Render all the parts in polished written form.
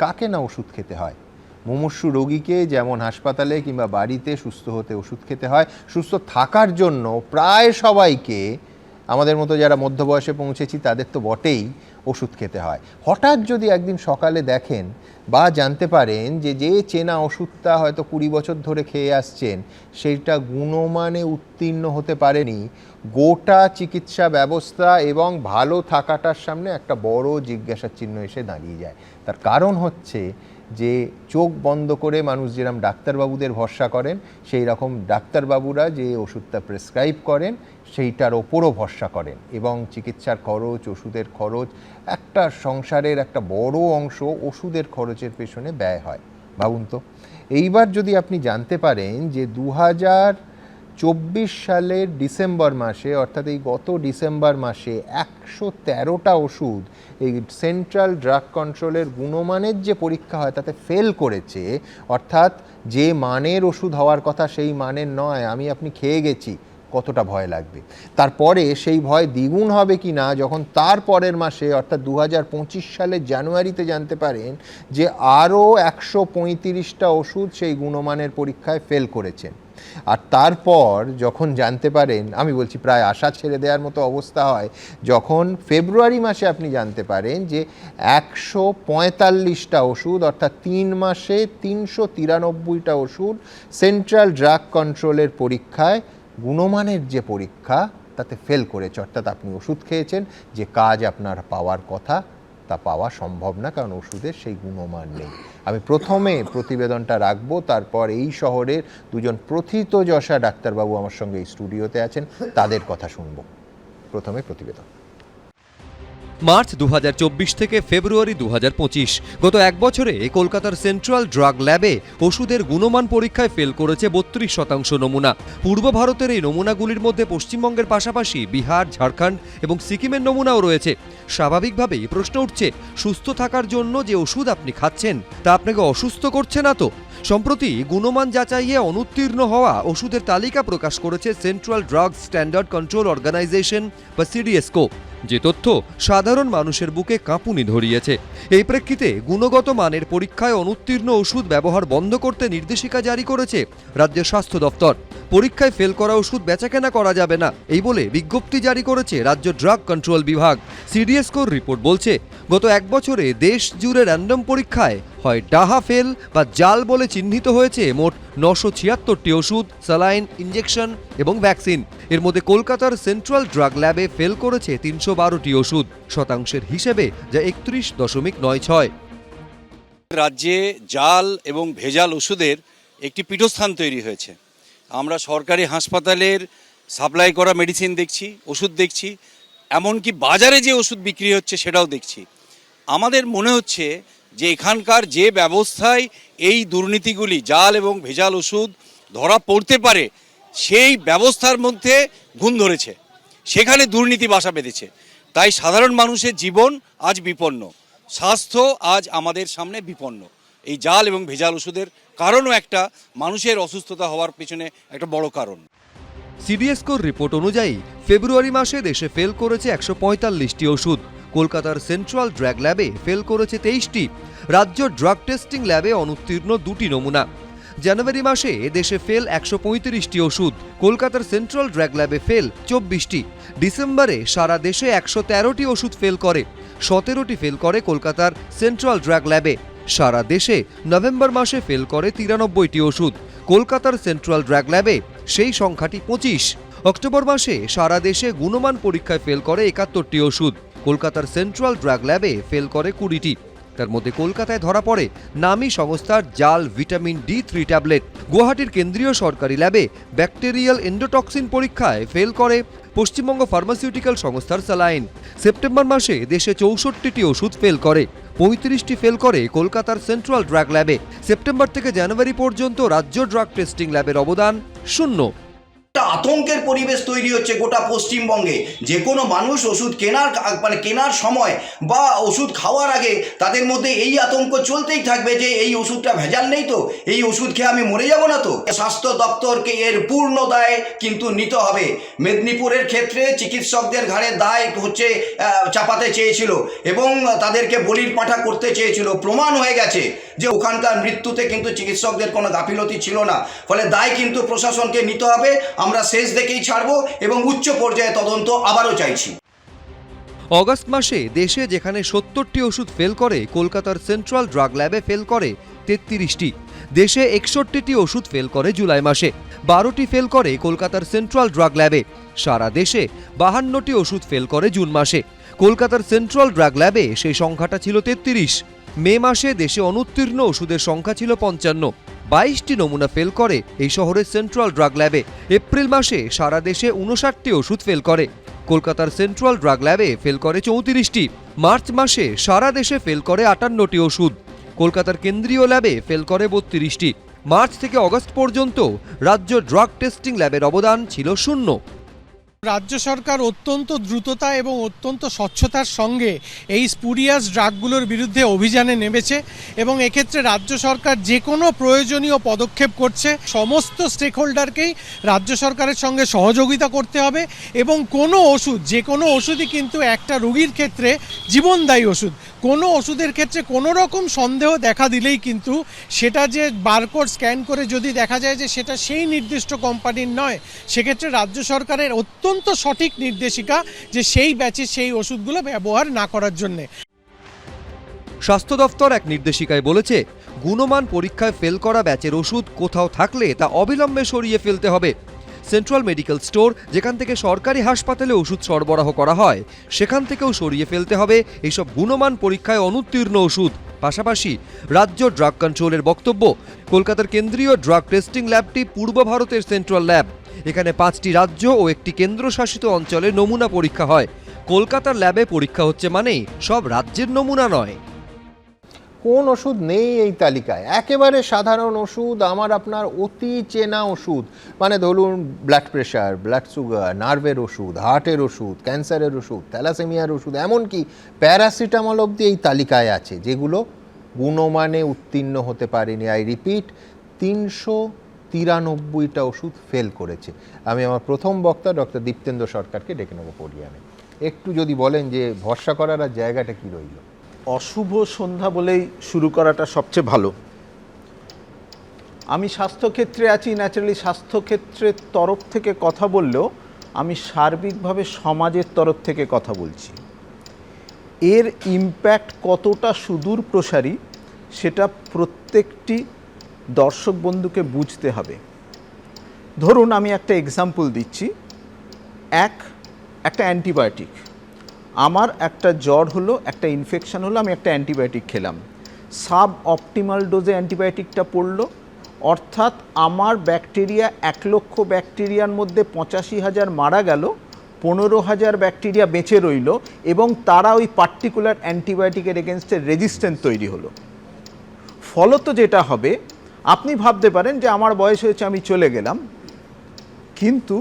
কাকে না ওষুধ খেতে হয়? মুমূর্ষু রোগীকে যেমন হাসপাতালে কিংবা বাড়িতে সুস্থ হতে ওষুধ খেতে হয়, সুস্থ থাকার জন্য প্রায় সবাইকে, আমাদের মতো যারা মধ্য বয়সে পৌঁছেছি তাদের তো বটেই, ওষুধ খেতে হয়। হঠাৎ যদি একদিন সকালে দেখেন বা জানতে পারেন যে যে চেনা ওষুধটা হয়তো 20 বছর ধরে খেয়ে আসছেন সেইটা গুণমানে উত্তীর্ণ হতে পারেনি, গোটা চিকিৎসা ব্যবস্থা এবং ভালো থাকাটার সামনে একটা বড় জিজ্ঞাসার চিহ্ন এসে দাঁড়িয়ে যায়। তার কারণ হচ্ছে যে চোখ বন্ধ করে মানুষ যেরকম ডাক্তারবাবুদের ভরসা করেন, সেই রকম ডাক্তারবাবুরা যে ওষুধটা প্রেসক্রাইব করেন সেইটার ওপরও ভরসা করেন, এবং চিকিৎসার খরচ, ওষুধের খরচ, একটা সংসারের একটা বড় অংশ ওষুধের খরচের পেছনে ব্যয় হয়। ভাবুন তো, এইবার যদি আপনি জানতে পারেন যে 2024 সালের ডিসেম্বর মাসে, অর্থাৎ এই গত ডিসেম্বর মাসে 113টা ওষুধ এই সেন্ট্রাল ড্রাগ কন্ট্রোলের গুণমানের যে পরীক্ষা হয় তাতে ফেল করেছে, অর্থাৎ যে মানের ওষুধ হওয়ার কথা সেই মানের নয়, আমি আপনি খেয়ে গেছি, কতটা ভয় লাগবে। তারপরে সেই ভয় দ্বিগুণ হবে কি না যখন তার পরের মাসে অর্থাৎ 2025 সালের জানুয়ারিতে জানতে পারেন যে আরও 135টা ওষুধ সেই গুণমানের পরীক্ষায় ফেল করেছেন। আর তারপর যখন জানতে পারেন, আমি বলছি প্রায় আশা ছেড়ে দেওয়ার মতো অবস্থা হয় যখন ফেব্রুয়ারি মাসে আপনি জানতে পারেন যে 145টা ওষুধ, অর্থাৎ 3 মাসে 393টা ওষুধ সেন্ট্রাল ড্রাগ কন্ট্রোলের পরীক্ষায় গুণমানের যে পরীক্ষা তাতে ফেল করেছে। অর্থাৎ আপনি ওষুধ খেয়েছেন, যে কাজ আপনার পাওয়ার কথা তা পাওয়া সম্ভব না, কারণ ওষুধের সেই গুণমান নেই। আমি প্রথমে প্রতিবেদনটা রাখবো, তারপর এই শহরের দুজন প্রথিতযশা ডাক্তারবাবু আমার সঙ্গে এই স্টুডিওতে আছেন, তাদের কথা শুনবো। প্রথমে প্রতিবেদন। মার্চ 2024 থেকে ফেব্রুয়ারি 2025, গত এক বছরে কলকাতার সেন্ট্রাল ড্রাগ ল্যাবে ওষুধের গুণমান পরীক্ষায় ফেল করেছে 32% নমুনা। পূর্ব ভারতের এই নমুনাগুলির মধ্যে পশ্চিমবঙ্গের পাশাপাশি বিহার, ঝাড়খণ্ড এবং সিকিমের নমুনাও রয়েছে। স্বাভাবিকভাবেই প্রশ্ন উঠছে, সুস্থ থাকার জন্য যে ওষুধ আপনি খাচ্ছেন তা আপনাকে অসুস্থ করছে না তো? সম্প্রতি গুণমান যাচাইয়ে অনুত্তীর্ণ হওয়া ওষুধের তালিকা প্রকাশ করেছে central drug standard control organisation বা সিডিএসকো, যে তথ্য সাধারণ মানুষের বুকে কাঁপুনি ধরিয়েছে। এই প্রেক্ষিতে গুণগত মানের পরীক্ষায় অনুত্তীর্ণ ওষুধ ব্যবহার বন্ধ করতে নির্দেশিকা জারি করেছে রাজ্যের স্বাস্থ্য দপ্তর। পরীক্ষায় ফেল করা ওষুধ বেচাকেনা করা যাবে না এই বলে বিজ্ঞপ্তি জারি করেছে রাজ্য ড্রাগ কন্ট্রোল বিভাগ। সিডিএসকোর রিপোর্ট বলছে, গত এক বছরে দেশ জুড়ে র্যান্ডম পরীক্ষায় হয় ডাহা ফেল বা জাল বলে চিহ্নিত হয়েছে মোট 976টি ওষুধ, স্যালাইন, ইঞ্জেকশন এবং ভ্যাকসিন। এর মধ্যে কলকাতার সেন্ট্রাল ড্রাগ ল্যাবে ফেল করেছে 312টি ওষুধ, শতাংশের হিসেবে যা 31.96। রাজ্যে জাল এবং ভেজাল ওষুধের একটি পীঠস্থান তৈরি হয়েছে। আমরা সরকারি হাসপাতালের সাপ্লাই করা মেডিসিন দেখছি, ওষুধ দেখছি, এমনকি বাজারে যে ওষুধ বিক্রি হচ্ছে সেটাও দেখছি। আমাদের মনে হচ্ছে যে এখানকার যে ব্যবস্থায় এই দুর্নীতিগুলি, জাল এবং ভেজাল ওষুধ ধরা পড়তে পারে, সেই ব্যবস্থার মধ্যে ঘুণ ধরেছে, সেখানে দুর্নীতি বাসা বেঁধেছে। তাই সাধারণ মানুষের জীবন আজ বিপন্ন, স্বাস্থ্য আজ আমাদের সামনে বিপন্ন। এই জাল এবং ভেজাল ওষুধের কারণও একটা মানুষের অসুস্থতা হওয়ার পেছনে একটা বড় কারণ। সিডিএসকোর রিপোর্ট অনুযায়ী ফেব্রুয়ারি মাসে দেশে ফেল করেছে 145টি ওষুধ। কলকাতার সেন্ট্রাল ড্রাগ ল্যাবে ফেল করেছে 23টি। রাজ্য ড্রাগ টেস্টিং ল্যাবে অনুত্তীর্ণ 2টি নমুনা। জানুয়ারি মাসে দেশে ফেল 135টি ওষুধ। কলকাতার সেন্ট্রাল ড্রাগ ল্যাবে ফেল 24টি। ডিসেম্বরে সারা দেশে 113টি ওষুধ ফেল করে, 17টি ফেল করে কলকাতার সেন্ট্রাল ড্রাগ ল্যাবে। সারা দেশে নভেম্বর মাসে ফেল করে 93টি ওষুধ। কলকাতার সেন্ট্রাল ড্রাগ ল্যাবে সেই সংখ্যাটি 25। অক্টোবর মাসে সারা দেশে গুণমান পরীক্ষায় ফেল করে 71টি ওষুধ। কলকাতার সেন্ট্রাল ড্রাগ ল্যাবে ফেল করে 20টি। তার মধ্যে কলকাতায় ধরা পড়ে নামী সংস্থার জাল ভিটামিন D3 ট্যাবলেট। গুয়াহাটির কেন্দ্রীয় সরকারি ল্যাবে ব্যাকটেরিয়াল এন্ডোটক্সিন পরীক্ষায় ফেল করে পশ্চিমবঙ্গ ফার্মাসিউটিক্যাল সংস্থার স্যালাইন। সেপ্টেম্বর মাসে দেশে 64টি ওষুধ ফেল করে, 35টি ফেল করে কলকাতার সেন্ট্রাল ড্রাগ ল্যাবে। সেপ্টেম্বর থেকে জানুয়ারি পর্যন্ত রাজ্য ড্রাগ টেস্টিং ল্যাবের অবদান 0। একটা আতঙ্কের পরিবেশ তৈরি হচ্ছে গোটা পশ্চিমবঙ্গে। যে কোনো মানুষ ওষুধ কেনার সময় বা ওষুধ খাওয়ার আগে তাদের মধ্যে এই আতঙ্ক চলতেই থাকবে যে এই ওষুধটা ভেজাল নেই তো, এই ওষুধ খেয়ে আমি মরে যাব না তো। স্বাস্থ্য দপ্তরকে এর পূর্ণ দায় কিন্তু নিতে হবে। মেদিনীপুরের ক্ষেত্রে চিকিৎসকদের ঘাড়ে দায় চাপাতে চেয়েছিল এবং তাদেরকে বলির পাঠা করতে চেয়েছিল। প্রমাণ হয়ে গেছে যে ওখানকার মৃত্যুতে কিন্তু চিকিৎসকদের কোনো গাফিলতি ছিল না। ফলে দায় কিন্তু প্রশাসনকে নিতে হবে। আমরা শেষ দেখেই ছাড়বো এবং উচ্চ পর্যায়ে তদন্ত আবারও চাইছি। অগস্ট মাসে দেশে যেখানে 70টি ওষুধ ফেল করে, কলকাতার সেন্ট্রাল ড্রাগ ল্যাবে ফেল করে 33টি। দেশে 61টি ওষুধ ফেল করে জুলাই মাসে, 12টি ফেল করে কলকাতার সেন্ট্রাল ড্রাগ ল্যাবে। সারা দেশে 52টি ওষুধ ফেল করে জুন মাসে। কলকাতার সেন্ট্রাল ড্রাগ ল্যাবে সেই সংখ্যাটা ছিল 33। মে মাসে দেশে অনুত্তীর্ণ ওষুধের সংখ্যা ছিল 55। 22টি নমুনা ফেল করে এই শহরের সেন্ট্রাল ড্রাগ ল্যাবে। এপ্রিল মাসে সারা দেশে 59টি ওষুধ ফেল করে, কলকাতার সেন্ট্রাল ড্রাগ ল্যাবে ফেল করে 34টি। মার্চ মাসে সারা দেশে ফেল করে 58টি ওষুধ, কলকাতার কেন্দ্রীয় ল্যাবে ফেল করে 32টি। মার্চ থেকে অগস্ট পর্যন্ত রাজ্য ড্রাগ টেস্টিং ল্যাবের অবদান ছিল 0। রাজ্য সরকার অত্যন্ত দ্রুততা এবং অত্যন্ত স্বচ্ছতার সঙ্গে এই স্পুরিয়াস ড্রাগগুলোর বিরুদ্ধে অভিযানে নেমেছে এবং এক্ষেত্রে রাজ্য সরকার যে কোনো প্রয়োজনীয় পদক্ষেপ করছে। সমস্ত স্টেক হোল্ডারকেই রাজ্য সরকারের সঙ্গে সহযোগিতা করতে হবে এবং কোনো ওষুধ, যে কোনো ওষুধই কিন্তু একটা রোগীর ক্ষেত্রে জীবনদায়ী ওষুধ। কোনো ওষুধের ক্ষেত্রে কোনো রকম সন্দেহ দেখা দিলেই কিন্তু সেটা যে বারকোড স্ক্যান করে যদি দেখা যায় যে সেটা সেই নির্দিষ্ট কোম্পানির নয়, সেক্ষেত্রে রাজ্য সরকারের অত্যন্ত সঠিক নির্দেশিকা যে সেই ব্যাচের সেই ওষুধগুলো ব্যবহার না করার জন্যে। স্বাস্থ্য দফতর এক নির্দেশিকায় বলেছে, গুণমান পরীক্ষায় ফেল করা ব্যাচের ওষুধ কোথাও থাকলে তা অবিলম্বে সরিয়ে ফেলতে হবে। সেন্ট্রাল মেডিকেল স্টোর, যেখান থেকে সরকারি হাসপাতালে ওষুধ সরবরাহ করা হয়, সেখান থেকেও সরিয়ে ফেলতে হবে এইসব গুণমান পরীক্ষায় অনুত্তীর্ণ ওষুধ। পাশাপাশি রাজ্য ড্রাগ কন্ট্রোলের বক্তব্য, কলকাতার কেন্দ্রীয় ড্রাগ টেস্টিং ল্যাবটি পূর্ব ভারতের সেন্ট্রাল ল্যাব। এখানে 5টি রাজ্য ও একটি কেন্দ্রশাসিত অঞ্চলে নমুনা পরীক্ষা হয়। কলকাতার ল্যাবে পরীক্ষা হচ্ছে মানেই সব রাজ্যের নমুনা নয়। কোন ওষুধ নেই এই তালিকায়? একেবারে সাধারণ ওষুধ, আমার আপনার অতি চেনা ওষুধ, মানে ধরুন ব্লাড প্রেশার, ব্লাড সুগার, নার্ভের ওষুধ, হার্টের ওষুধ, ক্যান্সারের ওষুধ, থ্যালাসেমিয়ার ওষুধ, এমনকি প্যারাসিটামল অবধি এই তালিকায় আছে, যেগুলো গুণমানে উত্তীর্ণ হতে পারেনি। আই রিপিট, 393টা ওষুধ ফেল করেছে। আমি আমার প্রথম বক্তা ডক্টর দীপ্তেন্দ্র সরকারকে ডেকে নেব পোডিয়ামে। একটু যদি বলেন যে ভরসা করার আর জায়গাটা কি রইল? অশুভ সন্ধ্যা বলেই শুরু করাটা সবচেয়ে ভালো। আমি স্বাস্থ্যক্ষেত্রে আছি, ন্যাচারালি স্বাস্থ্যক্ষেত্রের তরফ থেকে কথা বললেও আমি সার্বিকভাবে সমাজের তরফ থেকে কথা বলছি। এর ইম্প্যাক্ট কতটা সুদূর প্রসারী সেটা প্রত্যেকটি দর্শক বন্ধুকে বুঝতে হবে। ধরুন আমি একটা এক্সাম্পল দিচ্ছি। একটা অ্যান্টিবায়োটিক, আমার একটা জ্বর হলো, একটা ইনফেকশন হলো, আমি একটা অ্যান্টিবায়োটিক খেলাম, সাব অপটিমাল ডোজে অ্যান্টিবায়োটিকটা পড়লো, অর্থাৎ আমার ব্যাকটেরিয়া 1 লক্ষ ব্যাকটেরিয়ার মধ্যে 85,000 মারা গেল, 15,000 ব্যাকটেরিয়া বেঁচে রইল এবং তারা ওই পার্টিকুলার অ্যান্টিবায়োটিকের এগেনস্টে রেজিস্ট্যান্স তৈরি হলো। ফলত যেটা হবে, আপনি ভাবতে পারেন যে আমার বয়স হয়েছে, আমি চলে গেলাম, কিন্তু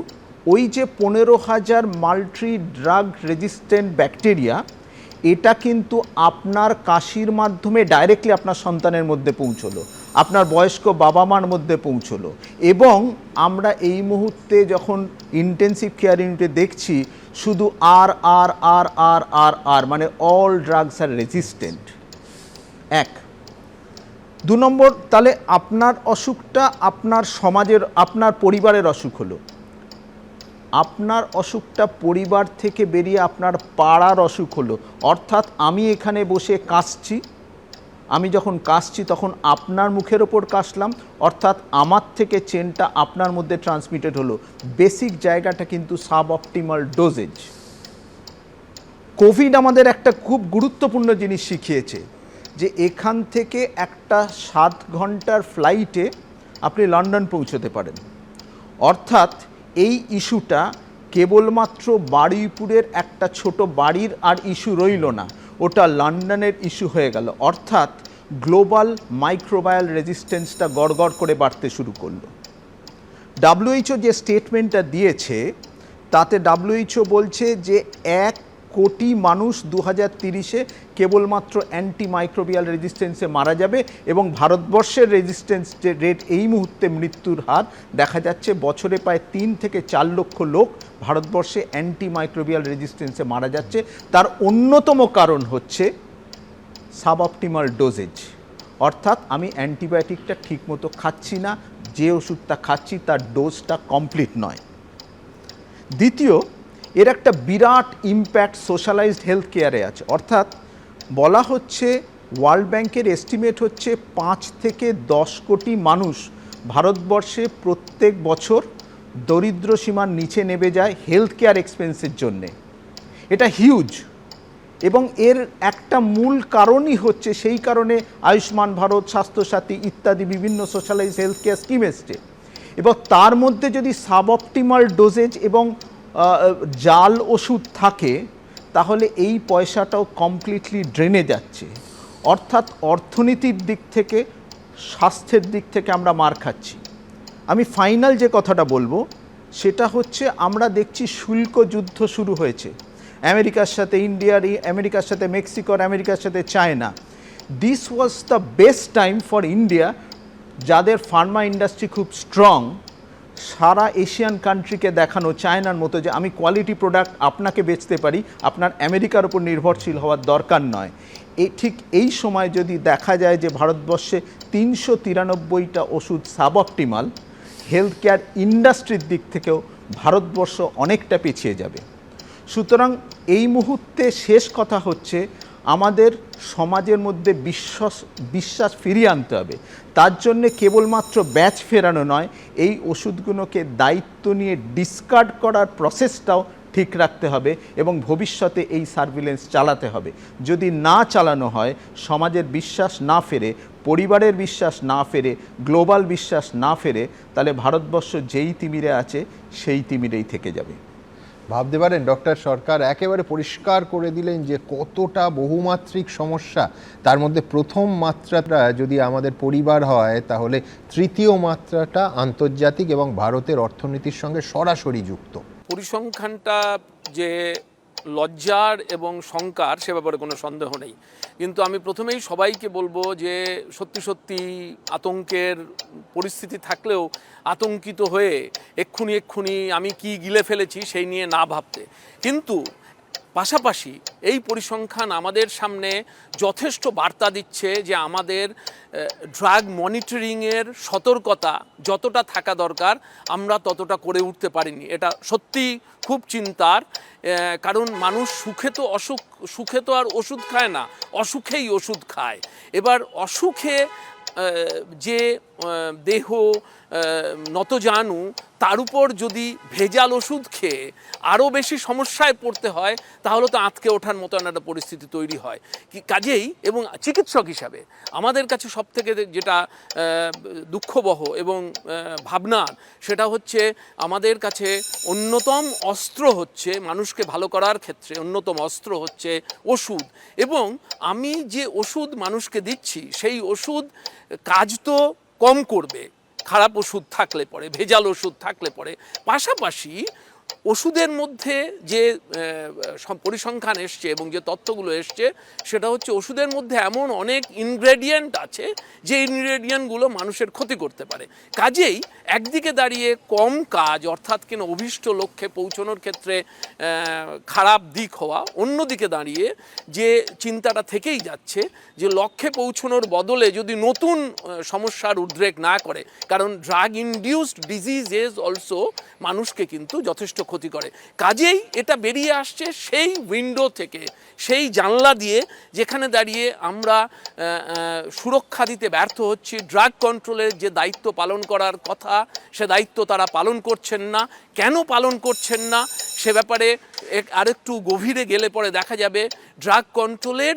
ওই যে 15,000 মাল্টি ড্রাগ রেজিস্ট্যান্ট ব্যাকটেরিয়া, এটা কিন্তু আপনার কাশির মাধ্যমে ডাইরেক্টলি আপনার সন্তানের মধ্যে পৌঁছলো, আপনার বয়স্ক বাবা মার মধ্যে পৌঁছলো। এবং আমরা এই মুহূর্তে যখন ইন্টেন্সিভ কেয়ার ইউনিটে দেখছি, শুধু আর আর আর আর আর আর মানে অল ড্রাগস আর রেজিস্ট্যান্ট। 2 নম্বর, তাহলে আপনার অসুখটা আপনার সমাজের, আপনার পরিবারের অসুখ হলো। আপনার অসুখটা পরিবার থেকে বেরিয়ে আপনার পাড়ার অসুখ হলো, অর্থাৎ আমি এখানে বসে কাশছি, আমি যখন কাশছি তখন আপনার মুখের ওপর কাশলাম, অর্থাৎ আমার থেকে চেনটা আপনার মধ্যে ট্রান্সমিটেড হলো। বেসিক জায়গাটা কিন্তু সাব অপটিমাল ডোজেজ। কোভিড আমাদের একটা খুব গুরুত্বপূর্ণ জিনিস শিখিয়েছে, যে এখান থেকে একটা 7 ঘন্টার ফ্লাইটে আপনি লন্ডন পৌঁছতে পারেন। অর্থাৎ এই ইস্যুটা কেবলমাত্র বারুইপুরের একটা ছোট বাড়ির আর ইস্যু রইল না, ওটা লন্ডনের ইস্যু হয়ে গেল। অর্থাৎ গ্লোবাল মাইক্রোবায়াল রেজিস্ট্যান্সটা গড়গড় করে বাড়তে শুরু করলো। WHO যে স্টেটমেন্টটা দিয়েছে তাতে WHO বলছে যে 1 কোটি মানুষ 2030-এ কেবলমাত্র অ্যান্টিমাইক্রোবিয়াল রেজিস্ট্যান্সে মারা যাবে, এবং ভারতবর্ষের রেজিস্ট্যান্স রেট এই মুহূর্তে মৃত্যুর হার দেখা যাচ্ছে বছরে প্রায় 3 থেকে 4 লক্ষ লোক ভারতবর্ষে অ্যান্টিমাইক্রোবিয়াল রেজিস্ট্যান্সে মারা যাচ্ছে। তার অন্যতম কারণ হচ্ছে সাবঅপটিমাল ডোজেজ, অর্থাৎ আমি অ্যান্টিবায়োটিকটা ঠিকমতো খাচ্ছি না, যে ওষুধটা খাচ্ছি তার ডোজটা কমপ্লিট নয়। দ্বিতীয়, এর একটা বিরাট ইম্প্যাক্ট সোশ্যালাইজড হেলথ কেয়ারে আছে, অর্থাৎ বলা হচ্ছে ওয়ার্ল্ড ব্যাংকের এস্টিমেট হচ্ছে 5 থেকে 10 কোটি মানুষ ভারতবর্ষে প্রত্যেক বছর দরিদ্র সীমার নিচে নেমে যায় হেলথ কেয়ার এক্সপেন্সের জন্যে। এটা হিউজ, এবং এর একটা মূল কারণই হচ্ছে সেই কারণে আয়ুষ্মান ভারত, স্বাস্থ্যসাথী ইত্যাদি বিভিন্ন সোশ্যালাইজ হেলথ কেয়ার স্কিম এসছে। এবং তার মধ্যে যদি সাবঅপটিমাল ডোজেজ এবং জাল ওষুধ থাকে তাহলে এই পয়সাটাও কমপ্লিটলি ড্রেনে যাচ্ছে, অর্থাৎ অর্থনীতির দিক থেকে, স্বাস্থ্যের দিক থেকে আমরা মার খাচ্ছি। আমি ফাইনাল যে কথাটা বলবো সেটা হচ্ছে আমরা দেখছি শুল্ক যুদ্ধ শুরু হয়েছে আমেরিকার সাথে ইন্ডিয়ার, আমেরিকার সাথে মেক্সিকোর, আমেরিকার সাথে China. This was the best time for India, যাদের ফার্মা ইন্ডাস্ট্রি খুব স্ট্রং, সারা এশিয়ান কান্ট্রিকে দেখানো চায়নার মতো যে আমি কোয়ালিটি প্রোডাক্ট আপনাকে বেচতে পারি, আপনার আমেরিকার উপর নির্ভরশীল হওয়ার দরকার নয়। ঠিক এই সময় যদি দেখা যায় যে ভারতবর্ষে 393টা ওষুধ সাবঅপটিমাল, হেলথ কেয়ার ইন্ডাস্ট্রির দিক থেকেও ভারতবর্ষ অনেকটা পিছিয়ে যাবে। সুতরাং এই মুহূর্তে শেষ কথা হচ্ছে আমাদের সমাজের মধ্যে বিশ্বাস ফিরিয়ে আনতে হবে। তার জন্যে কেবলমাত্র ব্যাচ ফেরানো নয়, এই ওষুধগুলোকে দায়িত্ব নিয়ে ডিসকার্ড করার প্রসেসটাও ঠিক রাখতে হবে এবং ভবিষ্যতে এই সার্ভিলেন্স চালাতে হবে। যদি না চালানো হয়, সমাজের বিশ্বাস না ফেরে, পরিবারের বিশ্বাস না ফেরে, গ্লোবাল বিশ্বাস না ফেরে, তাহলে ভারতবর্ষ যেই তিমিরে আছে সেই তিমিরেই থেকে যাবে। ভাবতে পারেন ডক্টর সরকার একেবারে পরিষ্কার করে দিলেন যে কতটা বহুমাত্রিক সমস্যা। তার মধ্যে প্রথম মাত্রাটা যদি আমাদের পরিবার হয়, তাহলে তৃতীয় মাত্রাটা আন্তর্জাতিক এবং ভারতের অর্থনীতির সঙ্গে সরাসরি যুক্ত। পরিসংখ্যানটা যে লজ্জার এবং শঙ্কার, সে ব্যাপারে কোনো সন্দেহ নেই, কিন্তু আমি প্রথমেই সবাইকে বলবো যে সত্যি সত্যি আতঙ্কের পরিস্থিতি থাকলেও আতঙ্কিত হয়ে এক্ষুনি আমি কি গিলে ফেলেছি সেই নিয়ে না ভাবতে। কিন্তু পাশাপাশি এই পরিসংখ্যান আমাদের সামনে যথেষ্ট বার্তা দিচ্ছে যে আমাদের ড্রাগ মনিটরিংয়ের সতর্কতা যতটা থাকা দরকার আমরা ততটা করে উঠতে পারিনি। এটা সত্যি খুব চিন্তার, কারণ মানুষ সুখে তো আর ওষুধ খায় না, অসুখেই ওষুধ খায়। এবার অসুখে যে দেহ নতজানু, তার উপর যদি ভেজাল ওষুধ খেয়ে আরও বেশি সমস্যায় পড়তে হয়, তাহলে তো আঁতকে ওঠার মতো একটা পরিস্থিতি তৈরি হয়। কাজেই এবং চিকিৎসক হিসাবে আমাদের কাছে সবথেকে যেটা দুঃখবহ এবং ভাবনার, সেটা হচ্ছে আমাদের কাছে অন্যতম অস্ত্র হচ্ছে, মানুষকে ভালো করার ক্ষেত্রে অন্যতম অস্ত্র হচ্ছে ওষুধ। এবং আমি যে ওষুধ মানুষকে দিচ্ছি সেই ওষুধ কাজ তো কম করবে খারাপ ওষুধ থাকলে পরে, ভেজাল ওষুধ থাকলে পরে। পাশাপাশি ওষুধের মধ্যে যে পরিসংখ্যান এসছে এবং যে তথ্যগুলো এসছে, সেটা হচ্ছে ওষুধের মধ্যে এমন অনেক ইনগ্রেডিয়েন্ট আছে যে ইনগ্রেডিয়েন্টগুলো মানুষের ক্ষতি করতে পারে। কাজেই একদিকে দাঁড়িয়ে কম কাজ, অর্থাৎ কিনা অভীষ্ট লক্ষ্যে পৌঁছানোর ক্ষেত্রে খারাপ দিক হওয়া, অন্যদিকে দাঁড়িয়ে যে চিন্তাটা থেকেই যাচ্ছে যে লক্ষ্যে পৌঁছানোর বদলে যদি নতুন সমস্যার উদ্রেক না করে, কারণ ড্রাগ ইনডিউসড ডিজিজেস অলসো মানুষকে কিন্তু যথেষ্ট ক্ষতি করে। কাজেই এটা বেরিয়ে আসছে সেই উইন্ডো থেকে, সেই জানলা দিয়ে, যেখানে দাঁড়িয়ে আমরা সুরক্ষা দিতে ব্যর্থ হচ্ছি। ড্রাগ কন্ট্রোলের যে দায়িত্ব পালন করার কথা, সে দায়িত্ব তারা পালন করছেন না। কেন পালন করছেন না সে ব্যাপারে আরেকটু গভীরে গেলে পরে দেখা যাবে ড্রাগ কন্ট্রোলের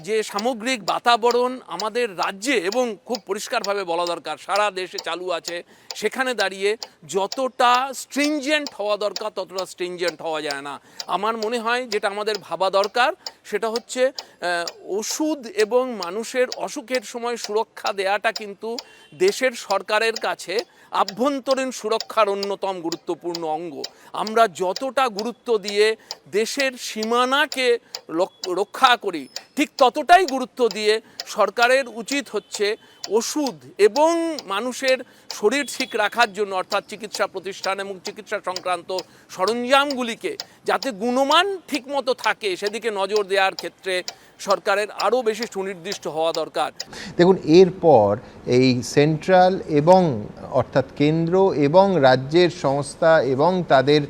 যে সামগ্রিক বাতাবরণ আমাদের রাজ্যে, এবং খুব পরিষ্কারভাবে বলা দরকার সারা দেশে চালু আছে, সেখানে দাঁড়িয়ে যতটা স্ট্রিনজেন্ট হওয়া দরকার ততটা স্ট্রিনজেন্ট হওয়া যায় না। আমার মনে হয় যেটা আমাদের ভাবা দরকার সেটা হচ্ছে ওষুধ এবং মানুষের অসুখের সময় সুরক্ষা দেওয়াটা কিন্তু দেশের সরকারের কাছে আভ্যন্তরীণ সুরক্ষার অন্যতম গুরুত্বপূর্ণ অঙ্গ। আমরা যতটা গুরুত্ব দিয়ে দেশের সীমানাকে রক্ষা করি, ঠিক ততটাই গুরুত্ব দিয়ে সরকারের উচিত হচ্ছে ওষুধ এবং মানুষের শরীর ঠিক রাখার জন্য, অর্থাৎ চিকিৎসা প্রতিষ্ঠান এবং চিকিৎসা সংক্রান্ত সরঞ্জামগুলিকে যাতে গুণমান ঠিকমতো থাকে সেদিকে নজর দেওয়ার ক্ষেত্রে সরকারের আরও বেশি সুনির্দিষ্ট হওয়া দরকার। দেখুন, এরপর এই সেন্ট্রাল এবং অর্থাৎ কেন্দ্র এবং রাজ্যের সংস্থা এবং তাদের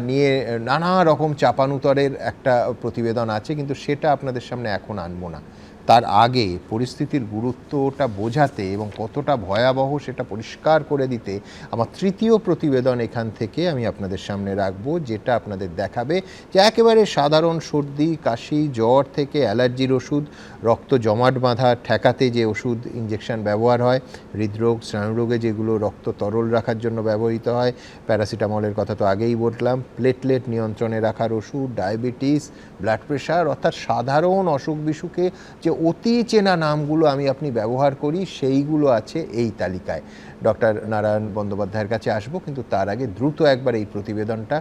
নিয়ে নানা রকম চাপানুতরের একটা প্রতিবেদন আছে, কিন্তু সেটা আপনাদের সামনে এখন আনবো না। তার আগে পরিস্থিতির গুরুত্বটা বোঝাতে এবং কতটা ভয়াবহ সেটা পরিষ্কার করে দিতে আমার তৃতীয় প্রতিবেদন এখান থেকে আমি আপনাদের সামনে রাখবো, যেটা আপনাদের দেখাবে যে একেবারে সাধারণ সর্দি কাশি জ্বর থেকে অ্যালার্জির ওষুধ, রক্ত জমাট বাঁধা ঠেকাতে যে ওষুধ ইঞ্জেকশন ব্যবহার হয়, হৃদরোগ স্নায়ুরোগে যেগুলো রক্ত তরল রাখার জন্য ব্যবহৃত হয়, প্যারাসিটামলের কথা তো আগেই বললাম, প্লেটলেট নিয়ন্ত্রণে রাখার ওষুধ, ডায়াবেটিস, ব্লাড প্রেশার, অর্থাৎ সাধারণ অসুখ বিসুখে যে অতি চেনা নামগুলো আপনি ব্যবহার করি সেইগুলো আছে এই তালিকায়। ডক্টর নারায়ণ বন্দ্যোপাধ্যায়ের কাছে আসবো, কিন্তু তার আগে দ্রুত একবার এই প্রতিবেদনটা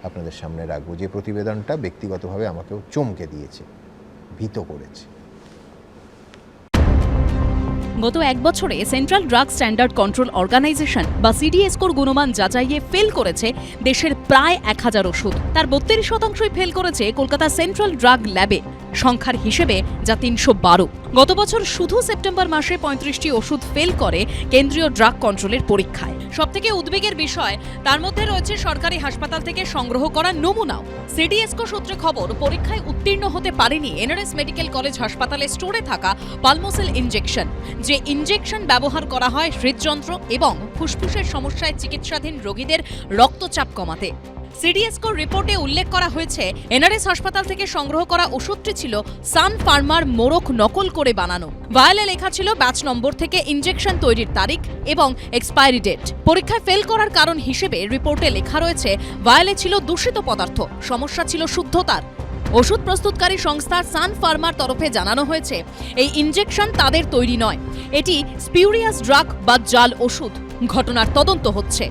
আপনাদের সামনে রাখবো, যে প্রতিবেদনটা ব্যক্তিগতভাবে আমাকেও চমকে দিয়েছে, ভীত করেছে। গত এক বছরে central drug standard control organisation বা সিডিএসকোর গুণমান যাচাইয়ে ফেল করেছে দেশের প্রায় 1000 ওষুধ। তার 32% ফেল করেছে কলকাতা সেন্ট্রাল ড্রাগ ল্যাবে, সংখ্যার হিসেবে যা 312। গত বছর শুধু সেপ্টেম্বর মাসে 35টি ওষুধ ফেল করে কেন্দ্রীয় ড্রাগ কন্ট্রোলের পরীক্ষায়। সবথেকে উদ্বেগের বিষয়, তার মধ্যে রয়েছে সরকারি হাসপাতাল থেকে সংগ্রহ করা নমুনাও। সিডিএসকো সূত্রে খবর, পরীক্ষায় উত্তীর্ণ হতে পারেনি এনআরএস মেডিকেল কলেজ হাসপাতালে স্টোরে থাকা পালমোসেল ইনজেকশন, যে ইনজেকশন ব্যবহার করা হয় হৃদযন্ত্র এবং ফুসফুসের সমস্যায় চিকিৎসাধীন রোগীদের রক্তচাপ কমাতে। সিডিএসকোর রিপোর্টে উল্লেখ করা হয়েছে, এনআরএস হাসপাতাল থেকে সংগ্রহ করা ওষুধটি ছিল সান ফার্মার মোড়ক নকল করে বানানো। ভায়ালে লেখা ছিল ব্যাচ নম্বর থেকে ইনজেকশন তৈরির তারিখ এবং এক্সপায়ারি ডেট। পরীক্ষায় ফেল করার কারণ হিসেবে রিপোর্টে লেখা রয়েছে, ভায়ালে ছিল দূষিত পদার্থ, সমস্যা ছিল শুদ্ধতার। ওষুধ প্রস্তুতকারী সংস্থা সান ফার্মার তরফে জানানো হয়েছে, এই ইনজেকশন তাদের তৈরি নয়, এটি স্পিউরিয়াস ড্রাগ বা জাল ওষুধ। ঘটনার তদন্ত হচ্ছে।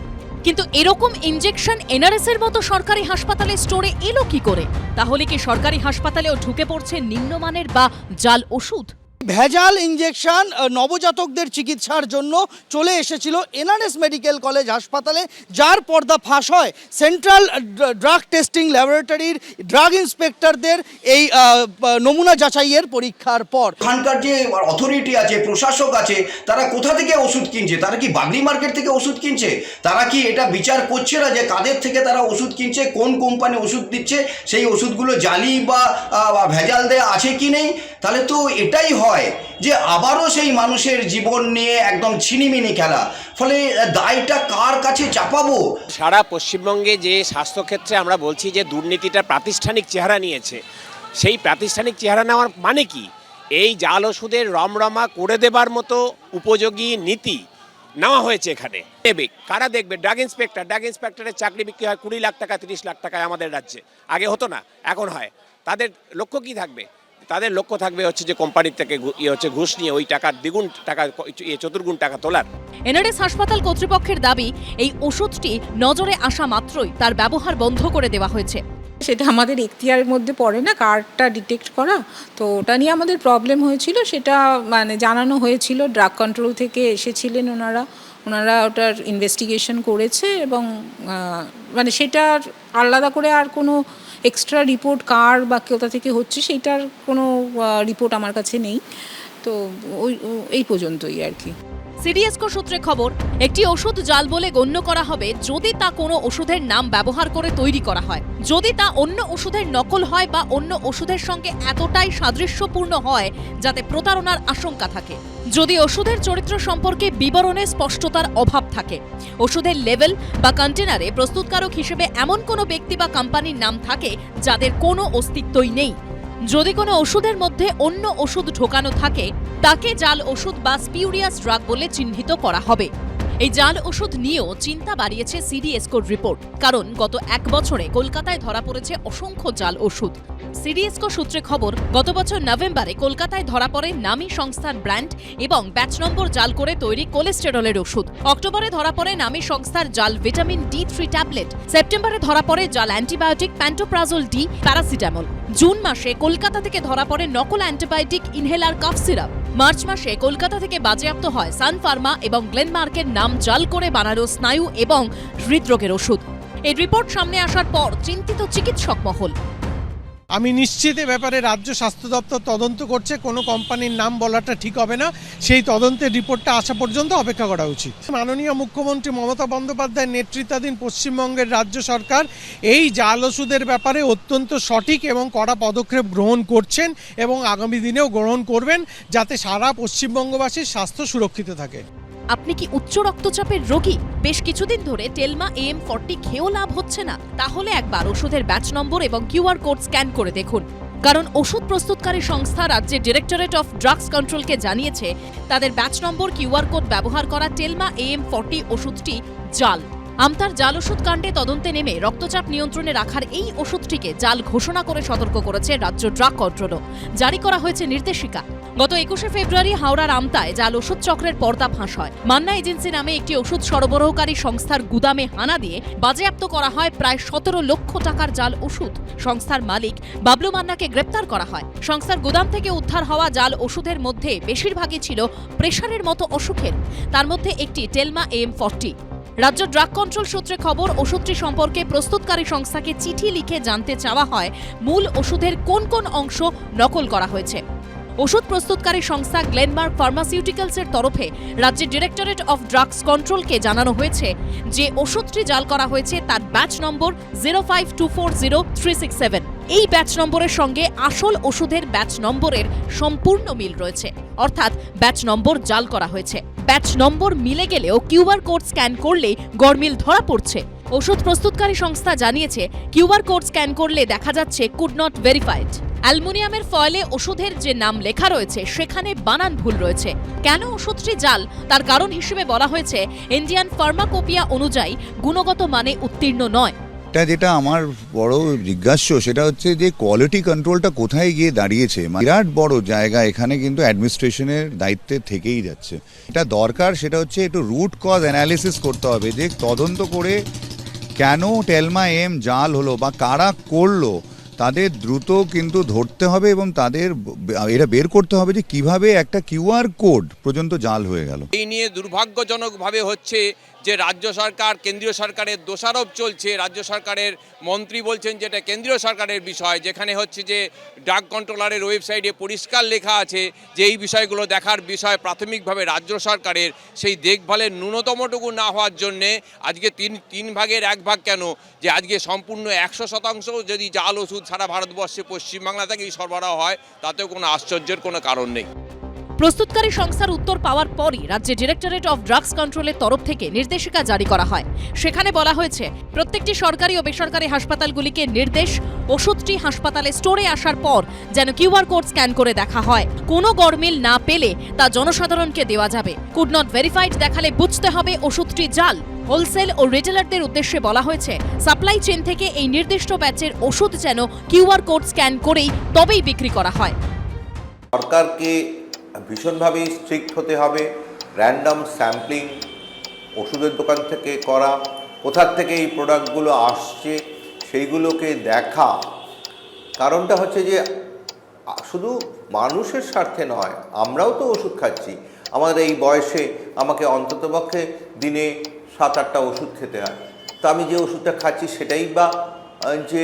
কিন্তু এরকম ইনজেকশন এনআরএস এর মতো সরকারি হাসপাতালে স্টোরে এলো কি করে? তাহলে কি সরকারি হাসপাতালেও ঢুকে পড়ছে নিম্নমানের বা জাল ওষুধ? ভেজাল ইঞ্জেকশন নবজাতকদের চিকিৎসার জন্য চলে এসেছিল এনআরএস মেডিকেল কলেজ হাসপাতালে, যার পর্দা ফাঁস হয় সেন্ট্রাল ড্রাগ টেস্টিং ল্যাবরেটরির ড্রাগ ইন্সপেক্টরদের এই নমুনা যাচাইয়ের পরীক্ষার পর। ওখানকার যে অথরিটি আছে, প্রশাসক আছে, তারা কোথা থেকে ওষুধ কিনছে? তারা কি বাগরি মার্কেট থেকে ওষুধ কিনছে? তারা কি এটা বিচার করছে না যে কাদের থেকে তারা ওষুধ কিনছে, কোন কোম্পানি ওষুধ দিচ্ছে, সেই ওষুধগুলো জালি বা ভেজাল দেয়া আছে কি নেই? তাহলে তো এটাই হয় যে আবারও সেই মানুষের জীবন নিয়ে একদম ছিনিমিনি খেলা। ফলে দায়টা কার কাছে চাপাবো? সারা পশ্চিমবঙ্গে যে স্বাস্থ্যক্ষেত্রে আমরা বলছি যে দুর্নীতিটা প্রাতিষ্ঠানিক চেহারা নিয়েছে, সেই প্রাতিষ্ঠানিক চেহারা নেওয়ার মানে কি? এই জাল ওষুধের রমরমা করে দেবার মতো উপযোগী নীতি নেওয়া হয়েছে এখানে। কারা দেখবে? ড্রাগ ইন্সপেক্টরের চাকরি বিক্রি হয় 20 লাখ টাকা 30 লাখ টাকায় আমাদের রাজ্যে। আগে হতো না, এখন হয়। তাদের লক্ষ্য কি থাকবে? তাদের লক্ষ্য থাকবে হচ্ছে যে কোম্পানির থেকে ঘুষ নিয়ে ওই টাকার দ্বিগুণ টাকা, চতুর্গুণ টাকা তোলার। এনআরএস হাসপাতাল কর্তৃপক্ষের দাবি, এই ওষুধটি নজরে আসা মাত্রই তার ব্যবহার বন্ধ করে দেওয়া হয়েছে। সেটা আমাদের এখতিয়ারের মধ্যে পড়ে না কার্ডটা ডিটেক্ট করা, তো ওটা নিয়ে আমাদের প্রবলেম হয়েছিল। সেটা জানানো হয়েছিল, ড্রাগ কন্ট্রোল থেকে এসেছিলেন ওনারা ওটার ইনভেস্টিগেশন করেছে এবং সেটা আলাদা করে আর কোনো এক্সট্রা রিপোর্ট কার বা কোথা থেকে হচ্ছে সেইটার কোনো রিপোর্ট আমার কাছে নেই। তো এই পর্যন্তই আর কি। সিডিএসকো সূত্রে খবর, একটি ওষুধ জাল বলে গণ্য করা হবে যদি তা কোনো ওষুধের নাম ব্যবহার করে তৈরি করা হয়, যদি তা অন্য ওষুধের নকল হয় বা অন্য ওষুধের সঙ্গে এতটাই সাদৃশ্যপূর্ণ হয় যাতে প্রতারণার আশঙ্কা থাকে, যদি ওষুধের চরিত্র সম্পর্কে বিবরণে স্পষ্টতার অভাব থাকে, ওষুধের লেভেল বা কন্টেনারে প্রস্তুতকারক হিসেবে এমন কোনো ব্যক্তি বা কোম্পানির নাম থাকে যাদের কোনো অস্তিত্বই নেই, যদি কোনো ওষুধের মধ্যে অন্য ওষুধ ঢোকানো থাকে, তাকে জাল ওষুধ বা স্পিউরিয়াস ড্রাগ বলে চিহ্নিত করা হবে। এই জাল ওষুধ নিয়েও চিন্তা বাড়িয়েছে সিডিএসকোর রিপোর্ট, কারণ গত 1 বছরে কলকাতায় ধরা পড়েছে অসংখ্য জাল ওষুধ। সিডিএসকো সূত্রে খবর, গত বছর নভেম্বরে কলকাতায় ধরা পড়ে নামী সংস্থার ব্র্যান্ড এবং ব্যাচ নম্বর জাল করে তৈরি কোলেস্টেরলের ওষুধ। অক্টোবরে ধরা পড়ে নামী সংস্থার জাল ভিটামিন D3 ট্যাবলেট। সেপ্টেম্বরে ধরা পড়ে জাল antibiotic pantoprazole D, paracetamol. June মাসে কলকাতা থেকে ধরা পড়ে নকল antibiotic inhaler cough syrup. March মাসে কলকাতা থেকে বাজেয়াপ্ত হয় সান ফার্মা এবং গ্লেনমার্কের নাম জাল করে বানানো স্নায়ু এবং হৃদরোগের ওষুধ। এই রিপোর্ট সামনে আসার পর চিন্তিত চিকিৎসক মহল। আমি নিশ্চিত এ ব্যাপারে রাজ্য স্বাস্থ্য দপ্তর তদন্ত করছে, কোনো কোম্পানির নাম বলাটা ঠিক হবে না, সেই তদন্তের রিপোর্টটা আসা পর্যন্ত অপেক্ষা করা উচিত। মাননীয় মুখ্যমন্ত্রী মমতা বন্দ্যোপাধ্যায়ের নেতৃত্বাধীন পশ্চিমবঙ্গের রাজ্য সরকার এই জাল ওষুধের ব্যাপারে অত্যন্ত সঠিক এবং কড়া পদক্ষেপ গ্রহণ করছেন এবং আগামী দিনেও গ্রহণ করবেন, যাতে সারা পশ্চিমবঙ্গবাসীর স্বাস্থ্য সুরক্ষিত থাকে। আপনি কি উচ্চ রক্তচাপের রোগী? বেশ কিছুদিন ধরে টেলমা AM40 খেয়েও লাভ হচ্ছে না? তাহলে একবার ওষুধের ব্যাচ নম্বর এবং QR কোড স্ক্যান করে দেখুন, কারণ ওষুধ প্রস্তুতকারী সংস্থা রাজ্যের ডিরেক্টরেট অফ ড্রাগস কন্ট্রোলকে জানিয়েছে তাদের ব্যাচ নম্বর QR কোড ব্যবহার করা টেলমা AM40 ওষুধটি জাল। আমতার জাল ওষুধ কাণ্ডে তদন্তে নেমে রক্তচাপ নিয়ন্ত্রণে রাখার এই ওষুধটিকে জাল ঘোষণা করে সতর্ক করেছে রাজ্য ড্রাগ কন্ট্রোলও। জারি করা হয়েছে নির্দেশিকা। গত 21শে ফেব্রুয়ারি হাওড়ার আমতায় জাল ওষুধ চক্রের পর্দা ফাঁস হয়। মান্না এজেন্সি নামে একটি ওষুধ সরবরাহকারী সংস্থার গুদামে হানা দিয়ে বাজেয়াপ্ত করা হয় প্রায় 17 লক্ষ টাকার জাল ওষুধ। সংস্থার মালিক বাবলু মান্নাকে গ্রেপ্তার করা হয়। সংস্থার গুদাম থেকে উদ্ধার হওয়া জাল ওষুধের মধ্যে বেশিরভাগই ছিল প্রেশারের মতো অসুখের, তার মধ্যে একটি টেলমা AM40। রাজ্য ড্রাগ কন্ট্রোল সূত্রে খবর, ওষুধটি সম্পর্কে প্রস্তুতকারী সংস্থাকে চিঠি লিখে জানতে চাওয়া হয় মূল ওষুধের কোন কোন অংশ নকল করা হয়েছে। ওষুধ প্রস্তুতকারী সংস্থা গ্লেনমার্ক ফার্মাসিউটিক্যালসের তরফে রাজ্যের ডিরেক্টরেট অফ ড্রাগস কন্ট্রোলকে জানানো হয়েছে যে ওষুধটি জাল করা হয়েছে তার ব্যাচ নম্বর 05240367। এই ব্যাচ নম্বরের সঙ্গে আসল ওষুধের ব্যাচ নম্বরের সম্পূর্ণ মিল রয়েছে, অর্থাৎ ব্যাচ নম্বর জাল করা হয়েছে। ব্যাচ নম্বর মিলে গেলেও QR কোড স্ক্যান করলে গরমিল ধরা পড়ছে। ওষুধ প্রস্তুতকারী সংস্থা জানিয়েছে QR কোড স্ক্যান করলে দেখা যাচ্ছে কুড নট ভেরিফাইড। অ্যালুমিনিয়ামের ফয়েলে ওষুধের যে নাম লেখা রয়েছে সেখানে বানান ভুল রয়েছে। কেন ওষুধটি জাল তার কারণ হিসেবে বলা হয়েছে ইন্ডিয়ান ফার্মাকোপিয়া অনুযায়ী গুণগত মানে উত্তীর্ণ নয়। যেটা আমার বড় জিজ্ঞাস্য সেটা হচ্ছে যে কোয়ালিটি কন্ট্রোলটা কোথায় গিয়ে দাঁড়িয়েছে। বিরাট বড় জায়গা, এখানে কিন্তু অ্যাডমিনিস্ট্রেশনের দায়িত্বে থেকেই যাচ্ছে। এটা দরকার, সেটা হচ্ছে একটু রুট কজ অ্যানালিসিস করতে হবে যে তদন্ত করে কেন টেলমা AM জাল হলো বা কারা করলো তাদের দ্রুত কিন্তু ধরতে হবে এবং তাদের এটা বের করতে হবে যে কিভাবে একটা QR কোড পর্যন্ত জাল হয়ে গেল। এই নিয়ে দুর্ভাগ্যজনকভাবে হচ্ছে যে রাজ্য সরকার কেন্দ্রীয় সরকারের দোষারোপ চলছে। রাজ্য সরকারের মন্ত্রী বলছেন যে এটা কেন্দ্রীয় সরকারের বিষয়, যেখানে হচ্ছে যে ড্রাগ কন্ট্রোলারের ওয়েবসাইটে পরিষ্কার লেখা আছে যে এই বিষয়গুলো দেখার বিষয় প্রাথমিকভাবে রাজ্য সরকারের। সেই দেখভালের ন্যূনতমটুকু না হওয়ার জন্যে আজকে তিন ভাগের 1 ভাগ কেন, যে আজকে সম্পূর্ণ 100% যদি জাল ওষুধ সারা ভারতবর্ষে পশ্চিমবাংলা থেকেই সরবরাহ হয় তাতেও কোনো আশ্চর্যের কোনো কারণ নেই। প্রস্তুতকারী সংস্থার উত্তর পাওয়ার পরই রাজ্যের ডিরেক্টরেট অফ ড্রাগস কন্ট্রোলের তরফ থেকে নির্দেশিকা জারি করা হয়। সেখানে বলা হয়েছে প্রত্যেকটি সরকারি ও বেসরকারি হাসপাতালগুলিকে নির্দেশ, ওষুধটি হাসপাতালে স্টোরে আসার পর যেন QR কোড স্ক্যান করে দেখা হয়। কোনো গরমিল না পেলে তা জনসাধারণকে দেওয়া যাবে। কুড নট ভেরিফাইড দেখালে বুঝতে হবে ওষুধটি জাল। হোলসেল ও রিটেলারদের উদ্দেশ্যে বলা হয়েছে সাপ্লাই চেইন থেকে এই নির্দিষ্ট ব্যাচের ওষুধ যেন QR কোড স্ক্যান করেই তবেই বিক্রি করা হয়। সরকারকে ভীষণভাবে স্ট্রিক্ট হতে হবে। র্যান্ডম স্যাম্পলিং ওষুধের দোকান থেকে করা, কোথার থেকে এই প্রোডাক্টগুলো আসছে সেইগুলোকে দেখা। কারণটা হচ্ছে যে শুধু মানুষের স্বার্থে নয়, আমরাও তো ওষুধ খাচ্ছি। আমাদের এই বয়সে আমাকে অন্ততপক্ষে দিনে 7-8টা ওষুধ খেতে হয়। তো আমি যে ওষুধটা খাচ্ছি সেটাই বা যে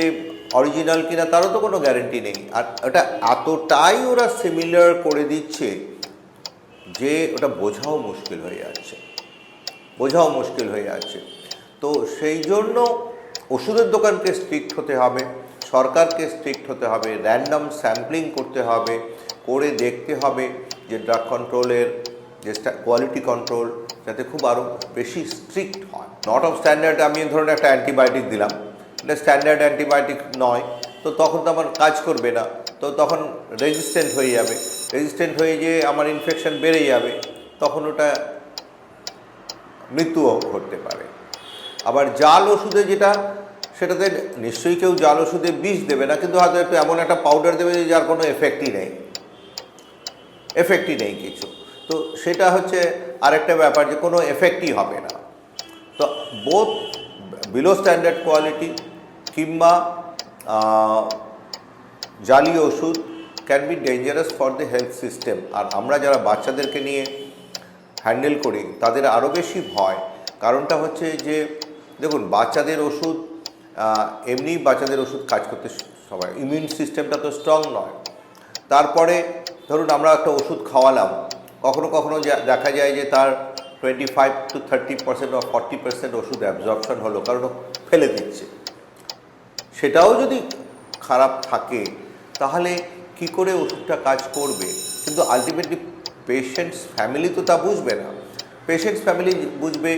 অরিজিনাল কিনা তারও তো কোনো গ্যারেন্টি নেই। আর ওটা এতটাই ওরা সিমিলার করে দিচ্ছে যে ওটা বোঝাও মুশকিল হয়ে যাচ্ছে। তো সেই জন্য ওষুধের দোকানকে স্ট্রিক্ট হতে হবে, সরকারকে স্ট্রিক্ট হতে হবে, র্যান্ডম স্যাম্পলিং করতে হবে, করে দেখতে হবে যে ড্রাগ কন্ট্রোলের যে কোয়ালিটি কন্ট্রোল যাতে খুব আরও বেশি স্ট্রিক্ট হয়। নট অফ স্ট্যান্ডার্ড আমি ধরুন একটা অ্যান্টিবায়োটিক দিলাম, এটা স্ট্যান্ডার্ড অ্যান্টিবায়োটিক নয়, তো তখন তো আমার কাজ করবে না, তো তখন রেজিস্ট্যান্ট হয়ে যে আমার ইনফেকশন বেড়ে যাবে, তখন ওটা মৃত্যুও ঘটতে পারে। আবার জাল ওষুধে যেটা, সেটাতে নিশ্চয়ই কেউ জাল ওষুধে বিষ দেবে না, কিন্তু হয়তো একটু এমন একটা পাউডার দেবে যার কোনো এফেক্টই নেই কিছু। তো সেটা হচ্ছে আরেকটা ব্যাপার, যে কোনো এফেক্টই হবে না। তো বোথ বিলো স্ট্যান্ডার্ড কোয়ালিটি কিংবা জালি ওষুধ can be dangerous for the health system. আর আমরা যারা বাচ্চাদেরকে নিয়ে হ্যান্ডেল করি তাদের আরও বেশি ভয়। কারণটা হচ্ছে যে দেখুন, বাচ্চাদের ওষুধ এমনি বাচ্চাদের ওষুধ কাজ করতে সবাই, ইমিউন সিস্টেমটা তো স্ট্রং নয়। তারপরে ধরুন আমরা একটা ওষুধ খাওয়ালাম, কখনো কখনো দেখা যায় যে তার 25 to 30% বা 40% ওষুধ অ্যাবজর্পশন হলো, কারণ ফেলে দিচ্ছে। সেটাও যদি খারাপ থাকে তাহলে কি করে ওষুধটা কাজ করবে? কিন্তু আলটিমেটলি পেশেন্টস ফ্যামিলি তো তা বুঝবে না। পেশেন্টস ফ্যামিলি বুঝবে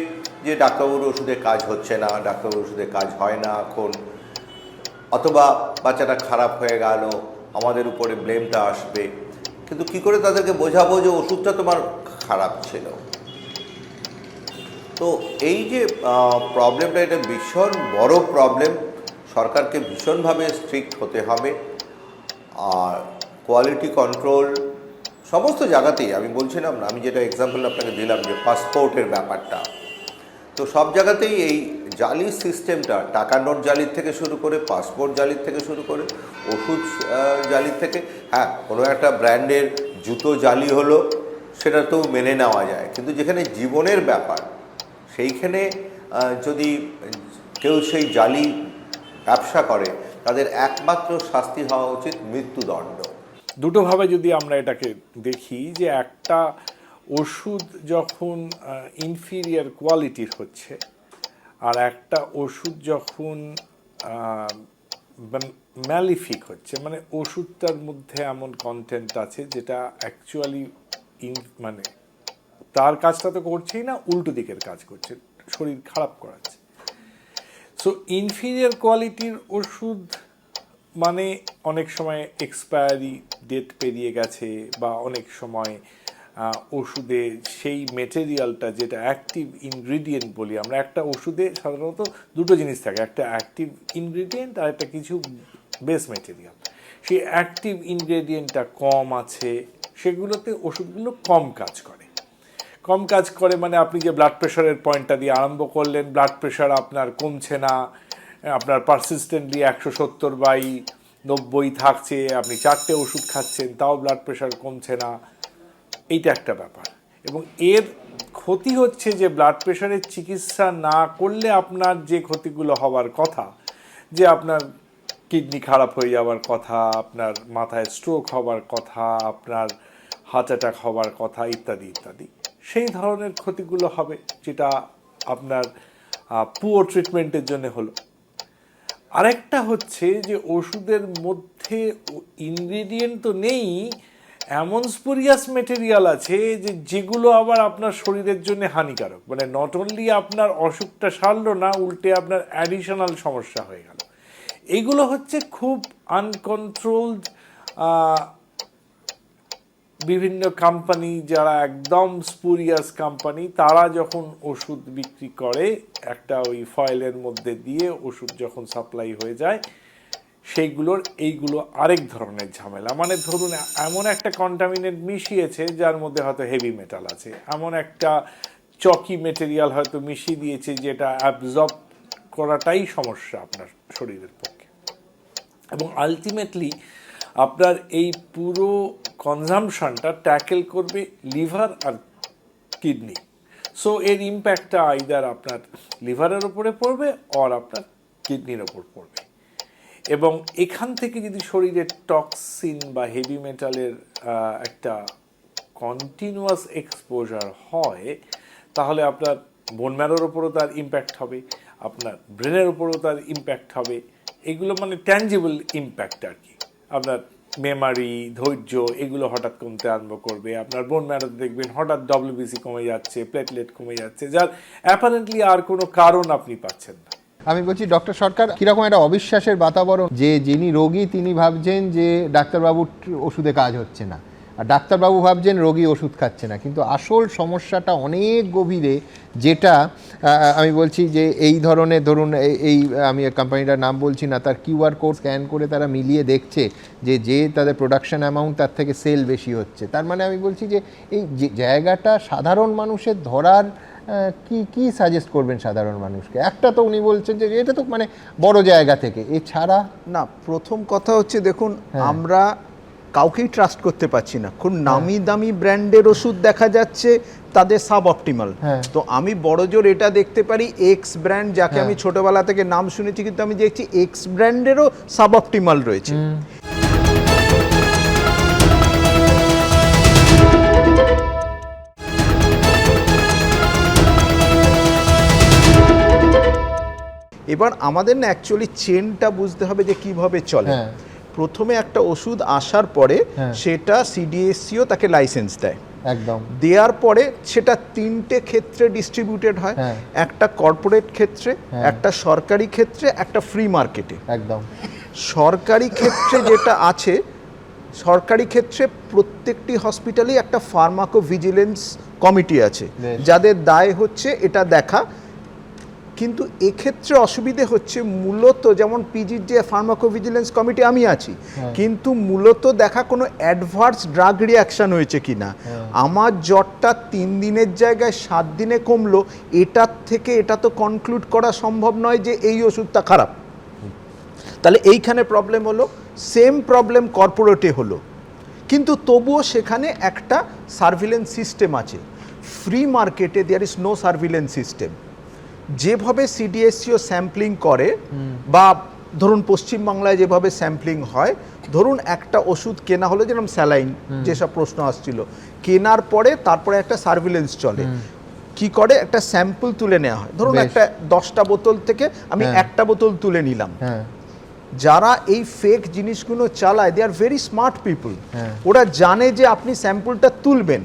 যে ডাক্তারবাবুর ওষুধে কাজ হচ্ছে না, ডাক্তারবাবুর ওষুধে কাজ হয় না এখন, অথবা বাচ্চাটা খারাপ হয়ে গেল, আমাদের উপরে ব্লেমটা আসবে। কিন্তু কি করে তাদেরকে বোঝাবো যে ওষুধটা তোমার খারাপ ছিল? তো এই যে প্রবলেমটা, এটা ভীষণ বড় প্রবলেম। সরকারকে ভীষণভাবে স্ট্রিক্ট হতে হবে। আর কোয়ালিটি কন্ট্রোল সমস্ত জায়গাতেই, আমি বলছিলাম না, আমি যেটা এক্সাম্পল আপনাকে দিলাম যে পাসপোর্টের ব্যাপারটা, তো সব জায়গাতেই এই জালি সিস্টেমটা, টাকা নোট জালির থেকে শুরু করে, পাসপোর্ট জালির থেকে শুরু করে, ওষুধ জালির থেকে, হ্যাঁ কোনো একটা ব্র্যান্ডের জুতো জালি হলো সেটা তো মেনে নেওয়া যায়, কিন্তু যেখানে জীবনের ব্যাপার সেইখানে যদি কেউ সেই জালি ব্যবসা করে তাদের একমাত্র শাস্তি হওয়া উচিত মৃত্যুদণ্ড। দুটোভাবে যদি আমরা এটাকে দেখি, যে একটা ওষুধ যখন ইনফিরিয়ার কোয়ালিটির হচ্ছে, আর একটা ওষুধ যখন ম্যালিফিক হচ্ছে, মানে ওষুধটার মধ্যে এমন কন্টেন্ট আছে যেটা অ্যাকচুয়ালি মানে তার কাজটা তো করছেই না, উল্টো দিকের কাজ করছে, শরীর খারাপ করাচ্ছে। সো ইনফিরিয়ার কোয়ালিটির ওষুধ মানে অনেক সময় এক্সপায়ারি ডেট পেরিয়ে গেছে, বা অনেক সময় ওষুধে সেই মেটেরিয়ালটা যেটা অ্যাক্টিভ ইনগ্রিডিয়েন্ট বলি আমরা, একটা ওষুধে সাধারণত দুটো জিনিস থাকে, একটা অ্যাক্টিভ ইনগ্রিডিয়েন্ট আর একটা কিছু বেস মেটেরিয়াল। সেই অ্যাক্টিভ ইনগ্রিডিয়েন্টটা কম আছে, সেগুলোতে ওষুধগুলো কম কাজ করে মানে আপনি যে ব্লাড প্রেশারের পয়েন্টটা দিয়ে আরম্ভ করলেন, ব্লাড প্রেশার আপনার কমছে না, আপনার পারসিস্টেন্টলি 170/90 থাকছে, আপনি 4টে ওষুধ খাচ্ছেন তাও ব্লাড প্রেশার কমছে না, এইটা একটা ব্যাপার। এবং এর ক্ষতি হচ্ছে যে ব্লাড প্রেশারের চিকিৎসা না করলে আপনার যে ক্ষতিগুলো হওয়ার কথা, যে আপনার কিডনি খারাপ হয়ে যাওয়ার কথা, আপনার মাথায় স্ট্রোক হওয়ার কথা, আপনার হার্ট অ্যাটাক হওয়ার কথা, ইত্যাদি ইত্যাদি, সেই ধরনের ক্ষতিগুলো হবে যেটা আপনার পুয়ার ট্রিটমেন্টের জন্য হলো। আরেকটা হচ্ছে যে ওষুধের মধ্যে ইনগ্রিডিয়েন্ট তো নেই, এমন স্পুরিয়াস মেটেরিয়াল আছে যেগুলো আবার আপনার শরীরের জন্য হানিকারক, মানে নট অনলি আপনার অসুখটা সারলো না, উল্টে আপনার অ্যাডিশনাল সমস্যা হয়ে গেল। এগুলো হচ্ছে খুব আনকন্ট্রোলড বিভিন্ন কোম্পানি, যারা একদম স্পুরিয়াস কোম্পানি, তারা যখন ওষুধ বিক্রি করে একটা ওই ফয়েলের মধ্যে দিয়ে ওষুধ যখন সাপ্লাই হয়ে যায়, এইগুলো আরেক ধরনের ঝামেলা। মানে ধরুন এমন একটা কন্টামিনেন্ট মিশিয়েছে যার মধ্যে হয়তো হেভি মেটাল আছে, এমন একটা চকি মেটেরিয়াল হয়তো মিশিয়ে দিয়েছে যেটা অ্যাবজর্ব করাটাই সমস্যা আপনার শরীরের পক্ষে, এবং আলটিমেটলি আপনার এই পুরো কনজামশনটা ট্যাকেল করবে লিভার আর কিডনি। সো এর ইম্প্যাক্টটা আইদার আপনার লিভারের ওপরে পড়বে আর আপনার কিডনির ওপর পড়বে, এবং এখান থেকে যদি শরীরে টক্সিন বা হেভি মেটালের একটা কন্টিনিউয়াস এক্সপোজার হয়, তাহলে আপনার বোন ম্যারোর ওপরও তার ইম্প্যাক্ট হবে, আপনার ব্রেনের ওপরও তার ইম্প্যাক্ট হবে। এগুলো মানে ট্যাঞ্জিবল ইম্প্যাক্ট আর কি। আপনার মেমারি, ধৈর্য, এগুলো হঠাৎ কমতে আরম্ভ করবে। আপনার বোন ম্যারোতে দেখবেন হঠাৎ ডব্লিউবিসি কমে যাচ্ছে, প্লেটলেট কমে যাচ্ছে, যার অ্যাপারেন্টলি আর কোনো কারণ আপনি পাচ্ছেন না। আমি বলছি ডক্টর সরকার, কীরকম একটা অবিশ্বাসের বাতাবরণ, যে যিনি রোগী তিনি ভাবছেন যে ডাক্তারবাবুর ওষুধে কাজ হচ্ছে না, আর ডাক্তারবাবু ভাবছেন রোগী ওষুধ খাচ্ছে না, কিন্তু আসল সমস্যাটা অনেক গভীরে, যেটা আমি বলছি যে এই ধরনের ধরুন এই আমি কোম্পানিটার নাম বলছি না, তার কিউআর কোড স্ক্যান করে তারা মিলিয়ে দেখছে যে তাদের প্রোডাকশন অ্যামাউন্ট তার থেকে সেল বেশি হচ্ছে। তার মানে আমি বলছি যে এই যে জায়গাটা সাধারণ মানুষের ধরার কি সাজেস্ট করবেন সাধারণ মানুষকে? একটা তো উনি বলছেন যে এটা তো মানে বড় জায়গা থেকে, এছাড়া না, প্রথম কথা হচ্ছে দেখুন, আমরা কাউকেই ট্রাস্ট করতে পারছি না। খুব নামি দামি ব্র্যান্ডের ওষুধ দেখা যাচ্ছে তাদের সাব অপটিমাল। তো আমি বড়জোর এটা দেখতে পারি এক্স ব্র্যান্ড, যাকে আমি ছোটবেলা থেকে নাম শুনেছি, কিন্তু আমি দেখছি এক্স ব্র্যান্ডেরও সাব অপটিমাল রয়েছে। এবার আমাদের না অ্যাকচুয়ালি চেনটা বুঝতে হবে যে কিভাবে চলে। প্রথমে একটা ওষুধ আসার পরে সেটা সিডিএসসিও তাকে লাইসেন্স দেয়, একদম দেওয়ার পরে সেটা 3টে ক্ষেত্রে ডিস্ট্রিবিউটেড হয়, একটা কর্পোরেট ক্ষেত্রে, একটা সরকারি ক্ষেত্রে, একটা ফ্রি মার্কেটে। একদম সরকারি ক্ষেত্রে যেটা আছে, সরকারি ক্ষেত্রে প্রত্যেকটি হসপিটালেই একটা ফার্মাকোভিজিলেন্স কমিটি আছে, যাদের দায় হচ্ছে এটা দেখা। কিন্তু এক্ষেত্রে অসুবিধে হচ্ছে মূলত, যেমন পিজির যে ফার্মাকোভিজিলেন্স কমিটি আমি আছি, কিন্তু মূলত দেখা কোনো অ্যাডভার্স ড্রাগ রিয়াকশন হয়েছে কিনা। আমার জ্বরটা 3 দিনের জায়গায় 7 দিনে কমলো, এটার থেকে এটা তো কনক্লুড করা সম্ভব নয় যে এই ওষুধটা খারাপ। তাহলে এইখানে প্রবলেম হলো। সেম প্রবলেম কর্পোরেটে হলো, কিন্তু তবুও সেখানে একটা সার্ভিলেন্স সিস্টেম আছে। ফ্রি মার্কেটে there is no surveillance system. যেভাবে সিডিএসসিও স্যাম্পলিং করে, বা ধরুন পশ্চিমবাংলায় যেভাবে স্যাম্পলিং হয়, ধরুন একটা ওষুধ কেনা হলো, যেরকম স্যালাইন, যেসব প্রশ্ন আসছিল, কেনার পরে তারপরে একটা সার্ভিলেন্স চলে। কি করে, একটা স্যাম্পল তুলে নেওয়া হয়। ধরুন একটা 10টা বোতল থেকে আমি একটা বোতল তুলে নিলাম। যারা এই ফেক জিনিসগুলো চালায়, দে আর ভেরি স্মার্ট পিপল। ওরা জানে যে আপনি স্যাম্পলটা তুলবেন।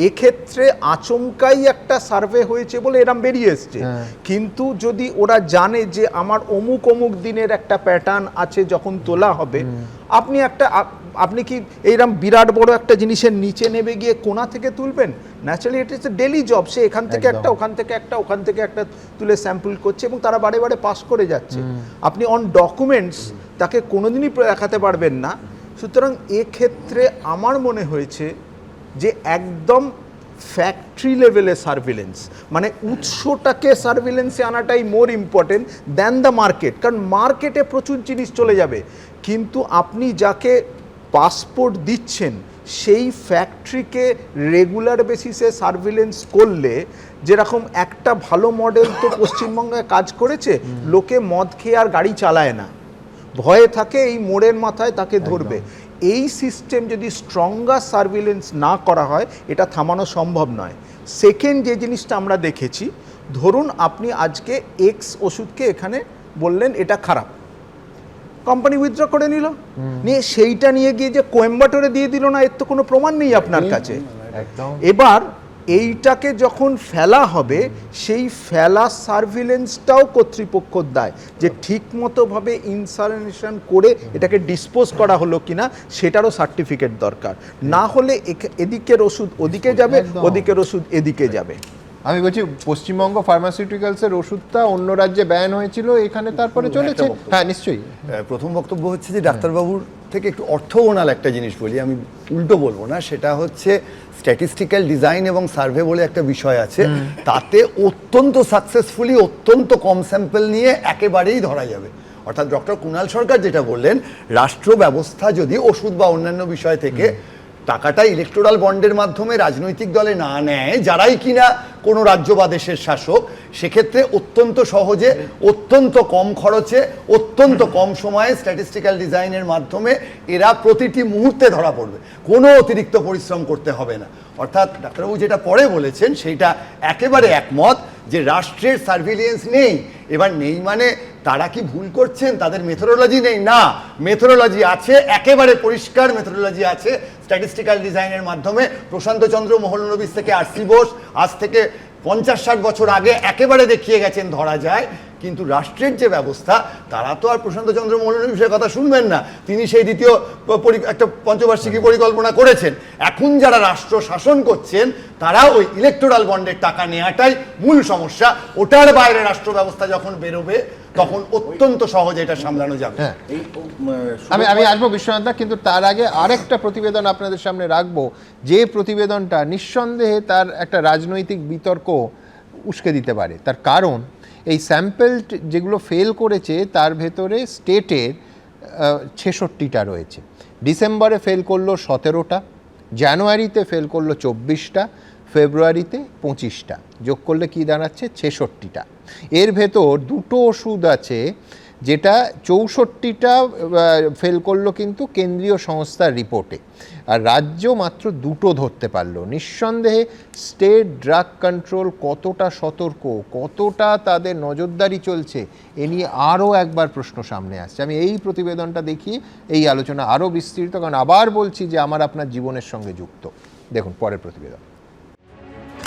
এক্ষেত্রে আচমকাই একটা সার্ভে হয়েছে বলে এরম বেরিয়ে এসছে, কিন্তু যদি ওরা জানে যে আমার অমুক অমুক দিনের একটা প্যাটার্ন আছে যখন তোলা হবে, আপনি কি এইরকম বিরাট বড় একটা জিনিসের নিচে নেমে গিয়ে কোণা থেকে তুলবেন? Naturally it is a daily job. সে এখান থেকে একটা, ওখান থেকে একটা, ওখান থেকে একটা তুলে স্যাম্পল করছে, এবং তারা বারে বারে পাস করে যাচ্ছে। আপনি অন ডকুমেন্টস তাকে কোনোদিনই দেখাতে পারবেন না। সুতরাং এক্ষেত্রে আমার মনে হয়েছে যে একদম ফ্যাক্টরি লেভেলে সার্ভিলেন্স, মানে উৎসটাকে সার্ভিলেন্সে আনাটাই more important than the market. কারণ মার্কেটে প্রচুর জিনিস চলে যাবে, কিন্তু আপনি যাকে পাসপোর্ট দিচ্ছেন সেই ফ্যাক্টরিকে রেগুলার বেসিসে সার্ভিলেন্স করলে, যেরকম একটা ভালো মডেল তো পশ্চিমবঙ্গে কাজ করেছে, লোকে মদ খেয়ে আর গাড়ি চালায় না, ভয়ে থাকে এই মোড়ের মাথায় তাকে ধরবে। এই সিস্টেম যদি স্ট্রঙ্গার সার্ভিলেন্স না করা হয়, এটা থামানো সম্ভব নয়। সেকেন্ড যে জিনিসটা আমরা দেখেছি, ধরুন আপনি আজকে এক্স ওষুধকে এখানে বললেন এটা খারাপ, কোম্পানি উইথড্র করে নিল, নিয়ে সেইটা নিয়ে গিয়ে যে কোয়েম্বাটোরে দিয়ে দিল না, এর তো কোনো প্রমাণ নেই আপনার কাছে। এবার এইটাকে যখন ফেলা হবে, সেই ফেলা সার্ভিলেন্সটাও কর্তৃপক্ষর দায়, যে ঠিকমতোভাবে ইনসালিনেশন করে এটাকে ডিসপোজ করা হলো কিনা সেটারও সার্টিফিকেট দরকার। না হলে এদিকের ওষুধ ওদিকে যাবে, ওদিকের ওষুধ এদিকে যাবে। আমি বলছি পশ্চিমবঙ্গ ফার্মাসিউটিক্যালসের ওষুধটা অন্য রাজ্যে ব্যান হয়েছিল, এখানে তারপরে চলেছে। হ্যাঁ নিশ্চয়ই। প্রথম বক্তব্য হচ্ছে যে ডাক্তারবাবুর থেকে একটু অর্থগোনাল একটা জিনিস বলি, আমি উল্টো বলবো না, সেটা হচ্ছে স্ট্যাটিস্টিক্যাল ডিজাইন এবং সার্ভে বলে একটা বিষয় আছে, তাতে অত্যন্ত সাকসেসফুলি অত্যন্ত কম স্যাম্পল নিয়ে একেবারেই ধরা যাবে। অর্থাৎ ডক্টর কুণাল সরকার যেটা বললেন, রাষ্ট্র ব্যবস্থা যদি ওষুধ বা অন্যান্য বিষয় থেকে টাকাটা ইলেকটোরাল বন্ডের মাধ্যমে রাজনৈতিক দলে না নেয়, যারাই কিনা কোনো রাজ্য বা দেশের শাসক, সেক্ষেত্রে অত্যন্ত সহজে, অত্যন্ত কম খরচে, অত্যন্ত কম সময়ে স্ট্যাটিস্টিক্যাল ডিজাইনের মাধ্যমে এরা প্রতিটি মুহূর্তে ধরা পড়বে, কোনো অতিরিক্ত পরিশ্রম করতে হবে না। অর্থাৎ ডাক্তারবাবু যেটা পরে বলেছেন সেইটা একেবারে একমত, যে রাষ্ট্রের সার্ভিলিয়েন্স নেই। এবার নেই মানে তারা কি ভুল করছেন, তাদের মেথোডোলজি নেই? না, মেথোডোলজি আছে, একেবারে পরিষ্কার মেথোডোলজি আছে স্ট্যাটিস্টিক্যাল ডিজাইনের মাধ্যমে। প্রশান্ত চন্দ্র মহলনবিশ থেকে আরসি বোস, আজ থেকে 50-60 বছর আগে একেবারে দেখিয়ে গেছেন ধরা যায়। কিন্তু রাষ্ট্রের যে ব্যবস্থা, তারা তো আর প্রশান্ত চন্দ্র মৌলানির বিষয়ে কথা শুনবেন না। তিনি সেই দ্বিতীয় একটা পঞ্চবার্ষিকী পরিকল্পনা করেছেন। এখন যারা রাষ্ট্র শাসন করছেন তারা ওই ইলেকটোরাল বন্ডের টাকা নেওয়াটাই মূল সমস্যা। ওটার বাইরে রাষ্ট্র ব্যবস্থা যখন বেরোবে তখন অত্যন্ত সহজে এটা সামলানো যাবে। আমি আসবো বিশ্বনাথ দা, কিন্তু তার আগে আরেকটা প্রতিবেদন আপনাদের সামনে রাখবো, যে প্রতিবেদনটা নিঃসন্দেহে তার একটা রাজনৈতিক বিতর্ক উস্কে দিতে পারে। তার কারণ এই স্যাম্পল যেগুলো ফেল করেছে তার ভেতরে স্টেটের 66টা রয়েছে। ডিসেম্বরে ফেল করলো 17টা, জানুয়ারিতে ফেল করলো 24টা, ফেব্রুয়ারিতে 25টা, যোগ করলে কি দাঁড়াচ্ছে 66টা। এর ভেতর দুটো ওষুধ আছে যেটা 64টা ফেল করলো কিন্তু কেন্দ্রীয় সংস্থার রিপোর্টে, আর রাজ্য মাত্র দুটো ধরতে পারলো। নিঃসন্দেহে স্টেট ড্রাগ কন্ট্রোল কতটা সতর্ক, কতটা তাদের নজরদারি চলছে, এ নিয়ে আরও একবার প্রশ্ন সামনে আসছে। আমি এই প্রতিবেদনটা দেখিয়ে এই আলোচনা আরও বিস্তৃত, কারণ আবার বলছি যে আমার আপনার জীবনের সঙ্গে যুক্ত। দেখুন পরের প্রতিবেদন।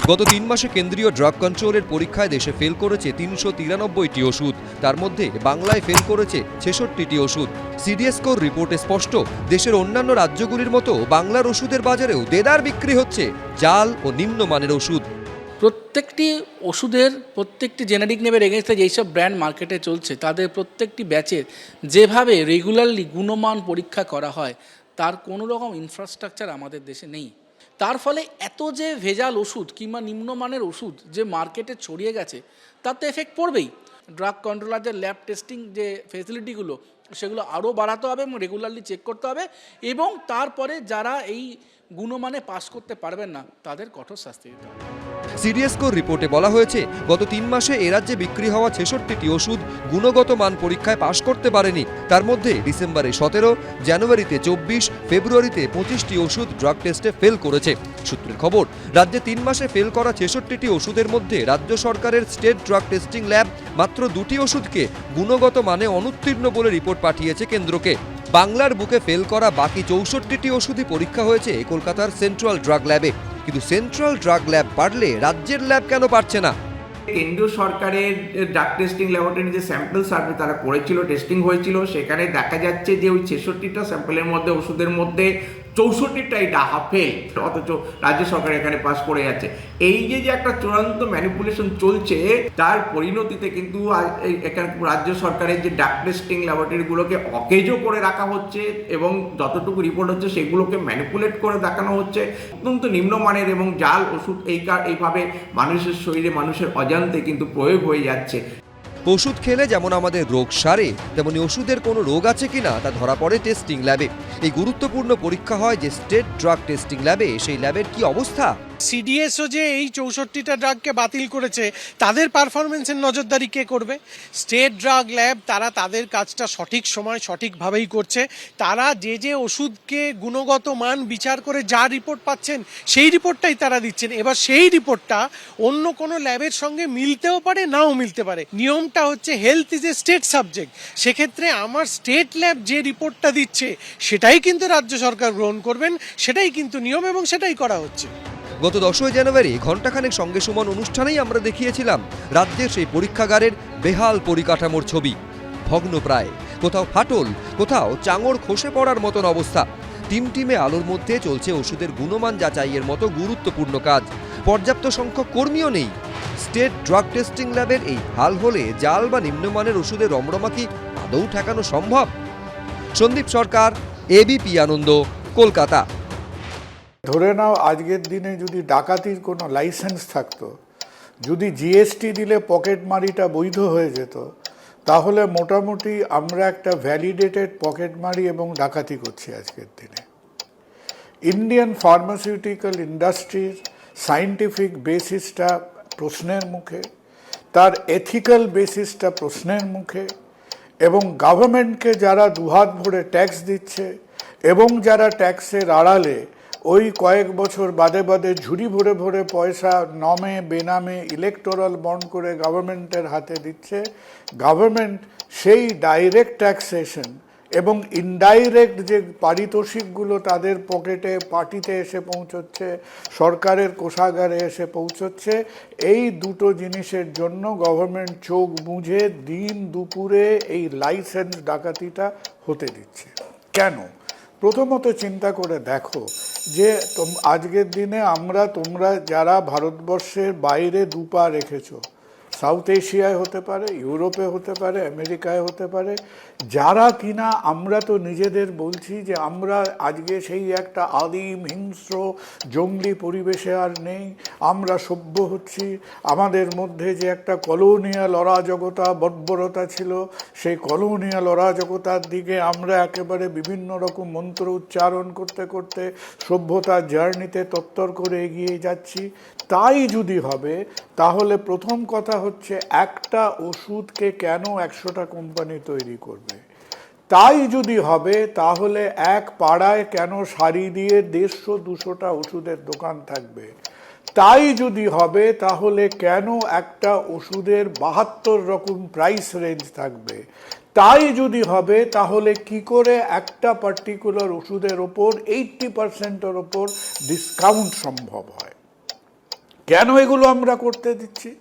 গত 3 মাসে কেন্দ্রীয় ড্রাগ কন্ট্রোলের পরীক্ষায় দেশে ফেল করেছে 393টি ওষুধ, তার মধ্যে বাংলায় ফেল করেছে 66টি ওষুধ। সিডিএসকোর রিপোর্টে স্পষ্ট, দেশের অন্যান্য রাজ্যগুলির মতো বাংলার ওষুধের বাজারেও দেদার বিক্রি হচ্ছে জাল ও নিম্নমানের ওষুধ। প্রত্যেকটি ওষুধের, প্রত্যেকটি জেনেরিক নেমের এগেনস্টে যেসব ব্র্যান্ড মার্কেটে চলছে তাদের প্রত্যেকটি ব্যাচের যেভাবে রেগুলারলি গুণমান পরীক্ষা করা হয় তার কোনো রকম ইনফ্রাস্ট্রাকচার আমাদের দেশে নেই। তার ফলে এত যে ভেজাল ওষুধ কিংবা নিম্নমানের ওষুধ যে মার্কেটে ছড়িয়ে গেছে তাতে এফেক্ট পড়বেই। ড্রাগ কন্ট্রোলারদের ল্যাব টেস্টিং যে ফেসিলিটিগুলো সেগুলো আরও বাড়াতে হবে এবং রেগুলারলি চেক করতে হবে, এবং তারপরে যারা এই গুণমানে পাস করতে পারবেন না তাদের কঠোর শাস্তি দিতে হবে। সিডিএসকোর রিপোর্টে বলা হয়েছে, গত 3 মাসে এ রাজ্যে বিক্রি হওয়া 66টি ওষুধ গুণগত মান পরীক্ষায় পাশ করতে পারেনি। তার মধ্যে ডিসেম্বরে 17, জানুয়ারিতে 24, ফেব্রুয়ারিতে 25টি ওষুধ ড্রাগ টেস্টে ফেল করেছে। সূত্রের খবর, রাজ্যে 3 মাসে ফেল করা 66টি ওষুধের মধ্যে রাজ্য সরকারের স্টেট ড্রাগ টেস্টিং ল্যাব মাত্র 2টি ওষুধকে গুণগত মানে অনুত্তীর্ণ বলে রিপোর্ট পাঠিয়েছে কেন্দ্রকে। বাংলার বুকে ফেল করা বাকি 64টি ওষুধই পরীক্ষা হয়েছে কলকাতার সেন্ট্রাল ড্রাগ ল্যাবে। কিন্তু সেন্ট্রাল ড্রাগ ল্যাব পারলে রাজ্যের ল্যাব কেন পারছে না? কেন্দ্রীয় সরকারের ড্রাগ টেস্টিং ল্যাবরেটরি যে স্যাম্পল সার্ভে তারা করেছিল, টেস্টিং হয়েছিল, সেখানে দেখা যাচ্ছে যে ওই 66টা স্যাম্পলের মধ্যে ওষুধের মধ্যে 64টাই ফেল, অথচ রাজ্য সরকার এখানে পাস করে যাচ্ছে। এই যে একটা চূড়ান্ত ম্যানিপুলেশন চলছে তার পরিণতিতে কিন্তু এখানে রাজ্য সরকারের যে ড্রাগ টেস্টিং ল্যাবরেটরিগুলোকে অকেজো করে রাখা হচ্ছে এবং যতটুকু রিপোর্ট হচ্ছে সেগুলোকে ম্যানিপুলেট করে দেখানো হচ্ছে। অত্যন্ত নিম্নমানের এবং জাল ওষুধ এইভাবে মানুষের শরীরে মানুষের অজান্তে কিন্তু প্রয়োগ হয়ে যাচ্ছে। ওষুধ খেলে যেমন আমাদের রোগ সারে, তেমনি ওষুধের কোনো রোগ আছে কিনা তা ধরা পড়ে টেস্টিং ল্যাবে। এই গুরুত্বপূর্ণ পরীক্ষা হয় যে স্টেট ড্রাগ টেস্টিং ল্যাবে, সেই ল্যাবের কি অবস্থা? সিডিএসও যে এই 64টা ড্রাগকে বাতিল করেছে তাদের পারফরমেন্সের নজরদারি কে করবে? স্টেট ড্রাগ ল্যাব তারা তাদের কাজটা সঠিক সময় সঠিকভাবেই করছে। তারা যে ওষুধকে গুণগত মান বিচার করে যা রিপোর্ট পাচ্ছেন সেই রিপোর্টটাই তারা দিচ্ছেন। এবার সেই রিপোর্টটা অন্য কোনো ল্যাবের সঙ্গে মিলতেও পারে, নাও মিলতে পারে। নিয়মটা হচ্ছে health is a state subject. সেক্ষেত্রে আমার স্টেট ল্যাব যে রিপোর্টটা দিচ্ছে সেটাই কিন্তু রাজ্য সরকার গ্রহণ করবেন, সেটাই কিন্তু নিয়ম এবং সেটাই করা হচ্ছে। গত 10 জানুয়ারি ঘণ্টাখানেক সঙ্গে সমান অনুষ্ঠানেই আমরা দেখিয়েছিলাম রাজ্যের সেই পরীক্ষাগারের বেহাল পরিকাঠামোর ছবি। ভগ্নপ্রায়, কোথাও ফাটল, কোথাও চাঙড় খসে পড়ার মতন অবস্থা। টিমটিমে আলোর মধ্যে চলছে ওষুধের গুণমান যাচাইয়ের মতো গুরুত্বপূর্ণ কাজ। পর্যাপ্ত সংখ্যক কর্মীও নেই। স্টেট ড্রাগ টেস্টিং ল্যাবের এই হাল হলে জাল বা নিম্নমানের ওষুধের রমরমা কি আদৌ ঠেকানো সম্ভব? সন্দীপ সরকার, এবিপি আনন্দ, কলকাতা। ধরে নাও আজকের দিনে যদি ডাকাতির কোনো লাইসেন্স থাকতো, যদি জিএসটি দিলে পকেটমারিটা বৈধ হয়ে যেত, তাহলে মোটামুটি আমরা একটা ভ্যালিডেটেড পকেটমারি এবং ডাকাতি করছি আজকের দিনে। ইন্ডিয়ান ফার্মাসিউটিক্যাল ইন্ডাস্ট্রির সায়েন্টিফিক বেসিসটা প্রশ্নের মুখে, তার এথিক্যাল বেসিসটা প্রশ্নের মুখে, এবং গভর্নমেন্টকে যারা দুহাত ভরে ট্যাক্স দিচ্ছে এবং যারা ট্যাক্সের আড়ালে ওই কয়েক বছর বাদে বাদে ঝুড়ি ভরে ভরে পয়সা নামে বেনামে ইলেকটোরাল বন্ড করে গভর্নমেন্টের হাতে দিচ্ছে, গভর্নমেন্ট সেই ডাইরেক্ট ট্যাক্সেশন এবং ইনডাইরেক্ট যে পারিতোষিকগুলো তাদের পকেটে পার্টিতে এসে পৌঁছচ্ছে, সরকারের কোষাগারে এসে পৌঁছচ্ছে, এই দুটো জিনিসের জন্য গভর্নমেন্ট চোখ বুঝে দিন দুপুরে এই লাইসেন্স ডাকাতিটা হতে দিচ্ছে। কেন? প্রথমত চিন্তা করে দেখো যে আজকের দিনে তোমরা যারা ভারতবর্ষের বাইরে দুপা রেখেছো, সাউথ এশিয়ায় হতে পারে, ইউরোপে হতে পারে, আমেরিকায় হতে পারে, যারা কিনা আমরা তো নিজেদের বলছি যে আমরা আজকে সেই একটা আদিম হিংস্র জঙ্গলি পরিবেশে আর নেই, আমরা সভ্য হচ্ছি। আমাদের মধ্যে যে একটা কলোনিয়াল অরাজকতা বর্বরতা ছিল, সেই কলোনিয়াল অরাজকতার দিকে আমরা একেবারে বিভিন্ন রকম মন্ত্র উচ্চারণ করতে করতে সভ্যতার জার্নিতে তত্তর করে এগিয়ে যাচ্ছি। তাই যদি হবে তাহলে প্রথম কথা হচ্ছে একটা ওষুধকে কেন 100টা কোম্পানি তৈরি করবে? তাই যদি হবে তাহলে এক পাড়ায় কেন সারি দিয়ে 150-200টা ওষুধের দোকান থাকবে? তাই যদি হবে তাহলে কেন একটা ওষুধের 72 রকম প্রাইস রেঞ্জ থাকবে? তাই যদি হবে তাহলে কি করে একটা পার্টিকুলার ওষুধের ওপর 80%-এর ওপর ডিসকাউন্ট সম্ভব হয়? কেন এগুলো আমরা করতে দিচ্ছি?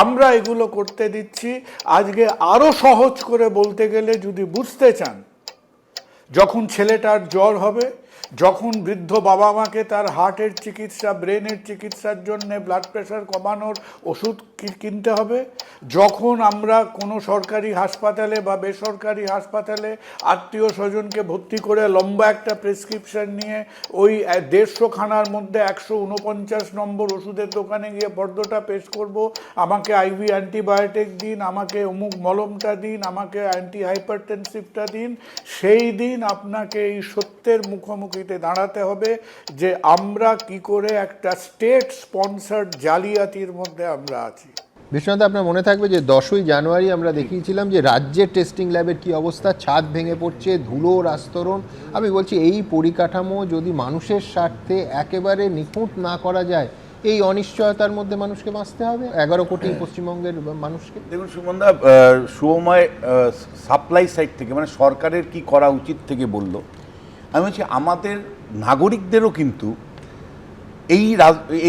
আমরা এগুলো করতে দিচ্ছি আজকে আরো সহজ করে বলতে গেলে, যদি বুঝতে চান, যখন ছেলেটার জ্বর হবে, যখন বৃদ্ধ বাবা মাকে তার হার্টের চিকিৎসা, ব্রেনের চিকিৎসার জন্য ব্লাড প্রেশার কমানোর ওষুধ কিনতে হবে, যখন আমরা কোনো সরকারি হাসপাতালে বা বেসরকারি হাসপাতালে আত্মীয় স্বজনকে ভর্তি করে লম্বা একটা প্রেসক্রিপশন নিয়ে ওই 150 খানার মধ্যে 149 নম্বর ওষুধের দোকানে গিয়ে ফর্দটা পেশ করব, আমাকে আইভি অ্যান্টিবায়োটিক দিন, আমাকে অমুক মলমটা দিন, আমাকে অ্যান্টি হাইপারটেনসিভটা দিন, সেই দিন আপনাকে এই সত্যের মুখোমুখি দাঁড়াতে হবে যে আমরা কি করে একটা স্টেট স্পন্সার্ড জালিয়াতির মধ্যে আমরা আছি। বিশ্বনাথ, আপনার মনে থাকবে যে 10ই জানুয়ারি আমরা দেখিয়েছিলাম যে রাজ্যের টেস্টিং ল্যাবের কি অবস্থা, ছাদ ভেঙে পড়ছে, ধুলোর আস্তরণ। আমি বলছি এই পরিকাঠামো যদি মানুষের স্বার্থে একেবারে নিখুঁত না করা যায়, এই অনিশ্চয়তার মধ্যে মানুষকে বাঁচতে হবে, 11 কোটি পশ্চিমবঙ্গের মানুষকে। দেখুন সুমনদা, শুভময় সাপ্লাই সাইড থেকে মানে সরকারের কি করা উচিত থেকে বলল, আমি বলছি আমাদের নাগরিকদেরও কিন্তু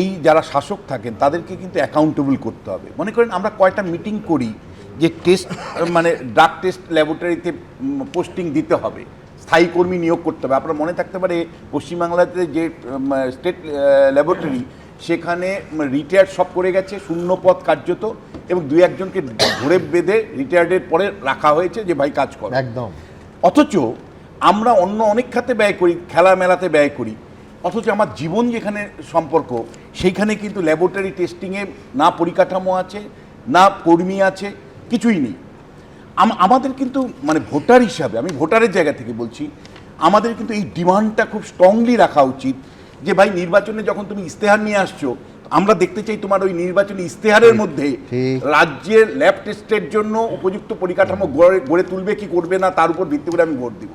এই যারা শাসক থাকেন তাদেরকে কিন্তু অ্যাকাউন্টেবল করতে হবে। মনে করেন আমরা কয়টা মিটিং করি যে টেস্ট মানে ড্রাগ টেস্ট ল্যাবরেটরিতে পোস্টিং দিতে হবে, স্থায়ী কর্মী নিয়োগ করতে হবে। আপনার মনে থাকতে পারে পশ্চিমবাংলাতে যে স্টেট ল্যাবরেটরি, সেখানে রিটায়ার্ড সব করে গেছে, শূন্য পদ কার্যত, এবং 2-1জনকে ধরে বেঁধে রিটায়ার্ডের পরে রাখা হয়েছে যে ভাই কাজ করে। একদম। অথচ আমরা অন্য অনেক খাতে ব্যয় করি, খেলা মেলাতে ব্যয় করি, অথচ আমার জীবন যেখানে সম্পর্ক সেইখানে কিন্তু ল্যাবরেটরি টেস্টিংয়ে না পরিকাঠামো আছে, না কর্মী আছে, কিছুই নেই। আমাদের কিন্তু মানে ভোটার হিসাবে, আমি ভোটারের জায়গা থেকে বলছি, আমাদের কিন্তু এই ডিমান্ডটা খুব স্ট্রংলি রাখা উচিত যে ভাই নির্বাচনে যখন তুমি ইস্তেহার নিয়ে আসছো, আমরা দেখতে চাই তোমার ওই নির্বাচনী ইস্তেহারের মধ্যে রাজ্যের ল্যাব টেস্টের জন্য উপযুক্ত পরিকাঠামো গড়ে তুলবে কি করবে না তার উপর ভিত্তি করে আমি ভোট দিব।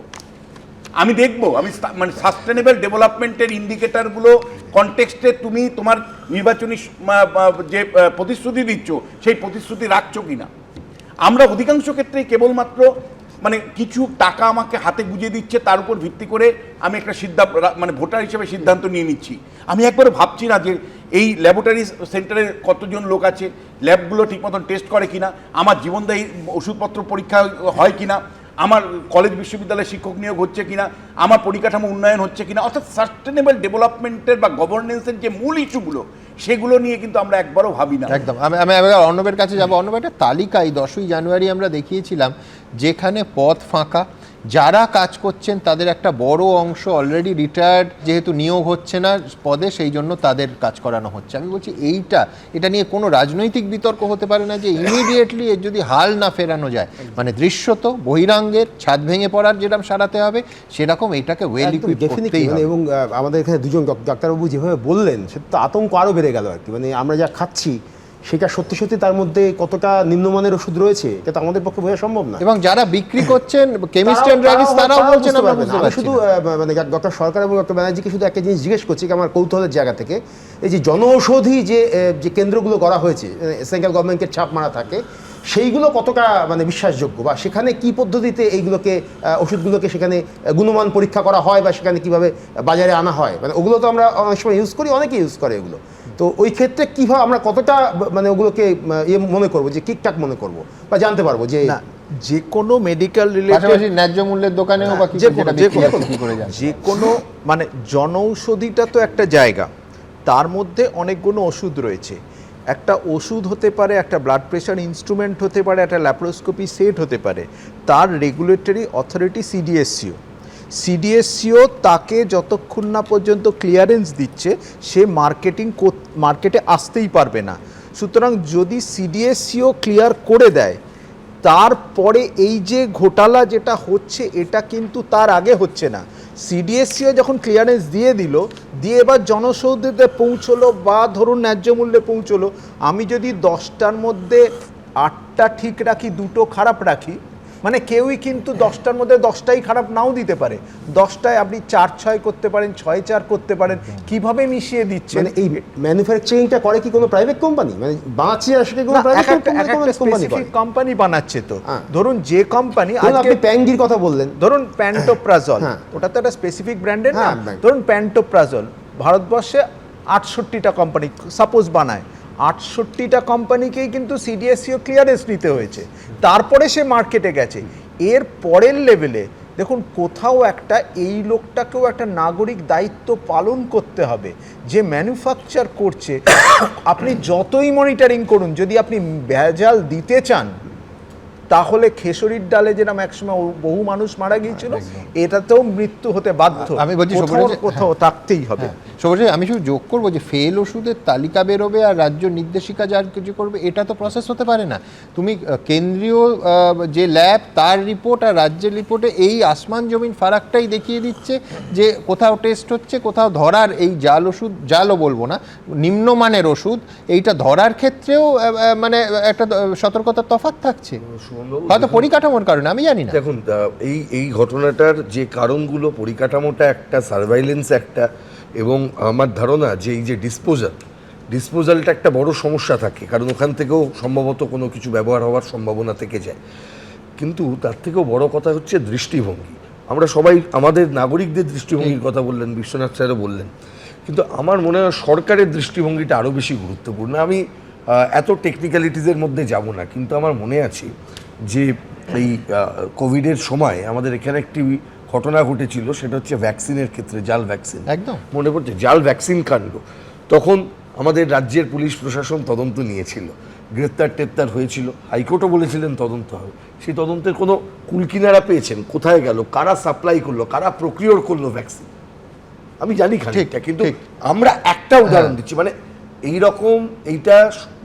আমি দেখব, আমি মানে সাস্টেনেবল ডেভেলপমেন্টের ইন্ডিকেটারগুলো কনটেক্সটে তুমি তোমার নির্বাচনী যে প্রতিশ্রুতি দিচ্ছ সেই প্রতিশ্রুতি রাখছো কিনা। আমরা অধিকাংশ ক্ষেত্রেই কেবলমাত্র মানে কিছু টাকা আমাকে হাতে গুঁজে দিচ্ছে, তার উপর ভিত্তি করে আমি একটা সিদ্ধান্ত মানে ভোটার হিসেবে সিদ্ধান্ত নিয়ে নিচ্ছি। আমি একবারও ভাবছি না যে এই ল্যাবরেটরি সেন্টারে কতজন লোক আছে, ল্যাবগুলো ঠিক মতন টেস্ট করে কিনা, আমার জীবনদায়ী ওষুধপত্র পরীক্ষা হয় কিনা, আমার কলেজ বিশ্ববিদ্যালয়ে শিক্ষক নিয়োগ হচ্ছে কিনা, আমার পরিকাঠামো উন্নয়ন হচ্ছে কিনা, অর্থাৎ সাস্টেনেবল ডেভেলপমেন্টের বা গভর্নেন্সের যে মূল ইস্যুগুলো সেগুলো নিয়ে কিন্তু আমরা একবারও ভাবি না। একদম। আমি অর্ণবের কাছে যাবো। অর্ণব, একটা তালিকায় 10ই জানুয়ারি আমরা দেখিয়েছিলাম যেখানে পদ ফাঁকা, যারা কাজ করছেন তাদের একটা বড় অংশ অলরেডি রিটায়ার্ড, যেহেতু নিয়োগ হচ্ছে না পদে সেই জন্য তাদের কাজ করানো হচ্ছে। আমি বলছি এটা নিয়ে কোনো রাজনৈতিক বিতর্ক হতে পারে না যে ইমিডিয়েটলি এর যদি হাল না ফেরানো যায়, মানে দৃশ্যত বহিরাঙ্গের ছাদ ভেঙে পড়ার যেরকম সারাতে হবে সেরকম এইটাকে ওয়েল ইকুইপড করতেই হবে। এবং আমাদের এখানে দুজন ডাক্তারবাবু যেভাবে বললেন সেটা তো আতঙ্ক আরও বেড়ে গেল আর কি। মানে আমরা যা খাচ্ছি সেটা সত্যি সত্যি তার মধ্যে কতটা নিম্নমানের ওষুধ রয়েছে এটা তো আমাদের পক্ষে বোঝা সম্ভব না। এবং যারা বিক্রি করছেন কেমিস্ট এন্ড ড্রাগিস্ট তারাও বলছেন আমরা বুঝতে পারছি। শুধু মানে ডক্টর সরকার এবং ডক্টর ব্যানার্জিকে শুধু একটা জিনিস জিজ্ঞেস করছি আমার কৌতূহলের জায়গা থেকে, এই যে জনঔষধি যে কেন্দ্রগুলো করা হয়েছে, সেন্ট্রাল গভর্নমেন্টের ছাপ মারা থাকে, সেইগুলো কতটা মানে বিশ্বাসযোগ্য, বা সেখানে কি পদ্ধতিতে এইগুলোকে ওষুধগুলোকে সেখানে গুণমান পরীক্ষা করা হয়, বা সেখানে কিভাবে বাজারে আনা হয়, মানে ওগুলো তো আমরা অনেক সময় ইউজ করি, অনেকে ইউজ করে এগুলো। তো ওই ক্ষেত্রে কীভাবে আমরা কতটা মানে ওগুলোকে মনে করবো যে ঠিকঠাক মনে করবো বা জানতে পারবো যে যে কোনো মেডিকেল রিলেটেড ন্যায্য মূল্যের দোকানেও বা যে কোনো মানে জনঔষধিটা তো একটা জায়গা, তার মধ্যে অনেকগুলো ওষুধ রয়েছে। একটা ওষুধ হতে পারে, একটা ব্লাড প্রেশার ইনস্ট্রুমেন্ট হতে পারে, একটা ল্যাপ্রোস্কোপি সেট হতে পারে। তার রেগুলেটরি অথরিটি সিডিএসসিও তাকে যতক্ষণ না পর্যন্ত ক্লিয়ারেন্স দিচ্ছে সে মার্কেটে আসতেই পারবে না। সুতরাং যদি সিডিএসসিও ক্লিয়ার করে দেয়, তারপরে এই যে ঘোটালা যেটা হচ্ছে এটা কিন্তু তার আগে হচ্ছে না। সিডিএসসিও যখন ক্লিয়ারেন্স দিয়ে দিল, দিয়ে এবার জনসৌধিতে পৌঁছলো বা ধরুন ন্যায্য মূল্যে পৌঁছলো, আমি যদি 10টার মধ্যে 8টা ঠিক রাখি, 2টো খারাপ রাখি, মানে কেউই কিন্তু 10টার মধ্যে 10টাই খারাপ নাও দিতে পারে। 10টায় আপনি 4-6 করতে পারেন, 6-4 করতে পারেন, কিভাবে মিশিয়ে দিচ্ছে। মানে এই ম্যানুফ্যাকচারিংটা করে কি কোনো প্রাইভেট কোম্পানি, মানে বানাচ্ছে আসলে কোনো প্রাইভেট কোম্পানি বানাচ্ছে? তো ধরুন যে কোম্পানি, আপনি প্যাঙ্গির কথা বললেন, ধরুন প্যান্টোপ্রাজল, ওটা তো একটা স্পেসিফিক ব্র্যান্ডের না। ধরুন প্যান্টোপ্রাজল ভারতবর্ষে 68টা কোম্পানি সাপোজ বানায়, 68টা কোম্পানিকেই কিন্তু সিডিএসসিও ক্লিয়ারেন্স নিতে হয়েছে, তারপরে সে মার্কেটে গেছে। এর পরের লেভেলে দেখুন কোথাও একটা এই লোকটাকেও একটা নাগরিক দায়িত্ব পালন করতে হবে যে ম্যানুফ্যাকচার করছে। আপনি যতই মনিটরিং করুন, যদি আপনি ভেজাল দিতে চান, তাহলে খেসরির ডালে যেরকম একসময় বহু মানুষ মারা গিয়েছিল, এটাতেও মৃত্যু হতে বাধ্য। আমি বলছি কোথাও থাকতেই হবে। আমি শুধু যোগ করবো যে ফেল ওষুধের তালিকা বেরোবে আর রাজ্য নির্দেশিকা যার কিছু করবে, এটা তো প্রসেস হতে পারে না। তুমি কেন্দ্রীয় যে ল্যাব তার রিপোর্ট আর রাজ্যের রিপোর্টে এই আসমান জমিন ফারাকটাই দেখিয়ে দিচ্ছে যে কোথাও টেস্ট হচ্ছে, কোথাও ধরার এই জাল ওষুধ, জালও বলবো না, নিম্নমানের ওষুধ, এইটা ধরার ক্ষেত্রেও মানে একটা সতর্কতার তফাৎ থাকছে, হয়তো পরিকাঠামোর কারণে, আমি জানি না। দেখুন এই ঘটনাটার যে কারণগুলো, পরিকাঠামোটা একটা, সার্ভাইলেন্স একটা, এবং আমার ধারণা যে এই যে ডিসপোজালটা একটা বড় সমস্যা থাকে, কারণ ওখান থেকেও সম্ভবত কোনো কিছু ব্যবহার হওয়ার সম্ভাবনা থেকে যায়। কিন্তু তার থেকেও বড় কথা হচ্ছে দৃষ্টিভঙ্গি। আমরা সবাই আমাদের নাগরিকদের দৃষ্টিভঙ্গির কথা বললেন, বিশ্বনাথ স্যারও বললেন, কিন্তু আমার মনে হয় সরকারের দৃষ্টিভঙ্গিটা আরও বেশি গুরুত্বপূর্ণ। আমি এত টেকনিক্যালিটিসের মধ্যে যাব না, কিন্তু আমার মনে আছে যে এই কোভিডের সময় আমাদের এখানে একটি ঘটনা ঘটেছিল, সেটা হচ্ছে ভ্যাকসিনের ক্ষেত্রে, জাল ভ্যাকসিন। একদম মনে পড়ছে জাল ভ্যাকসিন কাণ্ড। তখন আমাদের রাজ্যের পুলিশ প্রশাসন তদন্ত নিয়েছিল, গ্রেপ্তার হয়েছিল, হাইকোর্টও বলেছিলেন তদন্ত হবে। সেই তদন্তের কোনো কুলকিনারা পেয়েছেন? কোথায় গেল? কারা সাপ্লাই করলো, কারা প্রক্রিয়র করলো ভ্যাকসিন? আমি জানি খানিকটা, কিন্তু আমরা একটা উদাহরণ দিচ্ছি, মানে এইটা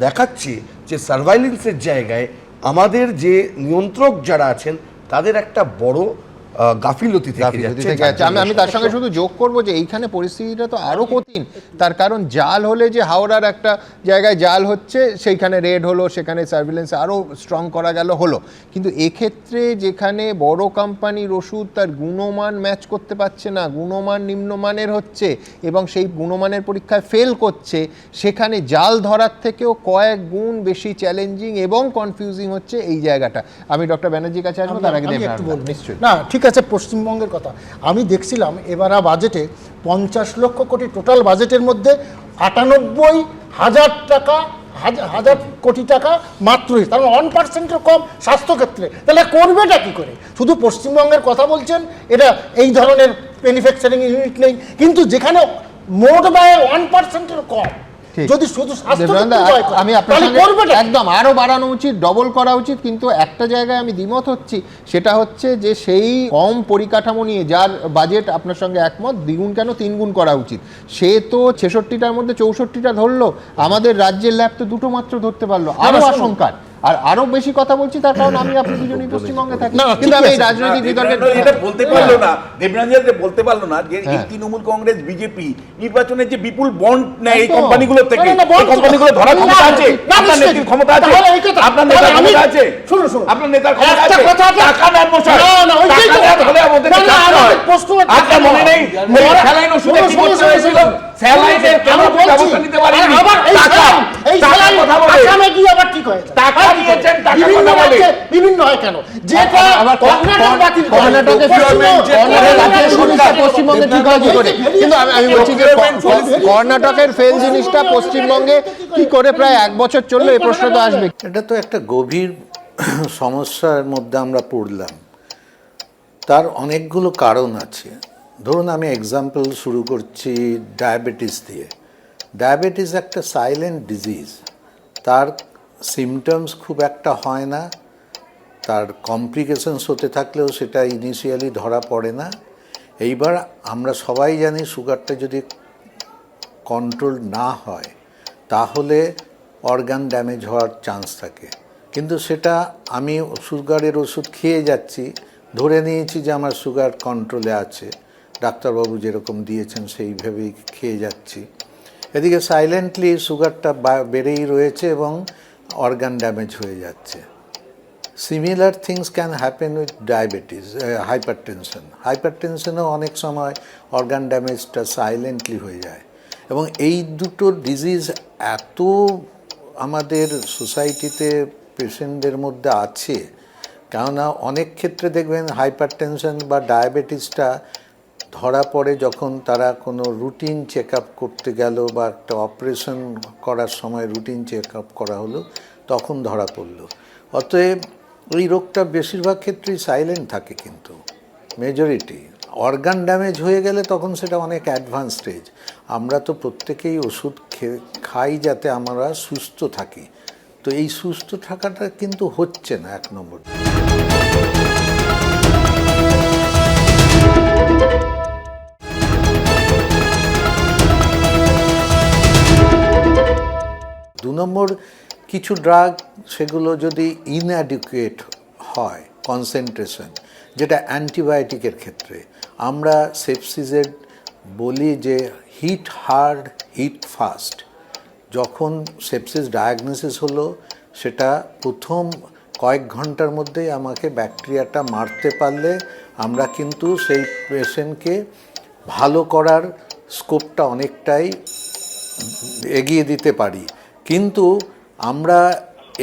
দেখাচ্ছে যে সার্ভাইলেন্সের জায়গায় আমাদের যে নিয়ন্ত্রক যারা আছেন তাদের একটা বড় গাফিলতি থেকে যাচ্ছে। আমি তার সঙ্গে শুধু যোগ করবো যে এইখানে পরিস্থিতিটা তো আরো কঠিন, তার কারণ জাল হলে যে হাওড়ার একটা জায়গায় জাল হচ্ছে, সেইখানে রেড হলো, সেখানে সার্ভিলেন্স আরো স্ট্রং করা গেল, হলো। কিন্তু এক্ষেত্রে যেখানে বড় কোম্পানির ওষুধ তার গুণমান ম্যাচ করতে পারছে না, গুণমান নিম্নমানের হচ্ছে এবং সেই গুণমানের পরীক্ষায় ফেল করছে, সেখানে জাল ধরার থেকেও কয়েক গুণ বেশি চ্যালেঞ্জিং এবং কনফিউজিং হচ্ছে এই জায়গাটা। আমি ডক্টর ব্যানার্জির কাছে আসবো, তার আগে নিশ্চয়ই না, ঠিক আছে, পশ্চিমবঙ্গের কথা আমি দেখছিলাম এবার বাজেটে 50 লক্ষ কোটি টোটাল বাজেটের মধ্যে 98,000 কোটি টাকা মাত্রই, তার 1%-এর কম স্বাস্থ্যক্ষেত্রে। তাহলে করবেটা কি করে? শুধু পশ্চিমবঙ্গের কথা বলছেন, এটা এই ধরনের ম্যানুফ্যাকচারিং ইউনিট নেই, কিন্তু যেখানে মোট ব্যয়ের 1%-এর কম, যদি শুধু আমি আপনার একদম আরো বাড়ানো উচিত, ডবল করা উচিত। কিন্তু একটা জায়গায় আমি দ্বিমত হচ্ছি, সেটা হচ্ছে যে সেই কম পরিকাঠামো নিয়ে যার বাজেট আপনার সঙ্গে একমত, দ্বিগুণ কেন 3 গুণ করা উচিত। সে তো 66টার মধ্যে 64টা ধরলো, আমাদের রাজ্যের ল্যাব তো 2টো মাত্র ধরতে পারলো, আরো আশঙ্কার। আর আরো বেশি কথা বলছি তার কারণ আমি আপনি দুজনেই পশ্চিমবঙ্গে থাকি, কিন্তু আমি এই রাজনৈতিক বিতর্কে এটা বলতে পারলো না, দেবরাঞ্জন বলতে পারলো না যে এই তৃণমূল কংগ্রেস বিজেপি নির্বাচনের যে বিপুল বন্ড নেয় এই কোম্পানিগুলো থেকে, এই কোম্পানিগুলো ধরার ক্ষমতা আছে? আপনার নেতার ক্ষমতা আছে? আপনার নেতার ক্ষমতা আছে? শুনুন, আপনার নেতার ক্ষমতা আছে? টাকা নেন মশাই, টাকা নেন হলে আমাদের আপনার মনে নেই স্যালাইন ওষুধে কি করতে হয়েছিল? স্যালাইনের কেন ব্যবস্থা নিতে পারেনি? টাকা কথা বলে। আসামে গিয়ে আবার ঠিক হয়ে যায়। টাকা দিয়েছেন, টাকা বিভিন্ন কথা বলে। রাজ্যে বিভিন্ন হয় কেন? যে কর্ণাটক বাতিল করে, কর্ণাটকে পশ্চিমবঙ্গে ঠিক হয় কি করে? কিন্তু আমি বলছি যে কর্ণাটকের ফেল জিনিসটা পশ্চিমবঙ্গে কি করে প্রায় 1 বছর চললো, এই প্রশ্ন তো আসবে। এটা তো একটা গভীর সমস্যার মধ্যে আমরা পড়লাম। তার অনেকগুলো কারণ আছে। ধরুন আমি এক্সাম্পল শুরু করছি ডায়াবেটিস দিয়ে। ডায়াবেটিস একটা সাইলেন্ট ডিজিজ, তার সিমটমস খুব একটা হয় না, তার কমপ্লিকেশনস হতে থাকলেও সেটা ইনিশিয়ালি ধরা পড়ে না। এইবার আমরা সবাই জানি সুগারটা যদি কন্ট্রোল না হয় তাহলে অর্গান ড্যামেজ হওয়ার চান্স থাকে। কিন্তু সেটা আমি সুগারের ওষুধ খেয়ে যাচ্ছি, ধরে নিয়েছি যে আমার সুগার কন্ট্রোলে আছে, ডাক্তারবাবু যেরকম দিয়েছেন সেইভাবেই খেয়ে যাচ্ছি। এদিকে সাইলেন্টলি সুগারটা বেড়েই রয়েছে এবং অর্গান ড্যামেজ হয়ে যাচ্ছে। Similar things can happen with diabetes, hypertension. হাইপারটেনশনও অনেক সময় অর্গান ড্যামেজটা সাইলেন্টলি হয়ে যায়। এবং এই দুটো ডিজিজ এত আমাদের সোসাইটিতে পেশেন্টদের মধ্যে আছে, কেননা অনেক ক্ষেত্রে দেখবেন হাইপারটেনশন বা ডায়াবেটিসটা ধরা পড়ে যখন তারা কোনো রুটিন চেক আপ করতে গেল বা একটা অপারেশন করার সময় রুটিন চেক আপ করা হলো, তখন ধরা পড়লো। অতএব এই রোগটা বেশিরভাগ ক্ষেত্রেই সাইলেন্ট থাকে, কিন্তু মেজরিটি অর্গান ড্যামেজ হয়ে গেলে তখন সেটা অনেক অ্যাডভান্স স্টেজ। আমরা তো প্রত্যেকেই ওষুধ খাই যাতে আমরা সুস্থ থাকি, তো এই সুস্থ থাকাটা কিন্তু হচ্ছে না 1 নম্বর। 2 নম্বর, কিছু ড্রাগ সেগুলো যদি ইনঅ্যাডিকুয়েট হয় কনসেন্ট্রেশন, যেটা অ্যান্টিবায়োটিকের ক্ষেত্রে আমরা সেপসিসের বলি যে হিট হার্ড হিট ফাস্ট। যখন সেপসিস ডায়াগনোসিস হলো, সেটা প্রথম কয়েক ঘন্টার মধ্যেই আমাকে ব্যাকটেরিয়াটা মারতে পারলে আমরা কিন্তু সেই পেশেন্টকে ভালো করার স্কোপটা অনেকটাই এগিয়ে দিতে পারি। কিন্তু আমরা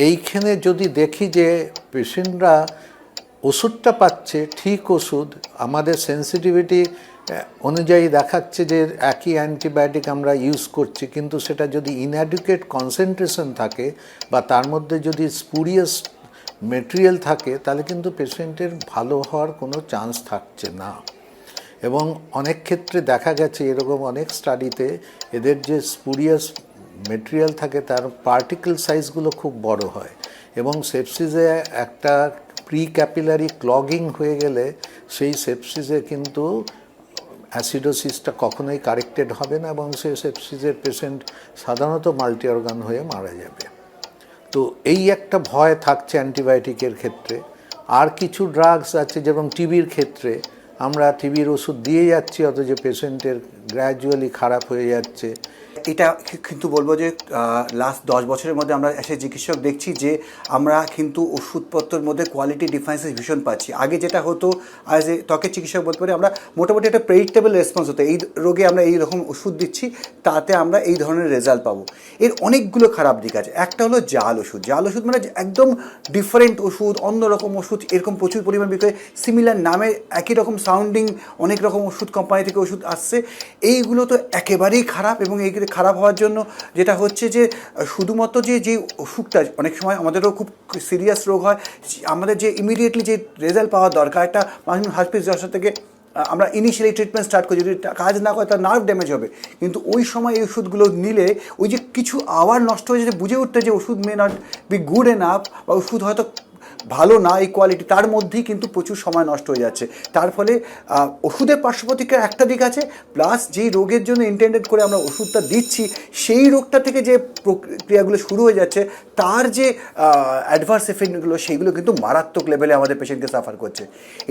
এইখানে যদি দেখি যে পেশেন্টরা ওষুধটা পাচ্ছে ঠিক ওষুধ, আমাদের সেন্সিটিভিটি অনুযায়ী দেখাচ্ছে যে একই অ্যান্টিবায়োটিক আমরা ইউজ করছি, কিন্তু সেটা যদি ইনঅ্যাডিকুয়েট কনসেন্ট্রেশন থাকে বা তার মধ্যে যদি স্পুরিয়াস মেটেরিয়াল থাকে, তাহলে কিন্তু পেশেন্টের ভালো হওয়ার কোনো চান্স থাকছে না। এবং অনেক ক্ষেত্রে দেখা গেছে এরকম অনেক স্টাডিতে এদের যে স্পুরিয়াস মেটেরিয়াল থাকে তার পার্টিকেল সাইজগুলো খুব বড় হয়, এবং সেপসিসে একটা প্রি ক্যাপিলারি ক্লগিং হয়ে গেলে সেই সেপসিসে কিন্তু অ্যাসিডোসিসটা কখনোই কারেক্টেড হবে না, এবং সেই সেপসিসের পেশেন্ট সাধারণত মাল্টি অর্গান হয়ে মারা যাবে। তো এই একটা ভয় থাকছে অ্যান্টিবায়োটিকের ক্ষেত্রে। আর কিছু ড্রাগস আছে, যেমন টিবির ক্ষেত্রে আমরা টিবির ওষুধ দিয়ে যাচ্ছি, অথচ পেশেন্টের গ্র্যাজুয়ালি খারাপ হয়ে যাচ্ছে। এটা কিন্তু বলবো যে লাস্ট 10 বছরের মধ্যে আমরা এসে চিকিৎসক দেখছি যে আমরা কিন্তু ওষুধপত্রের মধ্যে কোয়ালিটি ডিফারেন্সেস ভীষণ পাচ্ছি। আগে যেটা হতো, আজ ত্বকের চিকিৎসক বলতে পারি আমরা মোটামুটি একটা প্রেডিক্টেবল রেসপন্স হতো, এই রোগে আমরা এই রকম ওষুধ দিচ্ছি, তাতে আমরা এই ধরনের রেজাল্ট পাবো। এর অনেকগুলো খারাপ দিক আছে। একটা হলো জাল ওষুধ। জাল ওষুধ মানে একদম ডিফারেন্ট ওষুধ, অন্যরকম ওষুধ, এরকম প্রচুর পরিমাণ বিক্রয়, সিমিলার নামে একই রকম সাউন্ডিং অনেক রকম ওষুধ কোম্পানি থেকে ওষুধ আসছে। এইগুলো তো একেবারেই খারাপ, এবং এই খারাপ হওয়ার জন্য যেটা হচ্ছে যে শুধুমাত্র যে অসুখটা অনেক সময় আমাদেরও খুব সিরিয়াস রোগ হয়, আমাদের যে ইমিডিয়েটলি যে রেজাল্ট পাওয়া দরকার, একটা মানুষ হাসপাতাল যাওয়ার থেকে আমরা ইনিশিয়ালি ট্রিটমেন্ট স্টার্ট করি, যদি কাজ না করে তার নার্ভ ড্যামেজ হবে, কিন্তু ওই সময় এই ওষুধগুলো নিলে ওই যে কিছু আওয়ার নষ্ট হয়ে যেতে বুঝে উঠতে যে ওষুধ may not be good enough, বা ওষুধ হয়তো ভালো না এই কোয়ালিটি, তার মধ্যেই কিন্তু প্রচুর সময় নষ্ট হয়ে যাচ্ছে। তার ফলে ওষুধের পার্শ্বপ্রতিক্রিয়া একটা দিক আছে, প্লাস যেই রোগের জন্য ইন্টেন্ডেড করে আমরা ওষুধটা দিচ্ছি, সেই রোগটা থেকে যে প্রক্রিয়াগুলো শুরু হয়ে যাচ্ছে, তার যে অ্যাডভার্স এফেক্টগুলো সেইগুলো কিন্তু মারাত্মক লেভেলে আমাদের পেশেন্টকে সাফার করছে।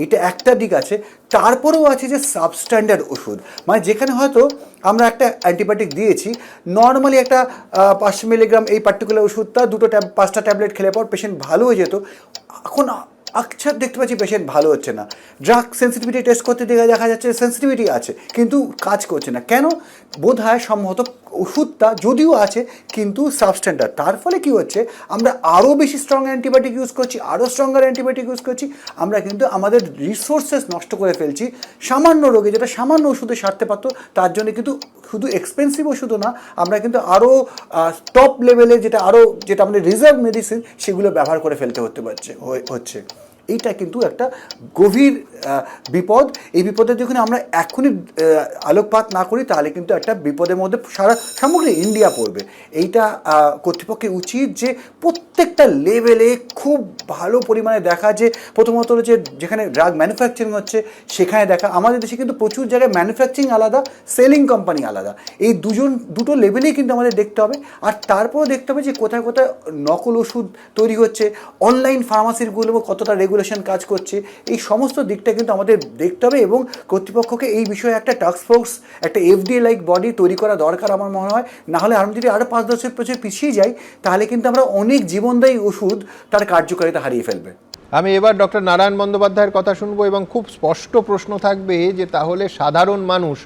এটা একটা দিক আছে। তারপরেও আছে যে সাবস্ট্যান্ডার্ড ওষুধ, মানে যেখানে হয়তো আমরা একটা অ্যান্টিবায়োটিক দিয়েছি, নর্মালি একটা 500 মিলিগ্রাম এই পার্টিকুলার ওষুধটা 5টা ট্যাবলেট খেলে পর পেশেন্ট ভালো হয়ে যেত, এখন আচ্ছা দেখতে পাচ্ছি পেশেন্ট ভালো হচ্ছে না। ড্রাগ সেন্সিটিভিটি টেস্ট করতে দেখা যাচ্ছে সেন্সিটিভিটি আছে কিন্তু কাজ করছে না। কেন? বোধ হয় সম্ভবত ওষুধটা যদিও আছে কিন্তু সাবস্ট্যান্ডার্ড, তার ফলে কি হচ্ছে আমরা আরও বেশি স্ট্রং অ্যান্টিবায়োটিক ইউজ করছি, আরও স্ট্রঙ্গার অ্যান্টিবায়োটিক ইউজ করছি, আমরা কিন্তু আমাদের রিসোর্সেস নষ্ট করে ফেলছি। সামান্য রোগে যেটা সামান্য ওষুধে সারতে পারতো তার জন্য কিন্তু শুধু এক্সপেন্সিভ ওষুধও না, আমরা কিন্তু আরও টপ লেভেলে যেটা আমাদের রিজার্ভ মেডিসিন সেগুলো ব্যবহার করে ফেলতে হচ্ছে। এইটা কিন্তু একটা গভীর বিপদ। এই বিপদের যখন আমরা এখনই আলোকপাত না করি তাহলে কিন্তু একটা বিপদের মধ্যে সামগ্র ইন্ডিয়া পড়বে। এইটা কর্তৃপক্ষের উচিত যে প্রত্যেকটা লেভেলে খুব ভালো পরিমাণে দেখা, যে প্রথমত যে যেখানে ড্রাগ ম্যানুফ্যাকচারিং হচ্ছে সেখানে দেখা। আমাদের দেশে কিন্তু প্রচুর জায়গায় ম্যানুফ্যাকচারিং আলাদা, সেলিং কোম্পানি আলাদা, এই দুটো লেভেলেই কিন্তু আমাদের দেখতে হবে। আর তারপরেও দেখতে হবে যে কোথায় কোথায় নকল ওষুধ তৈরি হচ্ছে, অনলাইন ফার্মাসিগুলো কতটা রেগুলেশন কাজ করছে, এই সমস্ত দিকটা কিন্তু আমাদের দেখতে হবে। এবং কর্তৃপক্ষকে এই বিষয়ে একটা টাস্ক ফোর্স, একটা এফডিএ লাইক বডি তৈরি করা দরকার আমার মনে হয়। নাহলে আমি যদি আরও 5-10 বছর পিছিয়ে যাই তাহলে কিন্তু আমরা অনেক জীবনদায়ী ওষুধ তার কার্যকারিতা হারিয়ে ফেলবে। আমি এবার ডক্টর নারায়ণ বন্দ্যোপাধ্যায়ের কথা শুনবো এবং খুব স্পষ্ট প্রশ্ন থাকবে যে তাহলে সাধারণ মানুষ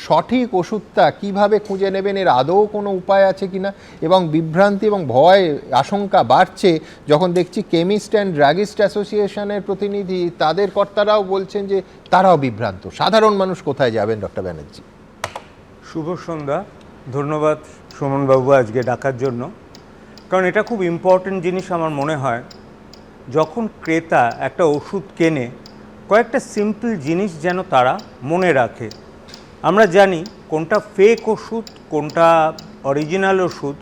সঠিক ওষুধটা কিভাবে খুঁজে নেবেন, এর আদৌ কোনো উপায় আছে কিনা। এবং বিভ্রান্তি এবং ভয় আশঙ্কা বাড়ছে যখন দেখছি কেমিস্ট অ্যান্ড ড্রাগিস্ট অ্যাসোসিয়েশনের প্রতিনিধি, তাদের কর্তারাও বলছেন যে তারাও বিভ্রান্ত। সাধারণ মানুষ কোথায় যাবেন ডক্টর ব্যানার্জি? শুভ সন্ধ্যা, ধন্যবাদ সুমনবাবু আজকে ডাকার জন্য, কারণ এটা খুব ইম্পর্টেন্ট জিনিস আমার মনে হয়। যখন ক্রেতা একটা ওষুধ কেনে কয়েকটা সিম্পল জিনিস যেন তারা মনে রাখে। আমরা জানি কোনটা ফেক ওষুধ কোনটা অরিজিনাল ওষুধ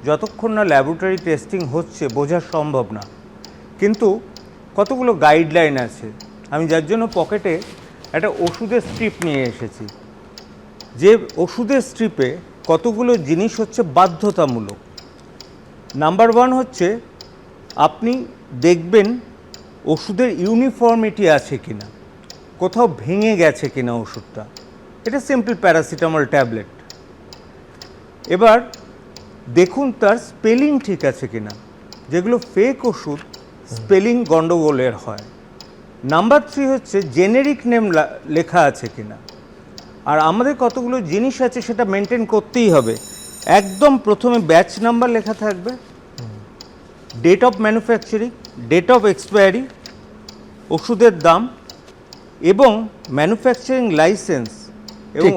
যতক্ষণ না ল্যাবরেটরি টেস্টিং হচ্ছে বোঝা সম্ভব না, কিন্তু কতগুলো গাইডলাইন আছে। আমি যার জন্য পকেটে একটা ওষুধের স্ট্রিপ নিয়ে এসেছি, যে ওষুধের স্ট্রিপে কতগুলো জিনিস হচ্ছে বাধ্যতামূলক। নাম্বার 1 হচ্ছে আপনি দেখবেন ওষুধের ইউনিফর্মিটি আছে কিনা, কোথাও ভেঙে গেছে কিনা ওষুধটা। এটা সিম্পল প্যারাসিটামল ট্যাবলেট। এবার দেখুন তার স্পেলিং ঠিক আছে কিনা, যেগুলো ফেক ওষুধ স্পেলিং গণ্ডগোলের হয়। নাম্বার 3 হচ্ছে জেনেরিক নেম লেখা আছে কিনা। আর আমাদের কতগুলো জিনিস আছে সেটা মেনটেন করতেই হবে। একদম প্রথমে ব্যাচ নাম্বার লেখা থাকবে, date of manufacturing, date of expiry, ওষুধের দাম এবং ম্যানুফ্যাকচারিং লাইসেন্স। এবং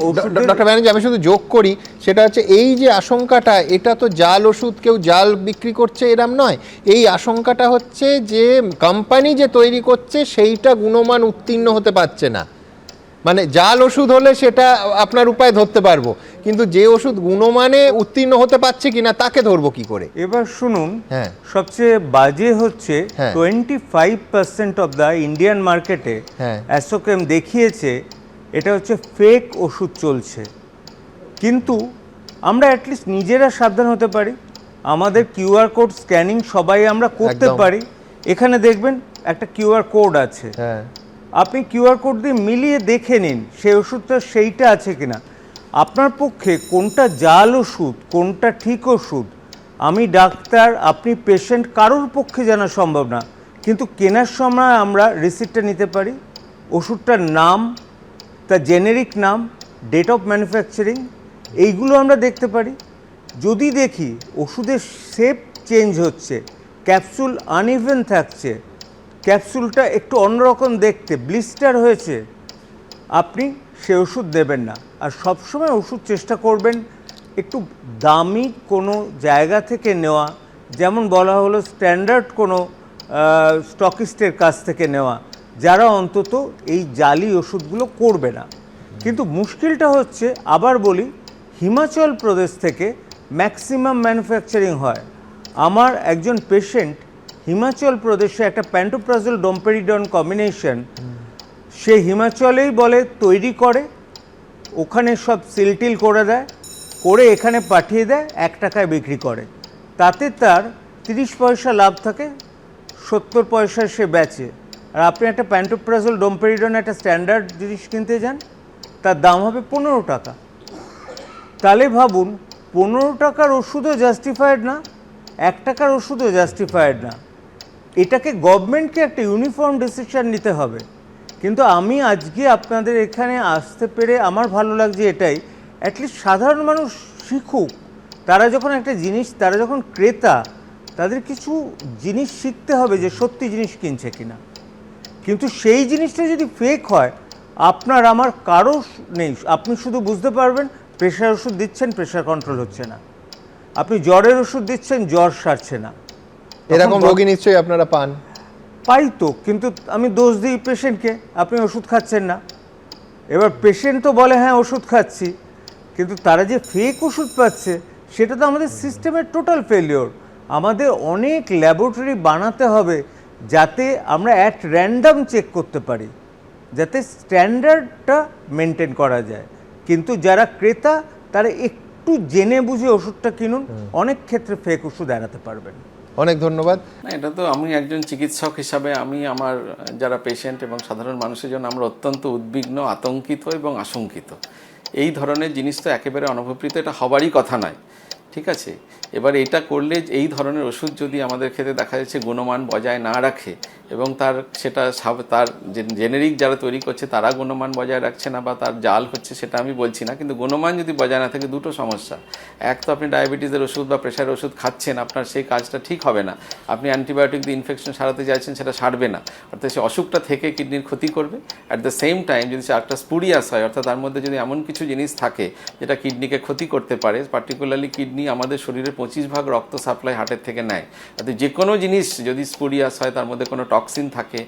ডক্টর ব্যানার্জি, আমি শুধু যোগ করি, সেটা হচ্ছে এই যে আশঙ্কাটা, এটা তো জাল ওষুধ কেউ জাল বিক্রি করছে এরম নয়। এই আশঙ্কাটা হচ্ছে যে কোম্পানি যে তৈরি করছে সেইটা গুণমান উত্তীর্ণ হতে পারছে না। মানে জাল ওষুধ হলে সেটা আপনার উপায় ধরতে পারবো, কিন্তু যে ওষুধ গুণমানে উত্তীর্ণ হতে পারছে কিনা তাকে ধরবো কি করে? এবার শুনুন, সবচেয়ে বাজে হচ্ছে 25% অফ দ্য ইন্ডিয়ান মার্কেটে অ্যাসোকেম দেখিয়েছে এটা হচ্ছে ফেক ওষুধ চলছে। কিন্তু আমরা অ্যাটলিস্ট নিজেরা সাবধান হতে পারি। আমাদের কিউআর কোড স্ক্যানিং সবাই আমরা করতে পারি। এখানে দেখবেন একটা কিউআর কোড আছে, আপনি কিউআর কোড দিয়ে মিলিয়ে দেখে নিন সেই ওষুধটা সেইটা আছে কিনা। আপনার পক্ষে কোনটা জাল ওষুধ কোনটা ঠিক ওষুধ, আমি ডাক্তার, আপনি পেশেন্ট, কারোর পক্ষে জানা সম্ভব না। কিন্তু কেনার সময় আমরা রিসিপ্টটা নিতে পারি, ওষুধটার নাম, তার জেনেরিক নাম, ডেট অফ ম্যানুফ্যাকচারিং, এইগুলো আমরা দেখতে পারি। যদি দেখি ওষুধের শেপ চেঞ্জ হচ্ছে, ক্যাপসুল আনইভেন থাকছে, ক্যাপসুলটা একটু অন্যরকম দেখতে, ব্লিস্টার হয়েছে, আপনি সে ওষুধ দেবেন না। আর সবসময় ওষুধ চেষ্টা করবেন একটু দামি কোনো জায়গা থেকে নেওয়া, যেমন বলা হলো স্ট্যান্ডার্ড কোনো স্টকিস্টের কাছ থেকে নেওয়া, যারা অন্তত এই জালি ওষুধগুলো করবে না। কিন্তু মুশকিলটা হচ্ছে, আবার বলি, হিমাচল প্রদেশ থেকে ম্যাক্সিমাম ম্যানুফ্যাকচারিং হয়। আমার একজন পেশেন্ট হিমাচল প্রদেশে একটা প্যান্টোপ্রাজল ডোমপেরিডন কম্বিনেশন সে হিমাচলেই বলে তৈরি করে, ওখানে সব সিলটিল করে দেয়, করে এখানে পাঠিয়ে দেয়, 1 টাকায় বিক্রি করে। তাতে তার 30 পয়সা লাভ থাকে, 70 পয়সায় সে বেচে। আর আপনি একটা প্যান্টোপ্রাজল ডোমপেরিডন একটা স্ট্যান্ডার্ড জিনিস কিনতে যান, তার দাম হবে 15 টাকা। তাহলে ভাবুন, 15 টাকার ওষুধও জাস্টিফাইড না, 1 টাকার ওষুধও জাস্টিফাইড না। এটাকে গভর্নমেন্টকে একটা ইউনিফর্ম ডিসিশন নিতে হবে। কিন্তু আমি আজকে আপনাদের এখানে আসতে পেরে আমার ভালো লাগছে এটাই, অ্যাটলিস্ট সাধারণ মানুষ শিখুক। তারা যখন একটা জিনিস, তারা যখন ক্রেতা, তাদের কিছু জিনিস শিখতে হবে যে সত্যি জিনিস কিনছে কিনা। কিন্তু সেই জিনিসটা যদি ফেক হয়, আপনার আমার কারো নেই, আপনি শুধু বুঝতে পারবেন প্রেশার ওষুধ দিচ্ছেন, প্রেশার কন্ট্রোল হচ্ছে না, আপনি জ্বরের ওষুধ দিচ্ছেন, জ্বর সারছে না। এরকম রোগী নিশ্চয়ই আপনারা পান? পাই তো, কিন্তু আমি দোষ দিই পেশেন্টকে, আপনি ওষুধ খাচ্ছেন না। এবার পেশেন্ট তো বলে হ্যাঁ ওষুধ খাচ্ছি, কিন্তু তারা যে ফেক ওষুধ পাচ্ছে সেটা তো আমাদের সিস্টেমের টোটাল ফেলিওর। আমাদের অনেক ল্যাবরেটরি বানাতে হবে যাতে আমরা অ্যাট র্যান্ডাম চেক করতে পারি, যাতে স্ট্যান্ডার্ডটা মেনটেন করা যায়। কিন্তু যারা ক্রেতা তারা একটু জেনে বুঝে ওষুধটা কিনুন, অনেক ক্ষেত্রে ফেক ওষুধ এড়াতে পারবেন। অনেক ধন্যবাদ। না, এটা তো আমি একজন চিকিৎসক হিসাবে আমি আমার যারা পেশেন্ট এবং সাধারণ মানুষের জন্য আমরা অত্যন্ত উদ্বিগ্ন, আতঙ্কিত এবং আশঙ্কিত। এই ধরনের জিনিস তো একেবারে অনভিপ্রেত, এটা হবারই কথা নয়, ঠিক আছে। এবার এটা করলে এই ধরনের ওষুধ যদি আমাদের ক্ষেত্রে দেখা যাচ্ছে গুণমান বজায় না রাখে এবং তার জেনেরিক যারা তৈরি করছে তারা গুণমান বজায় রাখছে না বা তার জাল হচ্ছে, সেটা আমি বলছি না, কিন্তু গুণমান যদি বজায় না থাকে দুটো সমস্যা। এক তো আপনি ডায়াবেটিসের ওষুধ বা প্রেশারের ওষুধ খাচ্ছেন, আপনার সেই কাজটা ঠিক হবে না। আপনি অ্যান্টিবায়োটিক দিয়ে ইনফেকশন সারাতে চাইছেন, সেটা সারবে না, অর্থাৎ সেই অসুখটা থেকে কিডনির ক্ষতি করবে। অ্যাট দ্য সেম টাইম যদি একটা স্পুরিয়াস হয়, অর্থাৎ তার মধ্যে যদি এমন কিছু জিনিস থাকে যেটা কিডনিকে ক্ষতি করতে পারে, পার্টিকুলারলি কিডনি আমাদের শরীরের 25% রক্ত সাপ্লাই হার্টের থেকে নেয়। অর্থাৎ যে কোনো জিনিস যদি স্পুরিয়াস হয়, তার মধ্যে কোনো টক্সিন থাকে,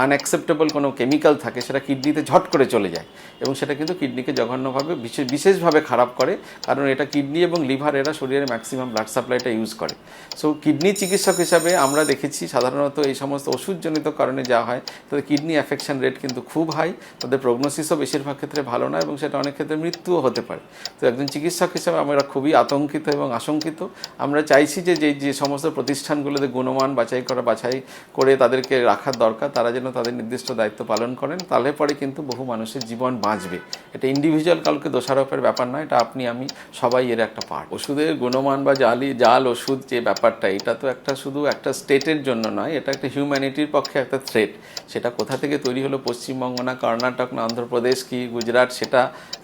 আনঅ্যাকসেপ্টেবল কোনো কেমিক্যাল থাকে, সেটা কিডনিতে ঝট করে চলে যায় এবং সেটা কিন্তু কিডনিকে জঘন্যভাবে বিশেষভাবে খারাপ করে, কারণ এটা কিডনি এবং লিভার এরা শরীরের ম্যাক্সিমাম ব্লাড সাপ্লাইটা ইউজ করে। সো কিডনি চিকিৎসক হিসাবে আমরা দেখেছি সাধারণত এই সমস্ত ওষুধজনিত কারণে যা হয় তাদের কিডনি অ্যাফেকশন রেট কিন্তু খুব হাই, তাদের প্রগনোসিসও বেশিরভাগ ক্ষেত্রে ভালো না এবং সেটা অনেক ক্ষেত্রে মৃত্যুও হতে পারে। তো একজন চিকিৎসক হিসাবে আমরা খুবই আতঙ্কিত এবং আশঙ্কিত। আমরা চাইছি যে সমস্ত প্রতিষ্ঠানগুলোতে গুণমান বাছাই করে তাদেরকে রাখার দরকার, তারা যেন তাদের নির্দিষ্ট দায়িত্ব পালন করেন, তাহলে পরে কিন্তু বহু মানুষের জীবন বাঁচবে। এটা ইন্ডিভিজুয়াল কাউকে দোষারোপের ব্যাপার নয়, এটা আপনি আমি সবাই এর একটা পার্ট। ওষুধের গুণমান বা জাল ওষুধ যে ব্যাপারটা, এটা তো শুধু একটা স্টেটের জন্য নয়, এটা একটা হিউম্যানিটির পক্ষে একটা থ্রেট। সেটা কোথা থেকে তৈরি হলো, পশ্চিমবঙ্গ না কর্ণাটক না অন্ধ্রপ্রদেশ কি গুজরাট, সেটা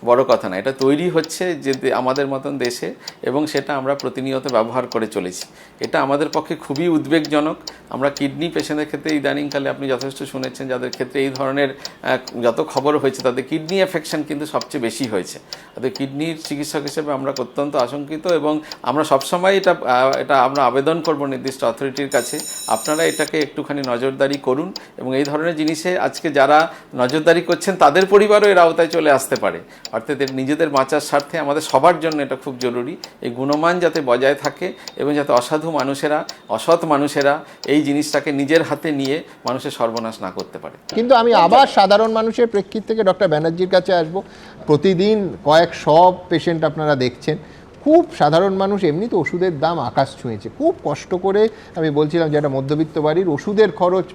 বড় কথা না, এটা তৈরি হচ্ছে যে আমাদের মতন দেশে এবং সেটা আমরা প্রতিনিয়ত ব্যবহার করে চলেছি। এটা আমাদের পক্ষে খুবই উদ্বেগজনক। আমরা কিডনি পেশেন্টের ক্ষেত্রে ইদানিংকালে আপনি যথেষ্ট শুনেছেন, যাদের ক্ষেত্রে এই ধরনের যত খবর হয়েছে তাদের কিডনি অ্যাফেকশন কিন্তু সবচেয়ে বেশি হয়েছে। তাদের কিডনির চিকিৎসক হিসেবে আমরা অত্যন্ত আশঙ্কিত এবং আমরা সবসময় এটা আমরা আবেদন করব নির্দিষ্ট অথরিটির কাছে, আপনারা এটাকে একটুখানি নজরদারি করুন এবং এই ধরনের জিনিসে আজকে যারা নজরদারি করছেন তাদের পরিবারও এর আওতায় চলে আসতে পারে। অর্থাৎ নিজেদের বাঁচার স্বার্থে আমাদের সবার জন্য এটা খুব জরুরি, এই গুণমান যাতে বজায় থাকে এবং যাতে অসৎ মানুষেরা এই জিনিসটাকে নিজের হাতে নিয়ে মানুষের সর্বনাশ না করতে পারে। কিন্তু আমি আবার সাধারণ মানুষের প্রেক্ষিত থেকে ডক্টর ব্যানার্জির কাছে আসব। প্রতিদিন কয়েকশো পেশেন্ট আপনারা দেখছেন, খুব সাধারণ মানুষ, এমনি তো ওষুধের দাম আকাশ ছুঁয়েছে, খুব কষ্ট করে আমি বলছিলাম যে একটা মধ্যবিত্ত বাড়ির ওষুধের খরচ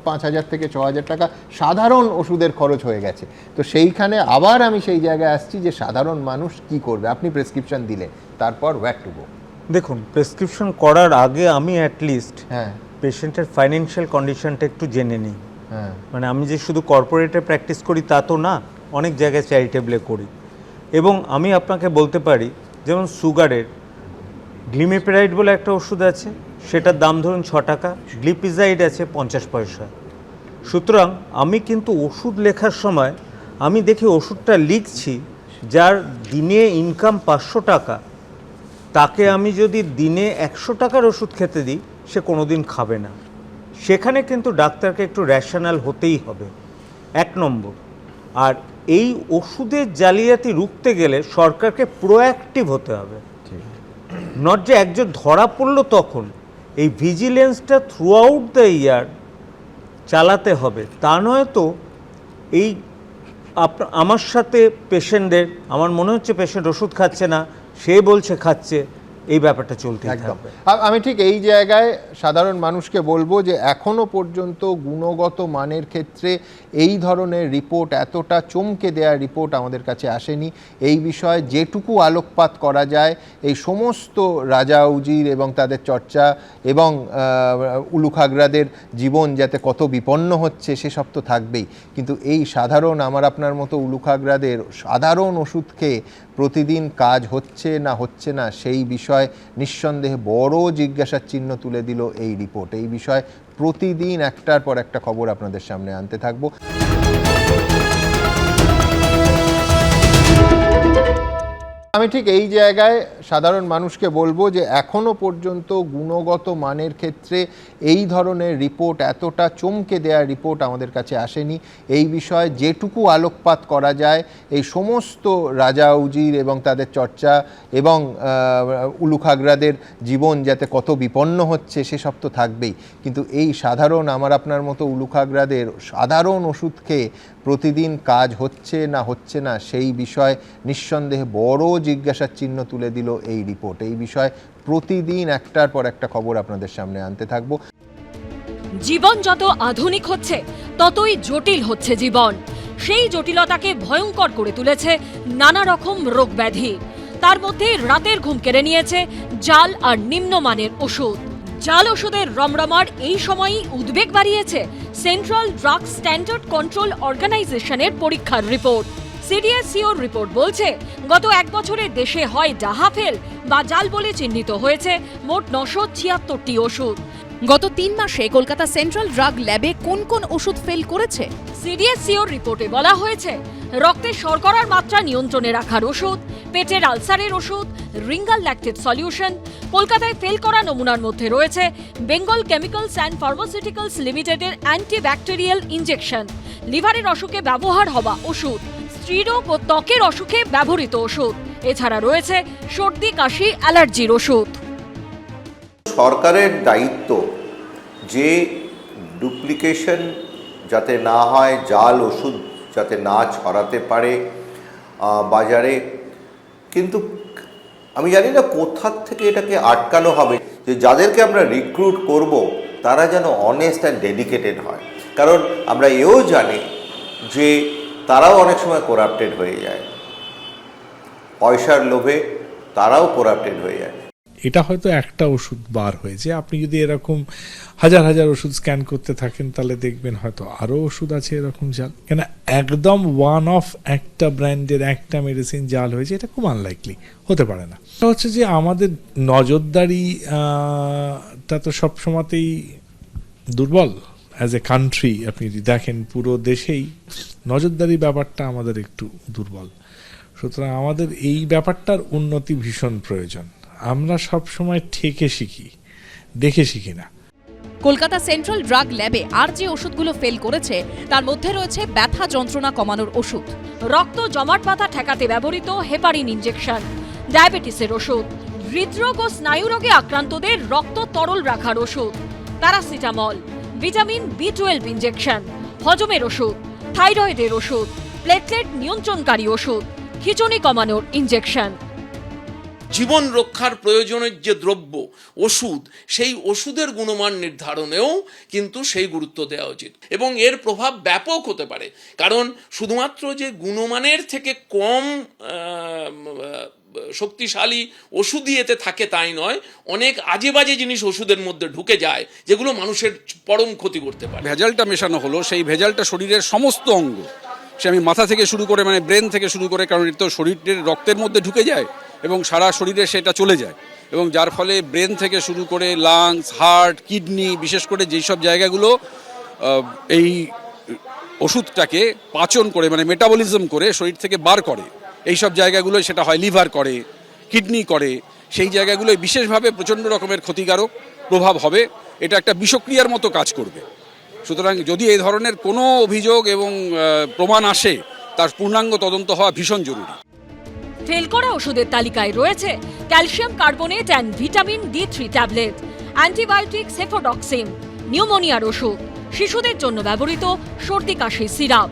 5,000 থেকে 6,000 টাকা সাধারণ ওষুধের খরচ হয়ে গেছে। তো সেইখানে আবার আমি সেই জায়গায় আসছি যে সাধারণ মানুষ কি করবে। আপনি প্রেসক্রিপশন দিলেন, তারপর ওয়্যার টু গো। দেখুন, প্রেসক্রিপশন করার আগে আমি অ্যাটলিস্ট পেশেন্টের ফাইন্যান্সিয়াল কন্ডিশনটা একটু জেনে নিই। মানে আমি যে শুধু কর্পোরেটে প্র্যাকটিস করি তা তো না, অনেক জায়গায় চ্যারিটেবলে করি। এবং আমি আপনাকে বলতে পারি, যেমন সুগারের গ্লিমেপিরাইড বলে একটা ওষুধ আছে, সেটার দাম ধরুন 6 টাকা, গ্লিপিজাইড আছে 50 পয়সা। সুতরাং আমি কিন্তু ওষুধ লেখার সময় আমি দেখি ওষুধটা লিখছি যার দিনে ইনকাম 500 টাকা, তাকে আমি যদি দিনে 100 টাকার ওষুধ খেতে দিই, সে কোনো দিন খাবে না। সেখানে কিন্তু ডাক্তারকে একটু র্যাশনাল হতেই হবে, 1 নম্বর। আর এই ওষুধের জালিয়াতি রুখতে গেলে সরকারকে প্রোঅ্যাক্টিভ হতে হবে, নট যে একজন ধরা পড়লো তখন। এই ভিজিলেন্সটা থ্রু আউট দ্য ইয়ার চালাতে হবে। তা নয় তো এই আমার সাথে পেশেন্টদের, আমার মনে হচ্ছে পেশেন্ট ওষুধ খাচ্ছে না, সে বলছে খাচ্ছে, এই ব্যাপারটা চলতেই একদম। থাকবে। আমি ঠিক এই জায়গায় সাধারণ মানুষকে বলবো যে এখনো পর্যন্ত গুণগত মানের ক্ষেত্রে এই ধরনের রিপোর্ট, এতটা চমকে দেওয়া রিপোর্ট আমাদের কাছে আসেনি। এই বিষয়ে যেটুকু আলোকপাত করা যায়, এই সমস্ত রাজা উজির এবং তাদের চর্চা এবং উলুখাগড়াদের জীবন যাতে কত বিপন্ন হচ্ছে সেসব তো থাকবেই, কিন্তু এই সাধারণ আমার আপনার মতো উলুখাগড়াদের সাধারণ ওষুধ খেয়ে প্রতিদিন কাজ হচ্ছে না সেই বিষয় নিঃসন্দেহে বড় জিজ্ঞাসার চিহ্ন তুলে দিল এই রিপোর্ট। এই বিষয়ে প্রতিদিন একটার পর একটা খবর আপনাদের সামনে আনতে থাকবো। আমি ঠিক এই জায়গায় সাধারণ মানুষকে বলবো যে এখনো পর্যন্ত গুণগত মানের ক্ষেত্রে এই ধরনের রিপোর্ট, এতটা চমকে দেওয়া রিপোর্ট আমাদের কাছে আসেনি। এই বিষয়ে যেটুকু আলোকপাত করা যায়, এই সমস্ত রাজা উজির এবং তাদের চর্চা এবং উলুখাগড়াদের জীবন যাতে কত বিপন্ন হচ্ছে সেসব তো থাকবেই, কিন্তু এই সাধারণ আমার আপনার মতো উলুখাগড়াদের সাধারণ ওষুধ খেয়ে প্রতিদিন কাজ হচ্ছে না সেই বিষয় নিঃসন্দেহে বড় জিজ্ঞাসার চিহ্ন তুলে দিল এই রিপোর্ট। এই বিষয়ে প্রতিদিন একটার পর একটা খবর আপনাদের সামনে আনতে থাকবো। জীবন যত আধুনিক হচ্ছে ততই জটিল হচ্ছে জীবন। সেই জটিলতাকে ভয়ঙ্কর করে তুলেছে নানা রকম রোগ ব্যাধি। তার মধ্যে রাতের ঘুম কেড়ে নিয়েছে জাল আর নিম্নমানের ওষুধ। জাল ওষুধের রমরমার এই সময়ই উদ্বেগ বাড়িয়েছে সেন্ট্রাল ড্রাগ স্ট্যান্ডার্ড কন্ট্রোল অর্গানাইজেশনের পরীক্ষার রিপোর্ট। সিডিএসসিওর রিপোর্ট বলছে গত এক বছরে দেশে হয় ডাহাফেল বা জাল বলে চিহ্নিত হয়েছে মোট 976টি ওষুধ। গত 3 মাসে কলকাতা সেন্ট্রাল ড্রাগ ল্যাবে কোন কোন ওষুধ ফেল করেছে? সিডিএসসিওর রিপোর্টে বলা হয়েছে রক্তে শর্করার মাত্রা নিয়ন্ত্রণে রাখার ওষুধ, পেটের আলসারের ওষুধ, রিঙ্গাল ল্যাকটেড সলিউশন। কলকাতায় ফেল করা নমুনার মধ্যে রয়েছে বেঙ্গল কেমিক্যালস অ্যান্ড ফার্মাসিউটিক্যালস লিমিটেডের অ্যান্টিব্যাকটেরিয়াল ইনজেকশন, লিভারের অসুখে ব্যবহার হওয়া ওষুধ, স্ত্রীরোগ ও ত্বকের অসুখে ব্যবহৃত ওষুধ। এছাড়া রয়েছে সর্দি, কাশি, অ্যালার্জির ওষুধ। সরকারের দায়িত্ব যে ডুপ্লিকেশন যাতে না হয়, জাল ওষুধ যাতে না ছড়াতে পারে বাজারে, কিন্তু আমি জানি না কোথার থেকে এটাকে আটকানো হবে, যে যাদেরকে আমরা রিক্রুট করব তারা যেন অনেস্ট অ্যান্ড ডেডিকেটেড হয়। কারণ আমরা এও জানি যে তারাও অনেক সময় করাপ্টেড হয়ে যায়, পয়সার লোভে তারাও করাপ্টেড হয়ে যায়। এটা হয়তো একটা ওষুধ বার হয়েছে, আপনি যদি এরকম হাজার হাজার ওষুধ স্ক্যান করতে থাকেন তাহলে দেখবেন হয়তো আরও ওষুধ আছে এরকম জাল। কেন একদম ওয়ান অফ একটা ব্র্যান্ডের একটা মেডিসিন জাল হয়েছে এটা খুব আনলাইকলি, হতে পারে না। এটা হচ্ছে যে আমাদের নজরদারিটা তো সবসময়তেই দুর্বল অ্যাজ এ কান্ট্রি। আপনি যদি দেখেন পুরো দেশেই নজরদারি ব্যাপারটা আমাদের একটু দুর্বল, সুতরাং আমাদের এই ব্যাপারটার উন্নতি ভীষণ প্রয়োজন। আমরা সব সময় ঠেকে শিখি, দেখে শিখি না। কলকাতা সেন্ট্রাল ড্রাগ ল্যাবে আর যে ওষুধগুলো ফেল করেছে তার মধ্যে রয়েছে ব্যথা যন্ত্রণা কমানোর ওষুধ, রক্ত জমাট বাঁধা ঠেকাতে ব্যবহৃত হেপারিন ইনজেকশন, ডায়াবেটিসের ওষুধ, হৃদরোগ ও স্নায়ুরোগে আক্রান্তদের রক্ত তরল রাখার ওষুধ, প্যারাসিটামল, ভিটামিন B12 ইনজেকশন, হজমের ওষুধ, থাইরয়েডের ওষুধ, প্লেটলেট নিয়ন্ত্রণকারী ওষুধ, খিঁচুনি কমানোর ইনজেকশন। জীবন রক্ষার প্রয়োজনের যে দ্রব্য ওষুধ, সেই ওষুধের গুণমান নির্ধারণেও কিন্তু সেই গুরুত্ব দেওয়া উচিত এবং এর প্রভাব ব্যাপক হতে পারে। কারণ শুধুমাত্র যে গুণমানের থেকে কম শক্তিশালী ওষুধই এতে থাকে তাই নয়, অনেক আজে বাজে জিনিস ওষুধের মধ্যে ঢুকে যায় যেগুলো মানুষের পরম ক্ষতি করতে পারে। ভেজালটা মেশানো হলো, সেই ভেজালটা শরীরের সমস্ত অঙ্গ, সে আমি মাথা থেকে শুরু করে মানে ব্রেন থেকে শুরু করে, কারণ এটা তো শরীরের রক্তের মধ্যে ঢুকে যায় এবং সারা শরীরে সেটা চলে যায় এবং যার ফলে ব্রেন থেকে শুরু করে লাংস, হার্ট, কিডনি, বিশেষ করে যেই সব জায়গাগুলো এই ওষুধটাকে পাচন করে মানে মেটাবলিজম করে শরীর থেকে বার করে, এই সব জায়গাগুলো সেটা হয় লিভার করে, কিডনি করে, সেই জায়গাগুলোয় বিশেষভাবে প্রচণ্ড রকমের ক্ষতিকারক প্রভাব হবে। এটা একটা বিষক্রিয়ার মতো কাজ করবে। সুতরাং যদি এই ধরনের কোনো অভিযোগ এবং প্রমাণ আসে তার পূর্ণাঙ্গ তদন্ত হওয়া ভীষণ জরুরি। ফেল করা ওষুধের তালিকায় রয়েছে calcium carbonate and vitamin D3 tablet, antibiotic cefpodoxime, নিউমোনিয়ার ওষুধ, শিশুদের জন্য ব্যবহৃত সর্দি কাশির সিরাপ,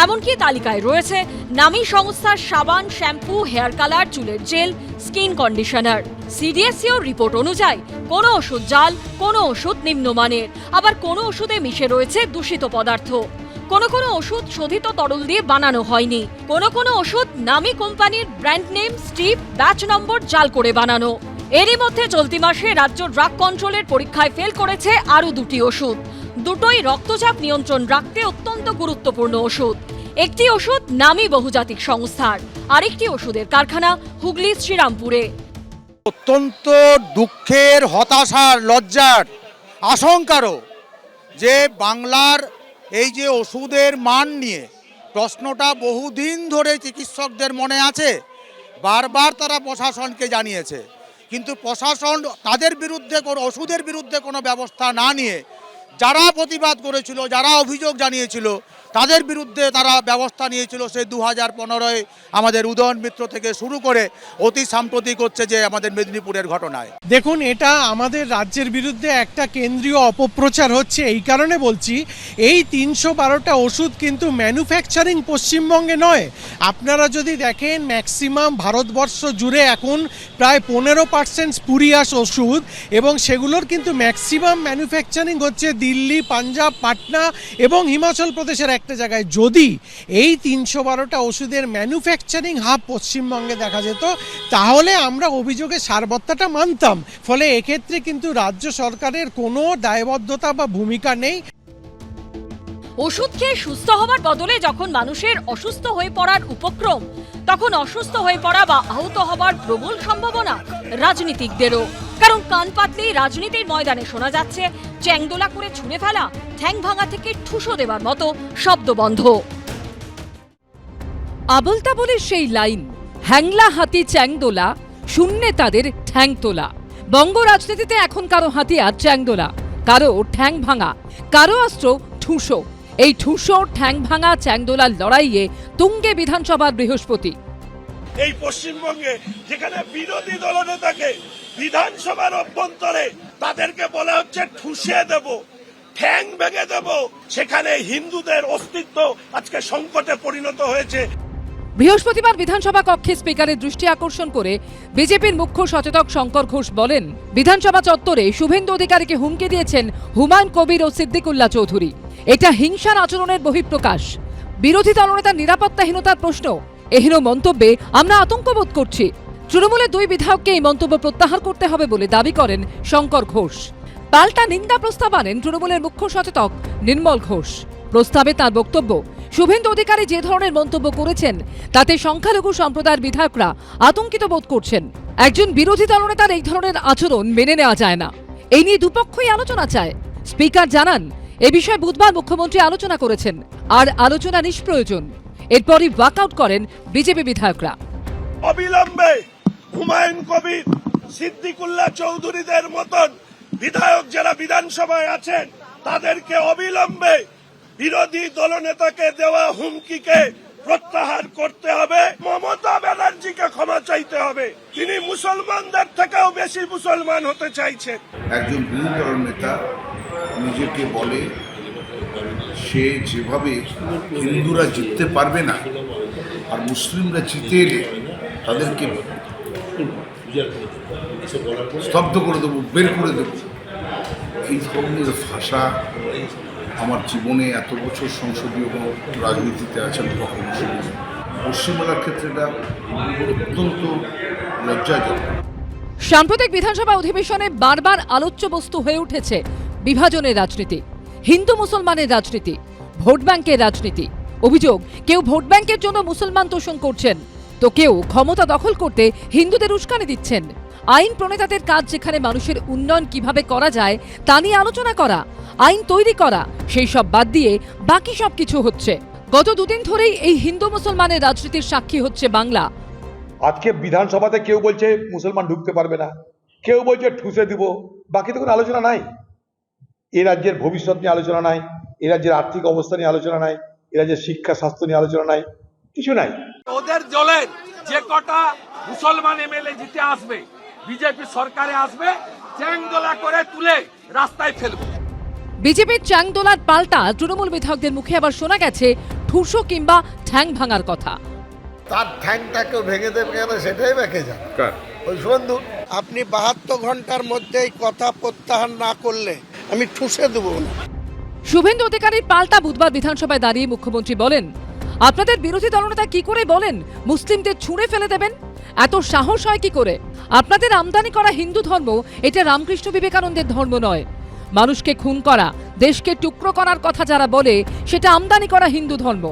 এমনকি তালিকায় রয়েছে নামী সংস্থার সাবান, শ্যাম্পু, হেয়ার কালার, চুলের জেল, স্কিন কন্ডিশনার। সিডিএসইর রিপোর্ট অনুযায়ী কোনো ওষুধ জাল, কোনো ওষুধ নিম্নমানের, আবার কোনো ওষুধে মিশে রয়েছে দূষিত পদার্থ। কোনো ওষুধ শোধিত তরল দিয়ে বানানো হয়নি, কোনো ওষুধ নামী কোম্পানির brand name, strip, batch number জাল করে বানানো। এরই মধ্যে চলতি মাসে রাজ্য ড্রাগ কন্ট্রোলের পরীক্ষায় ফেল করেছে আরও দুটি ওষুধ। দুটোই রক্তচাপ নিয়ন্ত্রণ রাখতে অত্যন্ত গুরুত্বপূর্ণ ওষুধ। একটি ওষুধ নামী বহুজাতিক সংস্থার, আরেকটি ওষুধের কারখানা হুগলির শ্রীরামপুরে। অত্যন্ত দুঃখের, হতাশার, লজ্জার, আশঙ্কারও যে বাংলার এই যে ওষুধের মান নিয়ে প্রশ্নটা বহুদিন ধরে চিকিৎসকদের মনে আছে। বারবার তারা প্রশাসনকে জানিয়েছে, কিন্তু প্রশাসন তাদের বিরুদ্ধে ওষুধের বিরুদ্ধে কোনো ব্যবস্থা না নিয়ে যারা প্রতিবাদ করেছিল, যারা অভিযোগ জানিয়েছিল তাদের বিরুদ্ধে তারা ব্যবস্থা নিয়েছিল। সেই 2015-এ আমাদের উদয়ন মিত্র থেকে শুরু করে অতি সাম্প্রতিক হচ্ছে যে আমাদের মেদিনীপুরের ঘটনায়। দেখুন, এটা আমাদের রাজ্যের বিরুদ্ধে একটা কেন্দ্রীয় অপপ্রচার হচ্ছে। এই কারণে বলছি, এই 312টা ওষুধ কিন্তু ম্যানুফ্যাকচারিং পশ্চিমবঙ্গে নয়। আপনারা যদি দেখেন, ম্যাক্সিমাম ভারতবর্ষ জুড়ে এখন প্রায় 15% স্পুরিয়াস ওষুধ, এবং সেগুলোর কিন্তু ম্যাক্সিমাম ম্যানুফ্যাকচারিং হচ্ছে দিল্লি, পাঞ্জাব, পাটনা এবং হিমাচল প্রদেশের একটা জায়গায়। যদি এই 312টা ওষুধের ম্যানুফ্যাকচারিং হাব পশ্চিমবঙ্গে দেখা যেত, তাহলে আমরা অভিযোগের সারবত্তাটা মানতাম। ফলে এক্ষেত্রে কিন্তু রাজ্য সরকারের কোনো দায়বদ্ধতা বা ভূমিকা নেই। ওষুধ খেয়ে সুস্থ হওয়ার বদলে যখন মানুষের অসুস্থ হয়ে পড়ার উপক্রম, তখন অসুস্থ হয়ে পড়া বা আহত হওয়ার প্রবল সম্ভাবনা রাজনীতিকদেরও। কারণ কান পাতলেই রাজনীতির ময়দানে শোনা যাচ্ছে চ্যাংদোলা করে ছুঁড়ে ফেলা, ঠ্যাং ভাঙা থেকে ঠুসো দেবার মতো শব্দবন্ধ। আবল তাবলের সেই লাইন, হ্যাংলা হাতি চ্যাংদোলা, শূন্যে তাদের ঠ্যাং তোলা। বঙ্গ রাজনীতিতে এখন কারো হাতিয়ার চ্যাংদোলা, কারো ঠ্যাং ভাঙা, কারো অস্ত্র ঠুসো। এই ঠুসো, ঠ্যাং ভাঙা, চ্যাংদোলার লড়াইয়ে তুঙ্গে বিধানসভার বৃহস্পতি। এই পশ্চিমবঙ্গে যেখানে বিরোধী দলনেতাকে বিধানসভার অভ্যন্তরে তাদেরকে বলা হচ্ছে ঠুসে দেব, ঠ্যাং ভেঙে দেব, সেখানে হিন্দুদের অস্তিত্ব আজকে সংকটে পরিণত হয়েছে। বৃহস্পতিবার বিধানসভা কক্ষে স্পিকারের দৃষ্টি আকর্ষণ করে বিজেপির মুখ্য সচেতক শঙ্কর ঘোষ বলেন, বিধানসভা চত্বরে শুভেন্দু অধিকারীকে হুমকি দিয়েছেন হুমায়ুন কবির ও সিদ্দিকুল্লাহ চৌধুরী। এটা হিংসার আচরণের বহিঃপ্রকাশ। বিরোধী দলনেতার নিরাপত্তাহীনতার প্রশ্ন, এহেন মন্তব্যে আমরা আতঙ্ক বোধ করছি। তৃণমূলের 2 বিধায়ককে এই মন্তব্য প্রত্যাহার করতে হবে বলে দাবি করেন শঙ্কর ঘোষ। পাল্টা নিন্দা প্রস্তাব আনেন তৃণমূলের মুখ্য সচেতক নির্মল ঘোষ। প্রস্তাবে তার বক্তব্য, শুভেন্দু অধিকারী যে ধরনের মন্তব্য করেছেন তাতে সংখ্যালঘু সম্প্রদায়ের বিধায়করা আতঙ্কিত বোধ করছেন। একজন বিরোধী দলনেতার এই ধরনের আচরণ মেনে নেওয়া যায় না। এই নিয়ে দুপক্ষই আলোচনা চায়। স্পিকার জানান, এ বিষয়ে বুধবার মুখ্যমন্ত্রী আলোচনা করেছেন, আর আলোচনা নিষ্প্রয়োজন। এরপরই ওয়াকআউট করেন বিজেপি বিধায়করা। অবিলম্বে হুমায়ুন কবির, সিদ্দিকুল্লাহ চৌধুরীদের মতন বিধায়ক যারা বিধানসভায় আছেন, তাদেরকে অবিলম্বে বিরোধী দলনেতাকে দেওয়া হুমকিকে প্রত্যাহার করতে হবে। মমতা ব্যানার্জিকে ক্ষমা চাইতে হবে। তিনি মুসলমানদের থেকেও বেশি মুসলমান হতে চাইছেন। একজন বিরোধী দল নেতা নিজেকে বলে সে যেভাবে হিন্দুরা জিততে পারবে না আর মুসলিমরা জিতে এলে তাদেরকে স্তব্ধ করে দেবো, বের করে দেবো, এই ধরনের ভাষা আমার জীবনে এত বছর সংসদীয় রাজনীতিতে আছে আমি কখনো শুনিনি। পশ্চিমবাংলার ক্ষেত্রে এটা অত্যন্ত লজ্জাজনক। সাম্প্রতিক বিধানসভা অধিবেশনে বারবার আলোচ্য বস্তু হয়ে উঠেছে বিভাজনের রাজনীতি, হিন্দু মুসলমানের রাজনীতি, ভোট ব্যাংকের রাজনীতি। অভিযোগ, কেউ ভোট ব্যাংকের জন্য মুসলমান তোষণ করছেন, তো কেউ ক্ষমতা দখল করতে হিন্দুদের উস্কানি দিচ্ছেন। আইন প্রণেতাদের কাজ যেখানে মানুষের উন্নয়ন কিভাবে করা যায় তা নিয়ে আলোচনা করা, আইন তৈরি করা, সেই সব বাদ দিয়ে বাকি সব কিছু হচ্ছে। গত 2 দিন ধরেই এই হিন্দু মুসলমানের রাজনীতির সাক্ষী হচ্ছে বাংলা। আজকে বিধানসভাতে কেউ বলছে মুসলমান ঢুকতে পারবে না, কেউ বলছে ঠুসে দিব, বাকি তো কোনো আলোচনা নাই। এ রাজ্যের ভবিষ্যৎ নিয়ে আলোচনা নাই, এ রাজ্যের আর্থিক অবস্থা নিয়ে আলোচনা নাই, এ রাজ্যের শিক্ষা স্বাস্থ্য নিয়ে আলোচনা নাই, কিছু নাই। ওদের দলের যে কটা মুসলমান এমএলএ জিতে আসবে, বিজেপি সরকারে আসবে, চ্যাংদোলা করে তুলে রাস্তায় ফেলবে। বিজেপির চ্যাংদোলার পাল্টা তৃণমূল বিধায়কদের মুখে আবার শোনা গেছে ঠুসো কিংবা ঠ্যাং ভাঙার কথা। তার ঠ্যাংটা কেউ ভেঙে দেবে কেন সেটাই ব্যাখ্যা যায় ওই বন্ধু। আপনি 72 ঘন্টার মধ্যেই কথা প্রত্যাহার না করলে আমি ঠুসে দেবো না। শুভেন্দু অধিকারীর পাল্টা বুধবার বিধানসভায় দাঁড়িয়ে মুখ্যমন্ত্রী বলেন, আপনাদের বিরোধী দলনেতা কি করে বলেন মুসলিমদের ছুঁড়ে ফেলে দেবেন? এত সাহস হয় কি করে? আপনাদের আমদানি করা হিন্দু ধর্ম এটা রামকৃষ্ণ বিবেকানন্দের ধর্ম নয়। মানুষকে খুন করা, দেশকে টুকরো করার কথা যারা বলে সেটা আমদানি করা হিন্দু ধর্ম।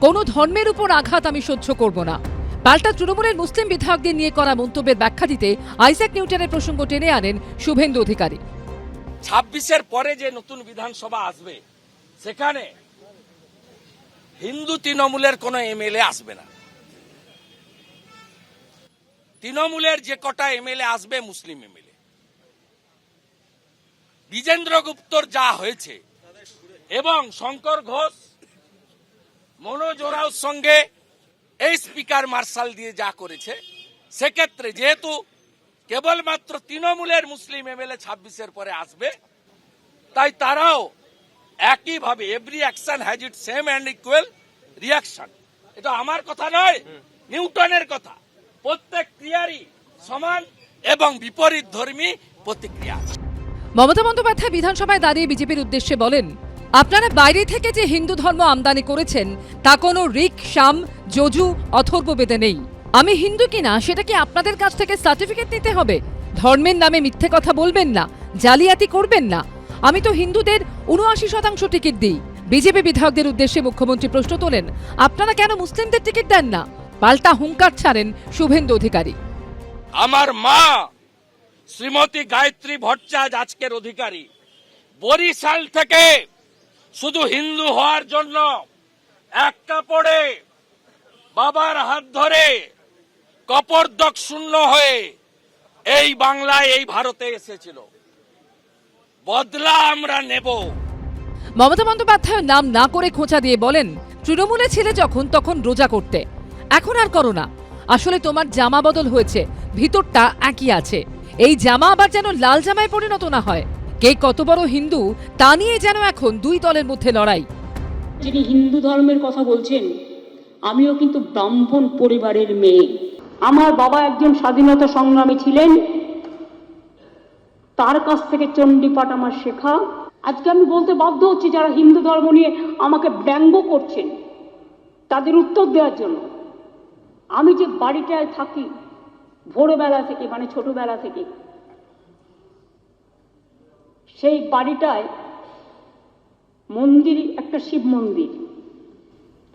কোনো ধর্মের উপর আঘাত আমি সহ্য করব না। পাল্টা তৃণমূলের মুসলিম বিধায়কদের নিয়ে করা মন্তব্যের ব্যাখ্যা দিতে আইজ্যাক নিউটনের প্রসঙ্গ টেনে আনেন শুভেন্দু অধিকারী। 26-এর পরে যে নতুন বিধানসভা আসবে সেখানে হিন্দু তৃণমূলের কোনো এমএলএ আসবে না। তৃণমূলের যে কটা এমএলএ আসবে মুসলিম এমএলএ। বিজেন্দ্র গুপ্তর যা হয়েছে এবং শঙ্কর ঘোষ মনোজ ওরাওর সঙ্গে এই স্পিকার মার্শাল দিয়ে যা করেছে, সেক্ষেত্রে যেহেতু কেবলমাত্র তৃণমূলের মুসলিম এমএলএ 26-এর পরে আসবে, তাই তারাও একইভাবে every action has it same and equal reaction. এটা আমার কথা নয়, নিউটনের কথা। প্রত্যেক ক্রিয়ারই সমান এবং বিপরীত ধর্মী প্রতিক্রিয়া আছে। মমতা বন্দ্যোপাধ্যায় বিধানসভায় দাঁড়িয়ে বিজেপির উদ্দেশ্যে বলেন, আপনারা বাইরে থেকে যে হিন্দু ধর্ম আমদানি করেছেন তা কোনো ঋক, সাম, যজু, অথর্ববেদে নেই। আমি হিন্দু কিনা সেটা কি আপনাদের কাছ থেকে সার্টিফিকেট নিতে হবে? ধর্মের নামে মিথ্যে কথা বলবেন না, জালিয়াতি করবেন না। আমি তো হিন্দুদের 79% টিকিট দিই। বিজেপি বিধায়কদের উদ্দেশ্যে মুখ্যমন্ত্রী প্রশ্ন তোলেন, আপনারা কেন মুসলিমদের টিকিট দেন না? পাল্টা হুঙ্কার ছাড়েন শুভেন্দু অধিকারী। আমার মা শ্রীমতী গায়ত্রী ভট্টাচার্য আজকের অধিকারী বরিশাল থেকে শুধু হিন্দু হওয়ার জন্য এক কাপড়ে বাবার হাত ধরে কপরদক শূন্য হয়ে এই বাংলায়, এই ভারতে এসেছিল। বদলা আমরা নেব। মমতা বন্দ্যোপাধ্যায় নাম না করে খোঁচা দিয়ে বলেন, তৃণমূলে ছিলে যখন তখন রোজা করতে, এখন আর করো না। আসলে তোমার জামা বদল হয়েছে, ভিতরটা একই আছে। এই জামা আবার যেন লাল জামায় পরিণত না হয়। কে কত বড় হিন্দু তা নিয়ে যেন এখন দুই দলের মধ্যে লড়াই। যিনি হিন্দু ধর্মের কথা বলছেন, আমিও কিন্তু ব্রাহ্মণ পরিবারের মেয়ে। আমার বাবা একজন স্বাধীনতা সংগ্রামী ছিলেন, তার কাছ থেকে চণ্ডীপাঠ আমার শেখা। আজকে আমি বলতে বাধ্য হচ্ছি, যারা হিন্দু ধর্ম নিয়ে আমাকে ব্যঙ্গ করছেন তাদের উত্তর দেওয়ার জন্য, আমি যে বাড়িটায় থাকি ভোরবেলা থেকে, মানে ছোটবেলা থেকে, সেই বাড়িটায় মন্দির, একটা শিব মন্দির,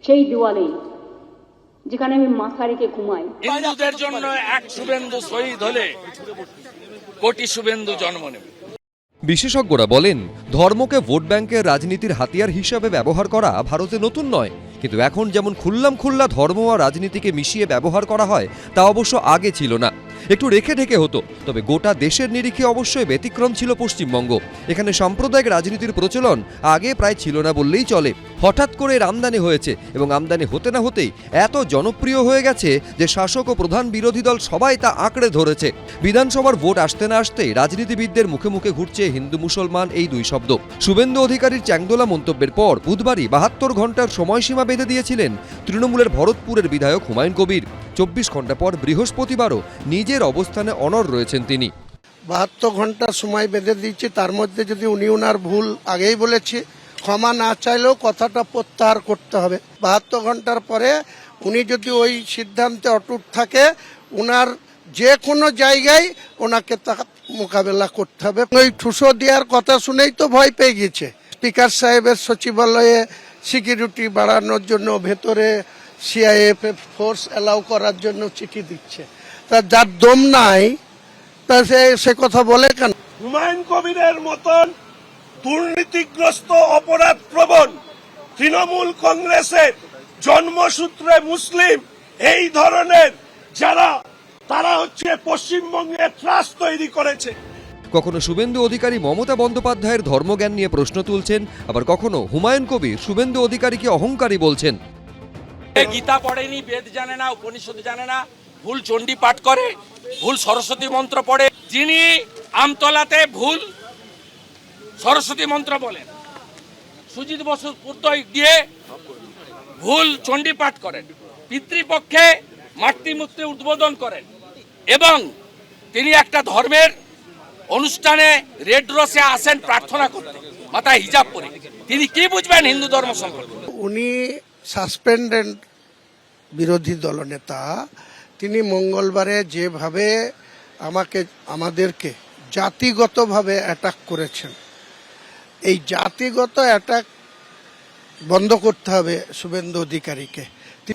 সেই দেওয়ালেই যেখানে আমি মাথা রেখে ঘুমাই। হিন্দুদের জন্য এক শুভেন্দু শহীদ হলে কোটি শুভেন্দু জন্ম নেবে। বিশেষজ্ঞরা বলেন, ধর্মকে ভোট ব্যাংকের রাজনীতির হাতিয়ার হিসাবে ব্যবহার করা ভারতে নতুন নয়, কিন্তু এখন যেমন খুল্লা ধর্ম আর রাজনীতিকে মিশিয়ে ব্যবহার করা হয় তা অবশ্য আগে ছিল না। একটু রেখে ঢেকে হতো, তবে গোটা দেশের নিরিখে অবশ্যই ব্যতিক্রম ছিল পশ্চিমবঙ্গ। এখানে সাম্প্রদায়িক রাজনীতির প্রচলন আগে প্রায় ছিল না বললেই চলে। হঠাৎ করে আমদানি হয়েছে এবং আমদানি হতে না হতেই এত জনপ্রিয় হয়ে গেছে যে শাসক ও প্রধান বিরোধী দল সবাই তা আঁকড়ে ধরেছে। বিধানসভার ভোট আসতে না আসতেই রাজনীতিবিদদের মুখে মুখে ঘুরছে হিন্দু মুসলমান এই দুই শব্দ। শুভেন্দু অধিকারীর চ্যাংদোলা মন্তব্যের পর বুধবারই 72 ঘন্টার সময়সীমা বেঁধে দিয়েছিলেন তৃণমূলের ভরতপুরের বিধায়ক হুমায়ুন কবির। 24 ঘন্টা পর বৃহস্পতিবারও নিজের অবস্থানে অনড় রয়েছেন তিনি। 72 ঘন্টার সময় বেঁধে দিয়েছি, তার মধ্যে যদি উনি ওনার ভুল আগেই বলেছে, ক্ষমা না চাইলেও কথাটা প্রত্যাহার করতে হবে। 72 ঘন্টার পরে উনি যদি ওই সিদ্ধান্তে অটুট থাকে, ওনার যে কোনো জায়গায় ওনাকে তা মোকাবেলা করতে হবে। ওই ঠুসো দেওয়ার কথা শুনেই তো ভয় পেয়ে গেছে। স্পিকার সাহেবের সচিবালয়ে সিকিউরিটি বাড়ানোর জন্য ভেতরে সিআইএফ ফোর্স অ্যালাউ করার জন্য চিঠি দিচ্ছে। তা যার দম নাই তা সে কথা বলে কেন? হুমায়ুন কবিরের মতন দুর্নীতিগ্রস্ত অপরাধ প্রবণ তৃণমূল কংগ্রেসের জন্মসূত্রে মুসলিম এই ধরনের যারা, তারা হচ্ছে পশ্চিমবঙ্গে ত্রাস তৈরি করেছে। কখনো শুভেন্দু অধিকারী মমতা বন্দ্যোপাধ্যায়ের ধর্মজ্ঞান নিয়ে প্রশ্ন তুলছেন, আবার কখনো হুমায়ুন কবির শুভেন্দু অধিকারীকে অহংকারী বলছেন। গীতা পড়েনি, বেদ জানে না, উপনিষদ জানে না, ভুল চণ্ডী পাঠ করে, ভুল সরস্বতী মন্ত্র পড়ে। যিনি আমতলাতে ভুল সরস্বতী মন্ত্র বলেন, সুজিত বসু পূর্ত গিয়ে ভুল চণ্ডীপাঠ করেন, পিতৃপক্ষে মাতৃমূর্তি উদ্বোধন করেন এবং তিনি একটা ধর্মের অনুষ্ঠানে রেড রোসে আসেন প্রার্থনা করতে মাথায় হিজাব পরে, তিনি কি বুঝবেন হিন্দু ধর্ম সম্পর্কে? উনি সাসপেন্ডেড বিরোধী দলনেতা, তিনি মঙ্গলবারে যেভাবে আমাদেরকে জাতিগতভাবে অ্যাটাক করেছেন, এই জাতিগত অ্যাটাক বন্ধ করতে হবে শুভেন্দু অধিকারীকে।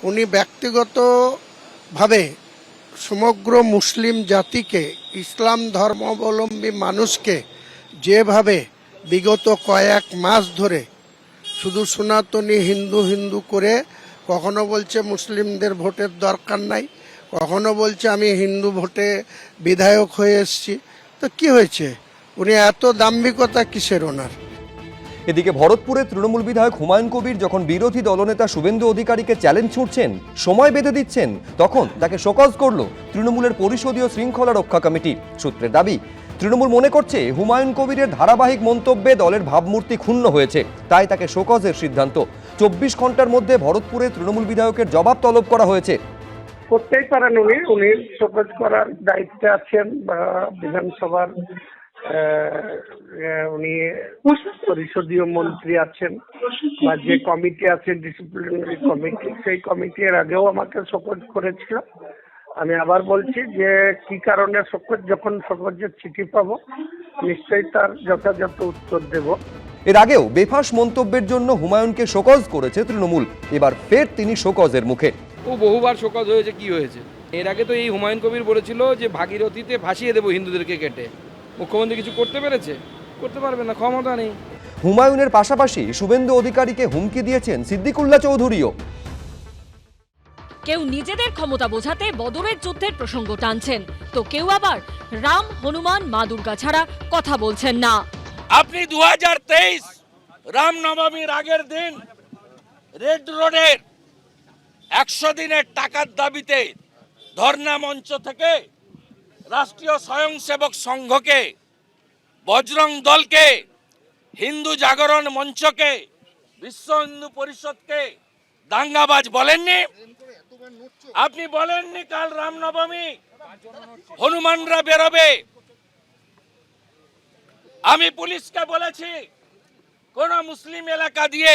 উনি ব্যক্তিগতভাবে সমগ্র মুসলিম জাতিকে, ইসলাম ধর্মাবলম্বী মানুষকে যেভাবে বিগত কয়েক মাস ধরে শুধু সনাতনী হিন্দু হিন্দু করে, কখনো বলছে মুসলিমদের ভোটের দরকার নাই, কখনো বলছে আমি হিন্দু ভোটে বিধায়ক হয়ে এসেছি, তো কি হয়েছে? উনি এত দাম্ভিকতা কিসের ওনার? এদিকে ভরতপুরে তৃণমূল বিধায়ক হুমায়ুন কবির যখন বিরোধী দলনেতা শুভেন্দু অধিকারীকে চ্যালেঞ্জ ছুড়ছেন, সময় বেঁধে দিচ্ছেন, তখন তাকে শোকজ করল তৃণমূলের পরিষদীয় শৃঙ্খলা রক্ষা কমিটি। সূত্রের দাবি, তৃণমূল মনে করছে হুমায়ুন কবিরের ধারাবাহিক মন্তব্যে দলের ভাবমূর্তি ক্ষুণ্ণ হয়েছে, তাই তাকে শোকজের সিদ্ধান্ত। 24 ঘন্টার মধ্যে ভরতপুরে তৃণমূল বিধায়কের জবাব তলব করা হয়েছে। করতেই পারেন, উনি শোকজ করার দায়িত্বে আছেন বা বিধানসভার উনি পরিষদীয় মন্ত্রী আছেন বা যে কমিটি আছে ডিসিপ্লিনারি কমিটি, সেই কমিটি এর আগেও আমাকে শোকজ করেছিল। আমি আবার বলছি যে কি কারণে শোকজ, যখন শোকজের চিঠি পাবো নিশ্চয়ই তার যথাযথ উত্তর দেব। এর আগেও বেফাঁস মন্তব্যের জন্য হুমায়ুনকে শোকজ করেছে তৃণমূল, এবার ফের তিনি শোকজের মুখে। ও বহুবার শোকজ হয়েছে, কি হয়েছে? এর আগে তো এই হুমায়ুন কবির বলেছিল যে ভাগীরথীতে ভাসিয়ে দেবো হিন্দুদেরকে কেটে। মুখ্যমন্ত্রী কিছু করতে পেরেছে? করতে পারবে না, ক্ষমতা নেই। হুমায়ুনের পাশাপাশি শুভেন্দু অধিকারীকে হুমকি দিয়েছেন সিদ্দিকুল্লাহ চৌধুরীও। কেউ নিজেদের ক্ষমতা বোঝাতে বদরের যুদ্ধের প্রসঙ্গ টানছেন, তো কেউ আবার রাম, হনুমান, মা দুর্গা ছাড়া কথা বলছেন না। আপনি 2023 রামনবমীর আগের দিন রেড রোডের 100 দিনের টাকার দাবিতে ধর্ণা মঞ্চ থেকে রাষ্ট্রীয় স্বয়ংসেবক সংঘকে, বজরং দলকে, হিন্দু জাগরণ মঞ্চকে, বিশ্ব হিন্দু পরিষদকে দাঙ্গাবাজ বলেননি? আপনি বলেননি কাল রামনবমী হনুমানরা বেরোবে? আমি পুলিশকে বলেছি কোন মুসলিম এলাকা দিয়ে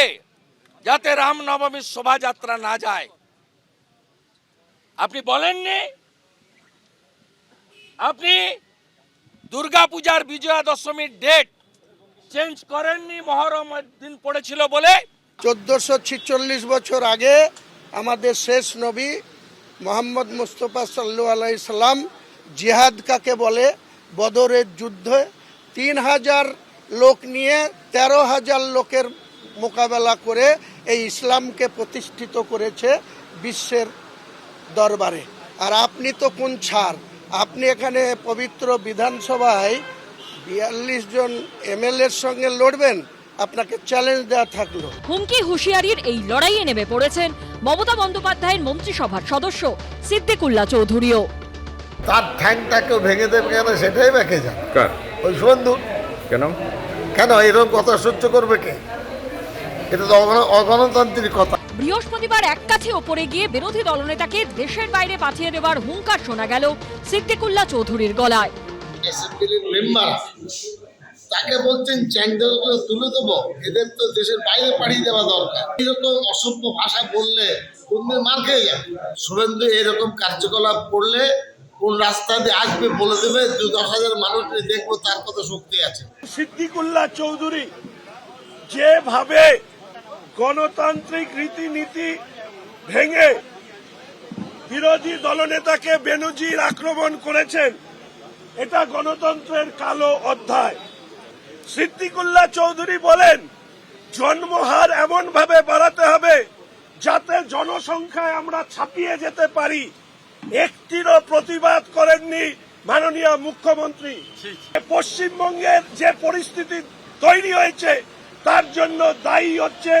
যাতে রামনবমীর শোভাযাত্রা না যায়। আপনি বলেননি? আপনি দুর্গাপূজার বিজয়া দশমীর ডেট চেঞ্জ করেননি মহরম দিন পড়েছিল বলে। 1446 বছর আগে আমাদের শেষ নবী মোহাম্মদ মুস্তফা সাল্লাল্লাহু আলাইহি সাল্লাম জিহাদ কাকে বলে, বদরের যুদ্ধে 3000 লোক নিয়ে 13,000 লোকের মোকাবেলা করে এই ইসলামকে প্রতিষ্ঠিত করেছে বিশ্বের দরবারে। আর আপনি তো কোন ছাড়, আপনি এখানে পবিত্র বিধানসভায় 42 জন এমএলএর সঙ্গে লড়বেন, আপনাকে চ্যালেঞ্জ দেওয়া থাকলো। হুমকি হুঁশিয়ারির এই লড়াইয়ে নেমে পড়েছেন মমতা বন্দ্যোপাধ্যায়ের মন্ত্রিসভার সদস্য সিদ্দিকুল্লাহ চৌধুরীও। তার ঠ্যাংটাকেও ভেঙে দেবে কেন, সেটাই ব্যাকে যান ওই বন্ধু। কেন এরকম কথা সহ্য করবে কে? এটা তো অগণতান্ত্রিক কথা। বৃহস্পতিবার এক কাছে ওপরে গিয়ে বিরোধী দলনেতাকে দেশের বাইরে পাঠিয়ে দেওয়ার হুঙ্কার শোনা গেল সিদ্দিকুল্লাহ চৌধুরীর গলায়। অ্যাসেম্বলির মেম্বার তাকে বলছেন চ্যাংদলগুলো তুলে দেবো, এদের তো দেশের বাইরে পাঠিয়ে দেওয়া দরকার। এরকম অসভ্য ভাষা বললে কোনদিন মার খেয়ে যাবে। শুভেন্দু এরকম কার্যকলাপ করলে কোন রাস্তা দিয়ে আসবে বলে দেবে, 10,000 মানুষ দেখবো তার কত শক্তি আছে। সিদ্দিকুল্লাহ চৌধুরী যেভাবে গণতান্ত্রিক রীতিনীতি ভেঙে বিরোধী দলনেতাকে বেনজির আক্রমণ করেছেন, এটা গণতন্ত্রের কালো অধ্যায়। সিদ্দিকুল্লাহ চৌধুরী বলেন জন্মহার এমন ভাবে বাড়াতে হবে যাতে জনসংখ্যায় আমরা ছাপিয়ে যেতে পারি। একটিরও প্রতিবাদ করেননি মাননীয় মুখ্যমন্ত্রী। পশ্চিমবঙ্গের যে পরিস্থিতি তৈরি হয়েছে তার জন্য দায়ী হচ্ছে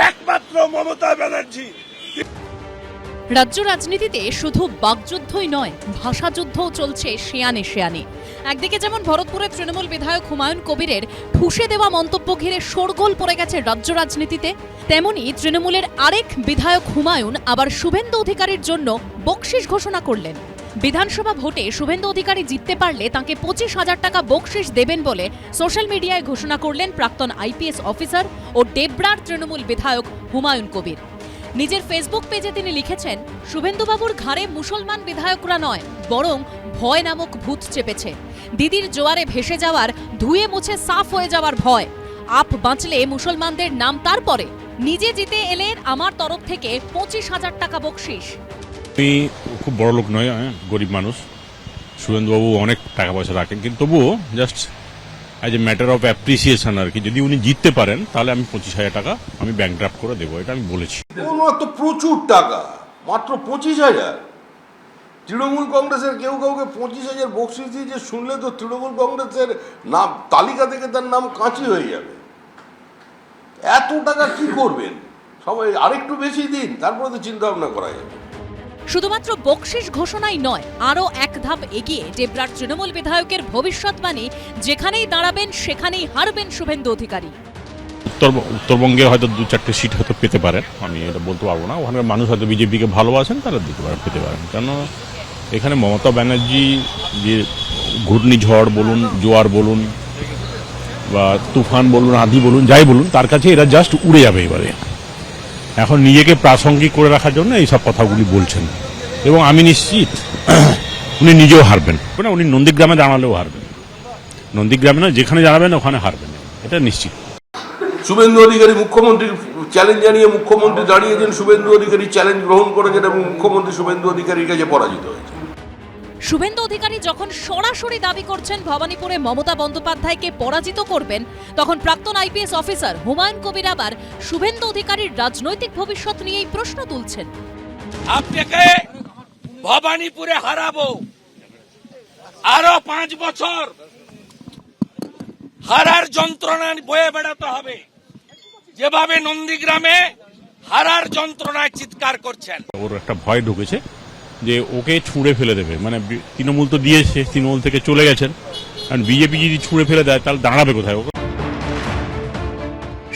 একমাত্র মমতা ব্যানার্জি। রাজ্য রাজনীতিতে শুধু বাকযুদ্ধই নয়, ভাষাযুদ্ধও চলছে শেয়ানে শেয়ানে। একদিকে যেমন ভরতপুরের তৃণমূল বিধায়ক হুমায়ুন কবিরের ঠুসে দেওয়া মন্তব্য ঘিরে শোরগোল পড়ে গেছে রাজ্য রাজনীতিতে, তেমনি তৃণমূলের আরেক বিধায়ক হুমায়ুন আবার শুভেন্দু অধিকারীর জন্য বকশিশ ঘোষণা করলেন। বিধানসভা ভোটে শুভেন্দু অধিকারী জিততে পারলে তাঁকে 25,000 টাকা বকশিশ দেবেন বলে সোশ্যাল মিডিয়ায় ঘোষণা করলেন প্রাক্তন আইপিএস অফিসার ও ডেবরার তৃণমূল বিধায়ক হুমায়ুন কবির। নিজের ফেসবুক পেজে তিনি লিখেছেন, শুভেন্দুবাবুর ঘাড়ে মুসলমান বিধায়করা নয়, বরং ভয় নামক ভূত চেপেছে। দিদির জোয়ারে ভেসে যাওয়ার, ধুয়ে মুছে সাফ হয়ে যাওয়ার ভয়। আপ বাঁচলে মুসলমানদের নাম তারপরে। নিজে জিতে এলে আমার তরফ থেকে 25,000 টাকা বকশিশ। আমি খুব বড় লোক নয়, গরিব মানুষ। শুভেন্দুবাবু অনেক টাকা পয়সা রাখেন, কিন্তু তবুও just as a matter of appreciation আর কি, যদি উনি জিততে পারেন তাহলে আমি 25,000 টাকা আমি ব্যাংক ড্রাফট করে দেবো, এটা আমি বলেছি। তো প্রচুর টাকা, মাত্র 25,000। তৃণমূল কংগ্রেসের কেউ কাউকে 25,000 বকশিশ দিয়েছে শুনলে তো তৃণমূল কংগ্রেসের নাম তালিকা থেকে তার নাম কাঁচি হয়ে যাবে। এত টাকা কি করবেন? সবাই আরেকটু বেশি দিন, তারপরে তো চিন্তা ভাবনা করা যাবে। শুধুমাত্র বকশিশ ঘোষণাই নয়, আরও এক ধাপ এগিয়ে ডেবরার তৃণমূল বিধায়কের ভবিষ্যৎবাণী, যেখানেই দাঁড়াবেন সেখানেই হারবেন শুভেন্দু অধিকারী। উত্তরবঙ্গে হয়তো 2-4টে সিট হয়তো পেতে পারেন, আমি এটা বলতে পারবো না। ওখানে মানুষ হয়তো বিজেপিকে ভালোবাসেন, তারা দিতে পারেন, পেতে পারেন। কেন এখানে মমতা ব্যানার্জি যে ঘূর্ণিঝড় বলুন, জোয়ার বলুন, বা তুফান বলুন, আঁধি বলুন, যাই বলুন, তার কাছে এরা জাস্ট উড়ে যাবে এবারে। এখন নিজেকে প্রাসঙ্গিক করে রাখার জন্য এইসব কথাগুলি বলছেন, এবং আমি নিশ্চিত উনি নিজেও হারবেন। উনি নন্দীগ্রামে দাঁড়ালেও হারবেন, নন্দীগ্রামে না, যেখানে দাঁড়াবেন ওখানে হারবেন, এটা নিশ্চিত। শুভেন্দু অধিকারী মুখ্যমন্ত্রীর চ্যালেঞ্জ জানিয়ে মুখ্যমন্ত্রী দাঁড়িয়েছেন, শুভেন্দু অধিকারী চ্যালেঞ্জ গ্রহণ করেছেন এবং মুখ্যমন্ত্রী শুভেন্দু অধিকারীর কাছে পরাজিত হয়েছে। শুভেন্দু অধিকারী যখন সরাসরি দাবি করছেন ভবানীপুরে মমতা বন্দ্যোপাধ্যায়কে পরাজিত করবেন, তখন প্রাক্তন আইপিএস অফিসার হুমায়ুন কবির আবার শুভেন্দু অধিকারীর রাজনৈতিক ভবিষ্যৎ নিয়েই প্রশ্ন তুলছেন। আপনাকে ভবানীপুরে হারাবো, আরো 5 বছর হারার যন্ত্রণা বয়ে বেড়াতে হবে, যেভাবে নন্দীগ্রামে হারার যন্ত্রণায় চিৎকার করছেন। ওর একটা ভয় ঢুকেছে যে ওকে ছুঁড়ে ফেলে দেবে, মানে তৃণমূল তো দিয়েছে, তৃণমূল থেকে চলে গেছেন, আর বিজেপি যদি ছুঁড়ে ফেলে দেয় তাহলে দাঁড়াবে কোথায়?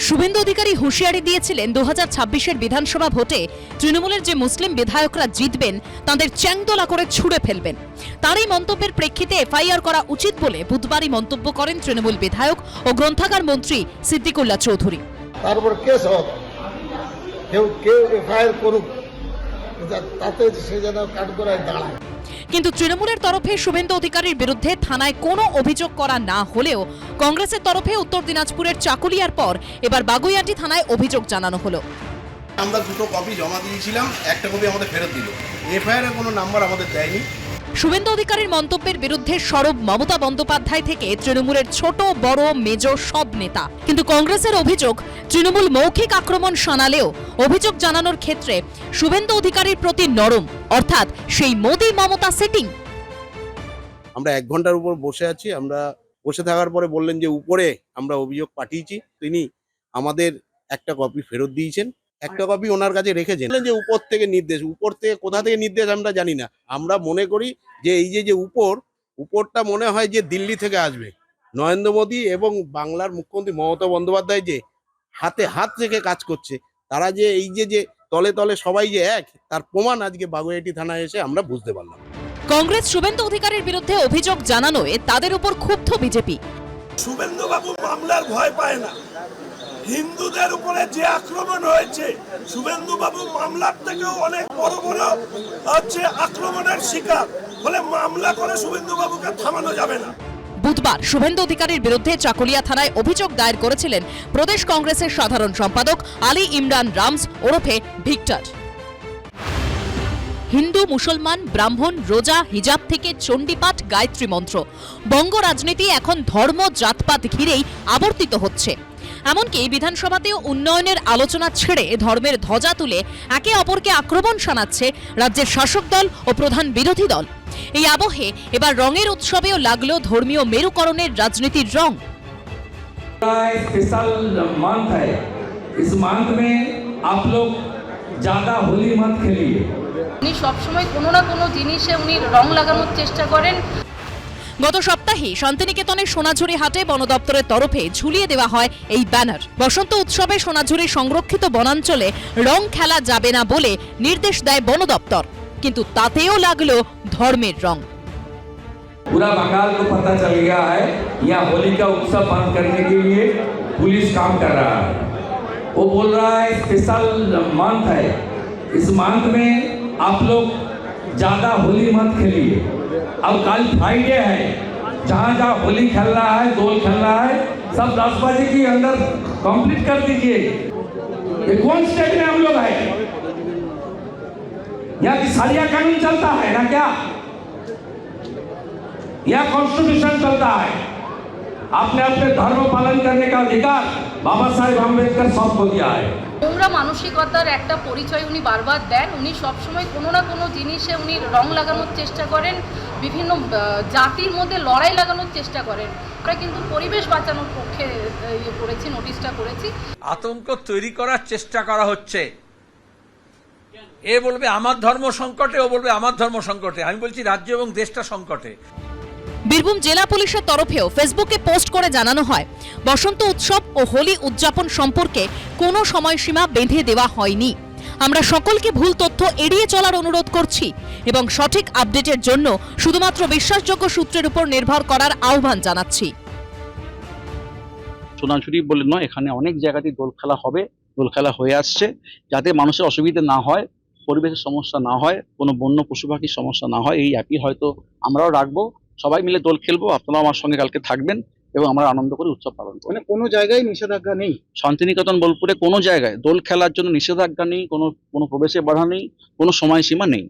শুভেন্দু অধিকারী হুঁশিয়ারি দিয়েছিলেন 2026-এর বিধানসভা ভোটে তৃণমূলের যে মুসলিম বিধায়করা জিতবেন তাদের চ্যাংদোলা করে ছুঁড়ে ফেলবেন। তার এই মন্তব্যের প্রেক্ষিতে এফআইআর করা উচিত বলে বুধবারই মন্তব্য করেন তৃণমূল বিধায়ক ও গ্রন্থাগার মন্ত্রী সিদ্দিকুল্লাহ চৌধুরী। তারপর কেস হবে, কেউ এফআইআর করুক, তাতে সে যেন কাঠগড়ায় দাঁড়ায়। কিন্তু তৃণমূলের তরফে শুভেন্দু অধিকারীর বিরুদ্ধে থানায় কোনো অভিযোগ করা না হলেও কংগ্রেসের তরফে উত্তর দিনাজপুরের চাকুলিয়ার পর এবার বাগুইআটি থানায় অভিযোগ জানানো হলো। আমরা 2টো কপি জমা দিয়েছিলাম, একটা কপি আমাদের ফেরত দিল। এফআইআর এর কোনো নাম্বার আমাদের দেয়নি। শুভেন্দু অধিকারীর মন্তব্যের বিরুদ্ধে সরব মমতা বন্দ্যোপাধ্যায় থেকে তৃণমূলের ছোট বড় মেজ সব নেতা। কিন্তু কংগ্রেসের অভিযোগ, তৃণমূল মৌখিক আক্রমণ শানালেও অভিযোগ জানানোর ক্ষেত্রে শুভেন্দু অধিকারীর প্রতি নরম, অর্থাৎ সেই মোদি মমতা সেটিং। আমরা 1 ঘন্টার উপর বসে আছি, আমরা বসে থাকার পরে বললেন যে উপরে আমরা অভিযোগ পাঠিয়েছি, তিনি আমাদের একটা কপি ফেরত দিয়েছেন, একটা কপি ওনার কাছে রেখেছেন, যে উপর থেকে নির্দেশ। উপর থেকে কোথা থেকে নির্দেশ আমরা জানি না, আমরা মনে করি যে এই যে উপরটা মনে হয় যে দিল্লি থেকে আসবে। নরেন্দ্র মোদী এবং বাংলার মুখ্যমন্ত্রী মমতা বন্দ্যোপাধ্যায় যে হাতে হাত রেখে কাজ করছে, তারা যে এই যে তলে তলে সবাই যে এক, তার প্রমাণ আজকে বাগুইআটি থানায় এসে আমরা বুঝতে পারলাম। কংগ্রেস শুভেন্দু অধিকারীর বিরুদ্ধে অভিযোগ জানানোয় তাদের উপর ক্ষুব্ধ বিজেপি। শুভেন্দু বাবু মামলার ভয় পায় না, হিন্দুদের উপরে যে আক্রমণ হয়েছে, শুভেন্দু বাবু মামলার থেকেও অনেক বড় বড় আক্রমণের শিকার, ফলে মামলা করে শুভেন্দু বাবুকে থামানো যাবে না। বুধবার শুভেন্দু অধিকারীর বিরুদ্ধে চাকুলিয়া থানায় অভিযোগ দায়ের করেছিলেন প্রদেশ কংগ্রেসের সাধারণ সম্পাদক আলী ইমরান রামস ওরফে ভিক্টর। হিন্দু, মুসলমান, ব্রাহ্মণ, রোজা, হিজাব থেকে চণ্ডীপাঠ, গায়ত্রী মন্ত্র, বঙ্গ রাজনীতি এখন ধর্ম জাতপাত ঘিরেই আবর্তিত হচ্ছে। এমনকি বিধানসভাতেও উন্নয়নের আলোচনা ছেড়ে ধর্মের ধ্বজা তুলে একে অপরকে আক্রমণ শানাচ্ছে রাজ্যের শাসক দল ও প্রধান বিরোধী দল। এই আবহে এবার রঙের উৎসবেও লাগলো ধর্মীয় মেরুকরণের রাজনীতির রং। स्पेशल मंथ है, इस मंथ में आप लोग ज्यादा होली मत खेलिए, উনি সবসময় কোনো না কোনো জিনিসে উনি রং লাগানোর চেষ্টা করেন। গত সপ্তাহে শান্তিনিকেতনের সোনাঝুরি হাটে বন দপ্তরের তরফে ঝুলিয়ে দেওয়া হয় এই ব্যানার। বসন্ত উৎসবে সোনাঝুরি সংরক্ষিত বনাঞ্চলে রং খেলা যাবে না বলে নির্দেশ দেয় বন দপ্তর, কিন্তু তাতেও লাগলো ধর্মের রং। पूरा बंगाल को पता चल गया है यहाँ होली का उत्सव बंद करने के लिए पुलिस काम कर रहा है। वो बोल रहा है स्पेशल मंथ है, इस मंथ में आप लोग ज्यादा होली मत खेलिए। अब कल फ्राइडे है, जहाँ जहाँ होली खेल रहा है, दोल खेल रहा है, सब 10 बजे के अंदर कंप्लीट कर दीजिए। ये कौन स्टेट में हम लोग है? यहाँ की सारिया कानून चलता है ना क्या? यह कॉन्स्टिट्यूशन चलता है। आपने अपने धर्म पालन करने का अधिकार बाबा साहेब आम्बेडकर सबको दिया है। নোংরা মানসিকতার একটা পরিচয় উনি বারবার দেন। উনি সবসময় কোনো না কোনো জিনিসে উনি রং লাগানোর চেষ্টা করেন, বিভিন্ন জাতির মধ্যে লড়াই লাগানোর চেষ্টা করেন। আমরা কিন্তু পরিবেশ বাঁচানোর পক্ষে করেছি, নোটিশটা করেছি। আতঙ্ক তৈরি করার চেষ্টা করা হচ্ছে। এ বলবে আমার ধর্ম সংকটে, ও বলবে আমার ধর্ম সংকটে। আমি বলছি রাজ্য এবং দেশটা সংকটে। বীরভূম জেলা পুলিশের তরফেও ফেসবুকে পোস্ট করে জানানো হয়, বসন্ত উৎসব ও হোলি উদযাপন সম্পর্কে কোনো সময়সীমা বেঁধে দেওয়া হয়নি। আমরা সকলকে ভুল তথ্য এড়িয়ে চলার অনুরোধ করছি এবং সঠিক আপডেটের জন্য শুধুমাত্র বিশ্বাসযোগ্য সূত্রের উপর নির্ভর করার আহ্বান জানাচ্ছি। সোনাঝুরি বলে নয়, এখানে অনেক জায়গাতেই দোল খেলা হবে, দোল খেলা হয়ে আসছে, যাতে মানুষের অসুবিধা না হয়, পরিবেশের সমস্যা না হয়, কোনো বন্য পশু পাখির সমস্যা না হয়, এই অ্যাপই হয়তো আমরাও রাখবো। সবাই মিলে দোল খেলবো, আপনারাও আমার সঙ্গে কালকে থাকবেন এবং আমরা আনন্দ করে উৎসব পালন করব। মানে কোনো জায়গায় নিষেধাজ্ঞা নেই? শান্তিনিকেতন বোলপুরে কোনো জায়গায় দোল খেলার জন্য নিষেধাজ্ঞা নেই, কোনো প্রবেশে বাধা নেই, কোনো সময়সীমা নেই।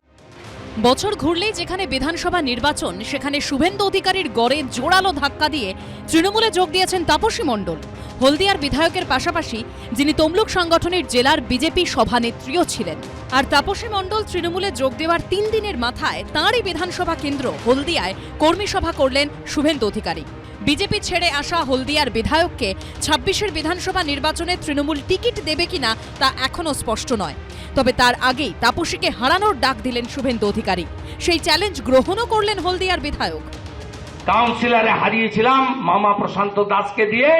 বছর ঘুরলেই যেখানে বিধানসভা নির্বাচন, সেখানে শুভেন্দু অধিকারীর গড়ে জোরালো ধাক্কা দিয়ে তৃণমূলে যোগ দিয়েছেন তাপসী মণ্ডল। হলদিয়ার বিধায়কের পাশাপাশি যিনি তমলুক সংগঠনের জেলার বিজেপি সভানেত্রীও ছিলেন। আর তাপসী মণ্ডল তৃণমূলে যোগ দেওয়ার 3 দিনের মাথায় তাঁরই বিধানসভা কেন্দ্র হলদিয়ায় কর্মী সভা করলেন শুভেন্দু অধিকারী। বিজেপি ছেড়ে আসা হলদিয়ার বিধায়ককে 26-এর বিধানসভা নির্বাচনে তৃণমূল টিকিট দেবে কিনা তা এখনও স্পষ্ট নয়। তবে তার আগেই তাপসীকে হারানোর ডাক দিলেন শুভেন্দু অধিকারী। সেই চ্যালেঞ্জ গ্রহণও করলেন হলদিয়ার বিধায়ক। কাউন্সিলরে হারিয়েছিলাম মামা প্রশান্ত দাসকে দিয়ে,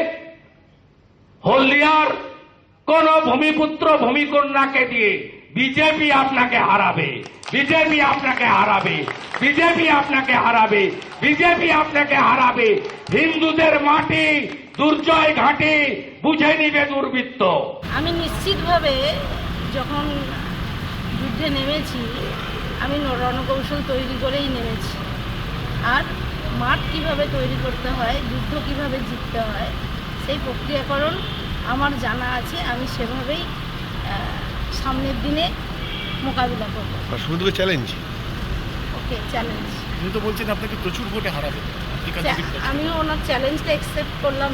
হলদিয়ার কোন ভূমিপুত্র ভূমিকন্যাকে দিয়ে বিজেপি আপনাকে হারাবে, বিজেপি আপনাকে হারাবে, বিজেপি আপনাকে হারাবে, বিজেপি আপনাকে হারাবে। হিন্দুদের মাটি দুর্জয় ঘাটে বুঝে নিবে দুর্বৃত্ত। আমি নিশ্চিতভাবে যখন যুদ্ধে নেমেছি, আমি রণকৌশল তৈরি করেই নেমেছি। আর মাঠ কিভাবে তৈরি করতে হয়, যুদ্ধ কিভাবে জিততে হয়, সেই প্রক্রিয়াকরণ আমার জানা আছে। আমি সেভাবেই সামনের দিনে মোকাবিলা করব। শুধু চ্যালেঞ্জ, ওকে চ্যালেঞ্জ। উনি তো বলছেন আপনাকে প্রচুর ভোটে হারাবে। আমিও ওনার চ্যালেঞ্জটা অ্যাকসেপ্ট করলাম।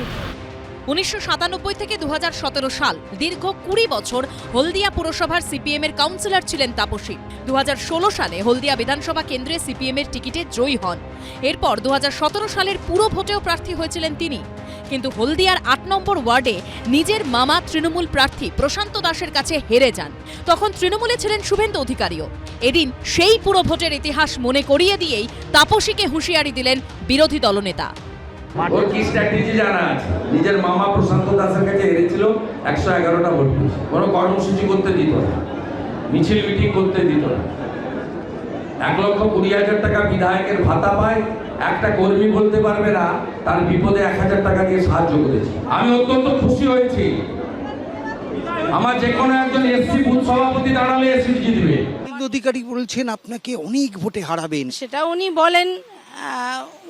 1997 থেকে 2017 সাল দীর্ঘ 20 বছর হলদিয়া পুরসভার সিপিএম-এর কাউন্সিলর ছিলেন তাপসী। 2016 সালে হলদিয়া বিধানসভা কেন্দ্রে সিপিএম-এর টিকিটে জয়ী হন। এরপর 2017 সালের পুরো ভোটেও প্রার্থী হয়েছিলেন তিনি। কিন্তু হলদিয়ার 8 নম্বর ওয়ার্ডে নিজের মামা তৃণমূল প্রার্থী প্রশান্ত দাসের কাছে হেরে যান। তখন তৃণমূলে ছিলেন শুভেন্দু অধিকারীও। এদিন সেই পুরো ভোটের ইতিহাস মনে করিয়ে দিয়েই তাপসীকে হুঁশিয়ারি দিলেন বিরোধী দলনেতা। ওর কি স্ট্র্যাটেজি জানা আছে? নিজের মামা প্রশান্ত দাসের কাছে হেরেছিল, 111টা ভোট পেয়েছে। কোনো কর্মসূচি করতে দিত না, মিছিল মিটিং করতে দিত না। 1,20,000 টাকা বিধায়কের ভাতা পায়, একটা কর্মী বলতে পারবে না তার বিপদে 1,000 টাকা দিয়ে সাহায্য করেছি। আমি অত্যন্ত খুশি হয়েছি। আমার যে কোনো একজন এসসি বুথ সভাপতি দাঁড়ালে এসসি জিতবে। অধিকারী বলছেন আপনাকে অনেক ভোটে হারাবেন। সেটা উনি বলেন,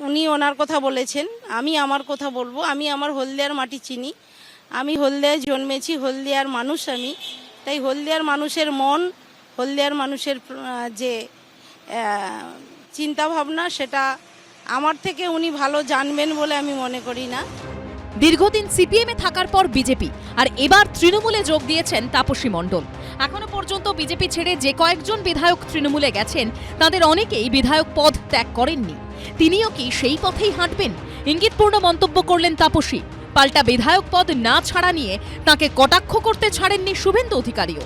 উনি ওনার কথা বলেছেন, আমি আমার কথা বলবো। আমি আমার হলদিয়ার মাটি চিনি, আমি হলদিয়ায় জন্মেছি, হলদিয়ার মানুষ আমি। তাই হলদিয়ার মানুষের মন, হলদিয়ার মানুষের যে চিন্তা ভাবনা, সেটা আমার থেকে উনি ভালো জানবেন বলে আমি মনে করি না। দীর্ঘদিন সিপিএম-এ থাকার পর বিজেপি, আর এবার তৃণমূলে যোগ দিয়েছেন তাপসী মণ্ডল। এখনো পর্যন্ত বিজেপি ছেড়ে যে কয়েকজন বিধায়ক তৃণমূলে গেছেন, তাদের অনেকেই বিধায়ক পদ ত্যাগ করেননি। তিনিও কি সেই পথেই হাঁটবেন? ইঙ্গিতপূর্ণ মন্তব্য করলেন তাপসী। পাল্টা বিধায়ক পদ না ছাড়া নিয়ে তাকে কটাক্ষ করতে ছাড়েননি শুভেন্দু অধিকারীও।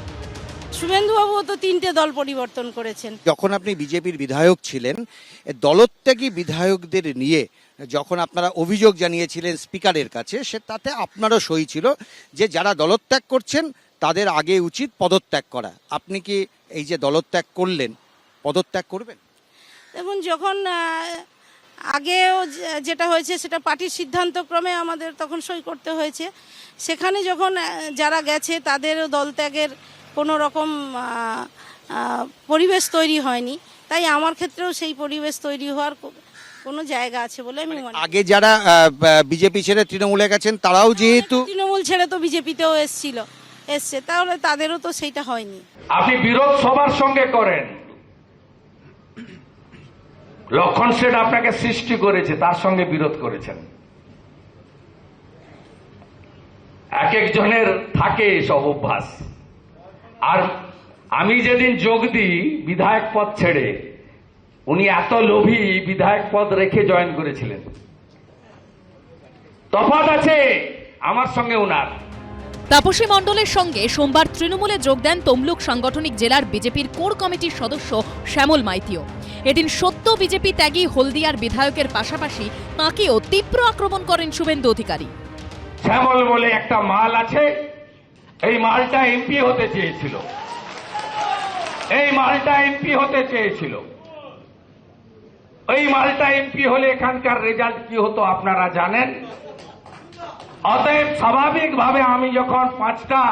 শুভেন্দুবাবু তো 3টে দল পরিবর্তন করেছেন। যখন আপনি বিজেপির বিধায়ক ছিলেন, দলত্যাগী বিধায়কদের নিয়ে যখন আপনারা অভিযোগ জানিয়েছিলেন স্পিকারের কাছে, তাতে আপনারও সই ছিল যে যারা দলত্যাগ করছেন তাদের আগে উচিত পদত্যাগ করা। আপনি কি এই যে দলত্যাগ করলেন, পদত্যাগ করবেন? দেখুন, যখন আগেও যেটা হয়েছে সেটা পার্টির সিদ্ধান্তক্রমে আমাদের তখন সই করতে হয়েছে। সেখানে যখন যারা গেছে তাদেরও দলত্যাগের কোনো রকম পরিবেশ তৈরি হয়নি, তাই আমার ক্ষেত্রেও সেই পরিবেশ তৈরি হওয়ার কোনো জায়গা আছে বলে আমি মনে করি। আগে যারা বিজেপি ছেড়ে তৃণমূলে গেছেন তারাও যেহেতু তৃণমূল ছেড়ে তো বিজেপিতেও এসছে, তাহলে তাদেরও তো সেইটা হয়নি। আপনি বিরোধ সবার সঙ্গে করেন, লক্ষণ সেন আপনাকে সৃষ্টি করেছে, তার সঙ্গে বিরোধ করেছেন। এক একজনের থাকে সব অভ্যাস। আর আমি যেদিন যোগ দিই বিধায়ক পদ ছেড়ে, উনি এত লোভী বিধায়ক পদ রেখে জয়েন করেছিলেন। তফাৎ আছে আমার সঙ্গে উনার। তাপসী মণ্ডলের সঙ্গে সোমবার তৃণমূলে যোগ দেন তমলুক সাংগঠনিক জেলার বিজেপির কোর কমিটির সদস্য শ্যামল মাইতিও। এদিন সত্য বিজেপি ত্যাগী হলদিয়ার বিধায়কের পাশাপাশি তাঁকেও তীব্র আক্রমণ করেন শুভেন্দু অধিকারী। শ্যামল বলে একটা মাল আছে, এই মালটা এমপি হতে চেয়েছিল, এই মালটা এমপি হতে চেয়েছিল, এই মালটা এমপি হলে এখানকার রেজাল্ট কি হতো আপনারা জানেন। অতএব স্বাভাবিকভাবে আমি যখন 5টা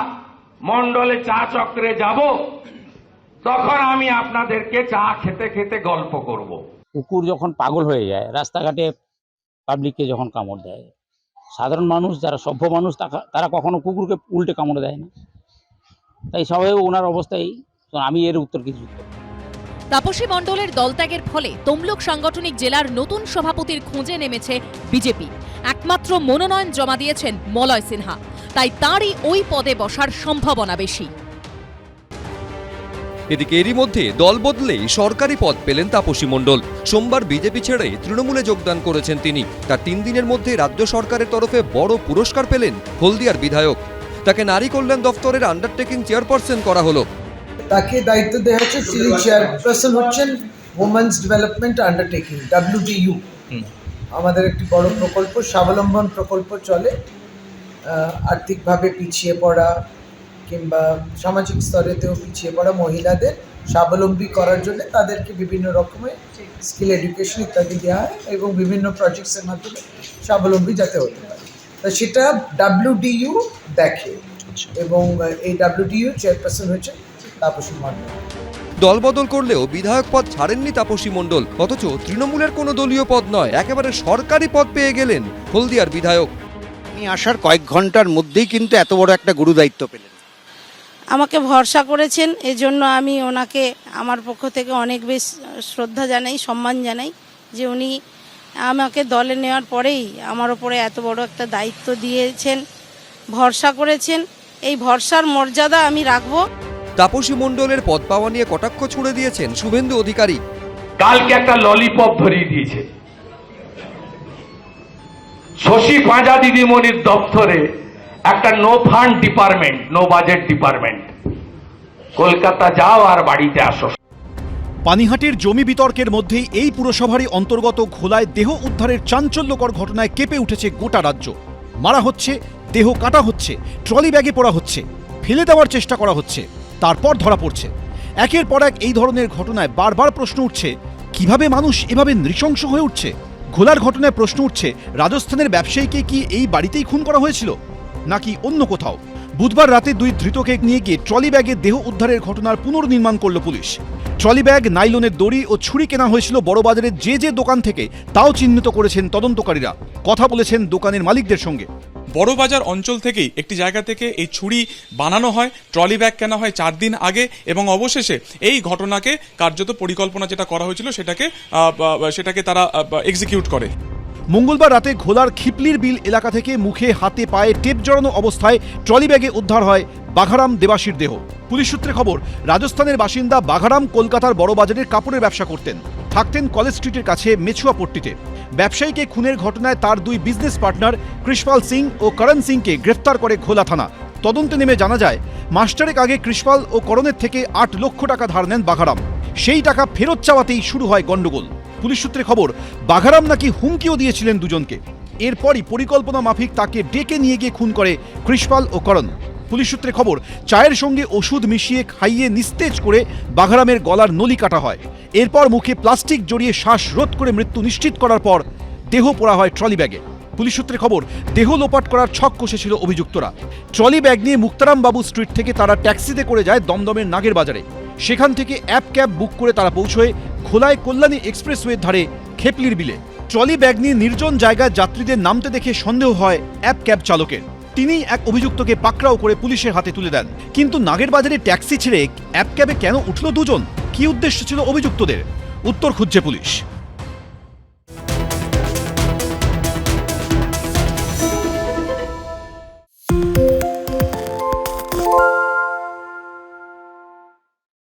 মণ্ডলে চা চক্রে যাব, তখন আমি আপনাদেরকে চা খেতে খেতে গল্প করব। কুকুর যখন পাগল হয়ে যায়, রাস্তাঘাটে পাবলিককে যখন কামড় দেয়, সাধারণ মানুষ যারা সভ্য মানুষ তারা কখনো কুকুরকে উল্টে কামড় দেয় না। তাই সবাই ওনার অবস্থায়, আমি এর উত্তর কিছু। তাপসী মণ্ডলের দলত্যাগের ফলে তমলুক সাংগঠনিক জেলার নতুন সভাপতির খোঁজে নেমেছে বিজেপি। একমাত্র মনোনয়ন জমা দিয়েছেন মলয় সিনহা, তাই তাঁরই ওই পদে বসার সম্ভাবনা বেশি। এদিকে এরই মধ্যে দল বদলেই সরকারি পদ পেলেন তাপসী মণ্ডল। সোমবার বিজেপি ছেড়ে তৃণমূলে যোগদান করেছেন তিনি। তার 3 দিনের মধ্যে রাজ্য সরকারের তরফে বড় পুরস্কার পেলেন হলদিয়ার বিধায়ক। তাকে নারী কল্যাণ দফতরের আন্ডারটেকিং চেয়ারপারসন করা হলো। তাকে দায়িত্ব দেওয়া হচ্ছে, তিনি চেয়ারপারসন হচ্ছেন ওমেন্স ডেভেলপমেন্ট আন্ডারটেকিং, WDU। আমাদের একটি বড় প্রকল্প, স্বাবলম্বন প্রকল্প চলে। আর্থিকভাবে পিছিয়ে পড়া কিংবা সামাজিক স্তরেতেও পিছিয়ে পড়া মহিলাদের স্বাবলম্বী করার জন্য তাদেরকে বিভিন্ন রকমের স্কিল এডুকেশন ইত্যাদি দেওয়া হয় এবং বিভিন্ন প্রজেক্টসের মাধ্যমে স্বাবলম্বী যাতে হতে পারে, তা সেটা WDU দেখে। এবং এই WDU চেয়ারপারসন হচ্ছে তাপসী মণ্ডল। দলবদল করলেও বিধায়ক পদ ছাড়েননি তাপসী মণ্ডল, অথচ তৃণমূলের কোনো দলীয় পদ নয়, একেবারে সরকারি পদ পেয়ে গেলেন হলদিয়ার বিধায়ক। আপনি আসার কয়েক ঘন্টার মধ্যেই কিন্তু এত বড় একটা গুরু দায়িত্ব পেলেন। আমাকে ভরসা করেছেন, এজন্য আমি ওনাকে আমার পক্ষ থেকে অনেক বেশ শ্রদ্ধা জানাই, সম্মান জানাই যে উনি আমাকে দলে নেওয়ার পরেই আমার ওপরে এত বড় একটা দায়িত্ব দিয়েছেন, ভরসা করেছেন। এই ভরসার মর্যাদা আমি রাখবো। তাপসী মণ্ডলের পদ পাওয়া নিয়ে কটাক্ষ ছুড়ে দিয়েছেন শুভেন্দু অধিকারী। কালকে একটা ললিপপ ধরিয়ে দিয়েছে শশী পাঁজা দিদিমণির দপ্তরে, একটা no fund department, no budget department. Kolkata যাও আর বাড়িতে আসো। পানিহাটির জমি বিতর্কের মধ্যেই এই পুরসভারই অন্তর্গত ঘোলায় দেহ উদ্ধারের চাঞ্চল্যকর ঘটনায় কেঁপে উঠেছে গোটা রাজ্য। মারা হচ্ছে, দেহ কাটা হচ্ছে, ট্রলি ব্যাগে পড়া হচ্ছে, ফেলে দেওয়ার চেষ্টা করা হচ্ছে, তারপর ধরা পড়ছে। একের পর এক এই ধরনের ঘটনায় বারবার প্রশ্ন উঠছে, কিভাবে মানুষ এভাবে নৃশংস হয়ে উঠছে। ঘোলার ঘটনায় প্রশ্ন উঠছে, রাজস্থানের ব্যবসায়ীকে কি এই বাড়িতেই খুন করা হয়েছিল নাকি অন্য কোথাও। বুধবার রাতে 2 ধৃতকে নিয়ে গিয়ে ট্রলি ব্যাগে দেহ উদ্ধারের ঘটনার পুনর্নির্মাণ করল পুলিশ। ট্রলি ব্যাগ, নাইলনের দড়ি ও ছুরি কেনা হয়েছিল বড়বাজারের যে দোকান থেকে, তাও চিহ্নিত করেছেন তদন্তকারীরা। কথা বলেছেন দোকানের মালিকদের সঙ্গে। বড়বাজার অঞ্চল থেকেই একটি জায়গা থেকে এই ছুরি বানানো হয়, ট্রলি ব্যাগ কেনা হয় 4 দিন আগে, এবং অবশেষে এই ঘটনাকে কার্যত পরিকল্পনা যেটা করা হয়েছিল সেটাকে তারা এক্সিকিউট করে। মঙ্গলবার রাতে ঘোলার খিপলির বিল এলাকা থেকে মুখে হাতে পায়ে টেপ জড়ানো অবস্থায় ট্রলি ব্যাগে উদ্ধার হয় বাঘারাম দেবাশীর দেহ। পুলিশ সূত্রে খবর, রাজস্থানের বাসিন্দা বাঘারাম কলকাতার বড়বাজারের কাপড়ের ব্যবসা করতেন, থাকতেন কলেজ স্ট্রিটের কাছে মেছুয়াপট্টিতে। ব্যবসায়ীকে খুনের ঘটনায় তার 2 বিজনেস পার্টনার কৃষপাল সিং ও করণ সিংকে গ্রেফতার করে ঘোলা থানা। তদন্তে নেমে জানা যায়, মাস্টারেক আগে কৃষপাল ও করণের থেকে 8 লক্ষ টাকা ধার নেন বাঘারাম। সেই টাকা ফেরত চাওয়াতেই শুরু হয় গন্ডগোল। পুলিশ সূত্রে খবর, বাঘারাম নাকি হুমকিও দিয়েছিলেন দুজনকে। এরপরই পরিকল্পনা মাফিক তাকে ডেকে নিয়ে গিয়ে খুন করে কৃষপাল ও করণ। পুলিশ সূত্রে খবর, চায়ের সঙ্গে ওষুধ মিশিয়ে খাইয়ে নিস্তেজ করে বাঘারামের গলার নলি কাটা হয়। এরপর মুখে প্লাস্টিক জড়িয়ে শ্বাসরোধ করে মৃত্যু নিশ্চিত করার পর দেহ পোড়া হয় ট্রলি ব্যাগে। পুলিশ সূত্রে খবর, দেহ লোপাট করার ছক কষেছিল অভিযুক্তরা। ট্রলি ব্যাগ নিয়ে মুক্তারাম বাবু স্ট্রিট থেকে তারা ট্যাক্সিতে করে যায় দমদমের নাগের বাজারে। সেখান থেকে অ্যাপ ক্যাব বুক করে তারা পৌঁছয় খোলায় কল্যাণী এক্সপ্রেসওয়ের ধারে খেপলির বিলে। ট্রলি ব্যাগ নিয়ে নির্জন জায়গায় যাত্রীদের নামতে দেখে সন্দেহ হয় অ্যাপ ক্যাব চালকের। তিনি এক অভিযুক্তকে পাকড়াও করে পুলিশের হাতে তুলে দেন। কিন্তু নাগের বাজারে ট্যাক্সি ছেড়ে অ্যাপ ক্যাবে কেন উঠল দুজন? কি উদ্দেশ্য ছিল অভিযুক্তদের? উত্তর খুঁজছে পুলিশ।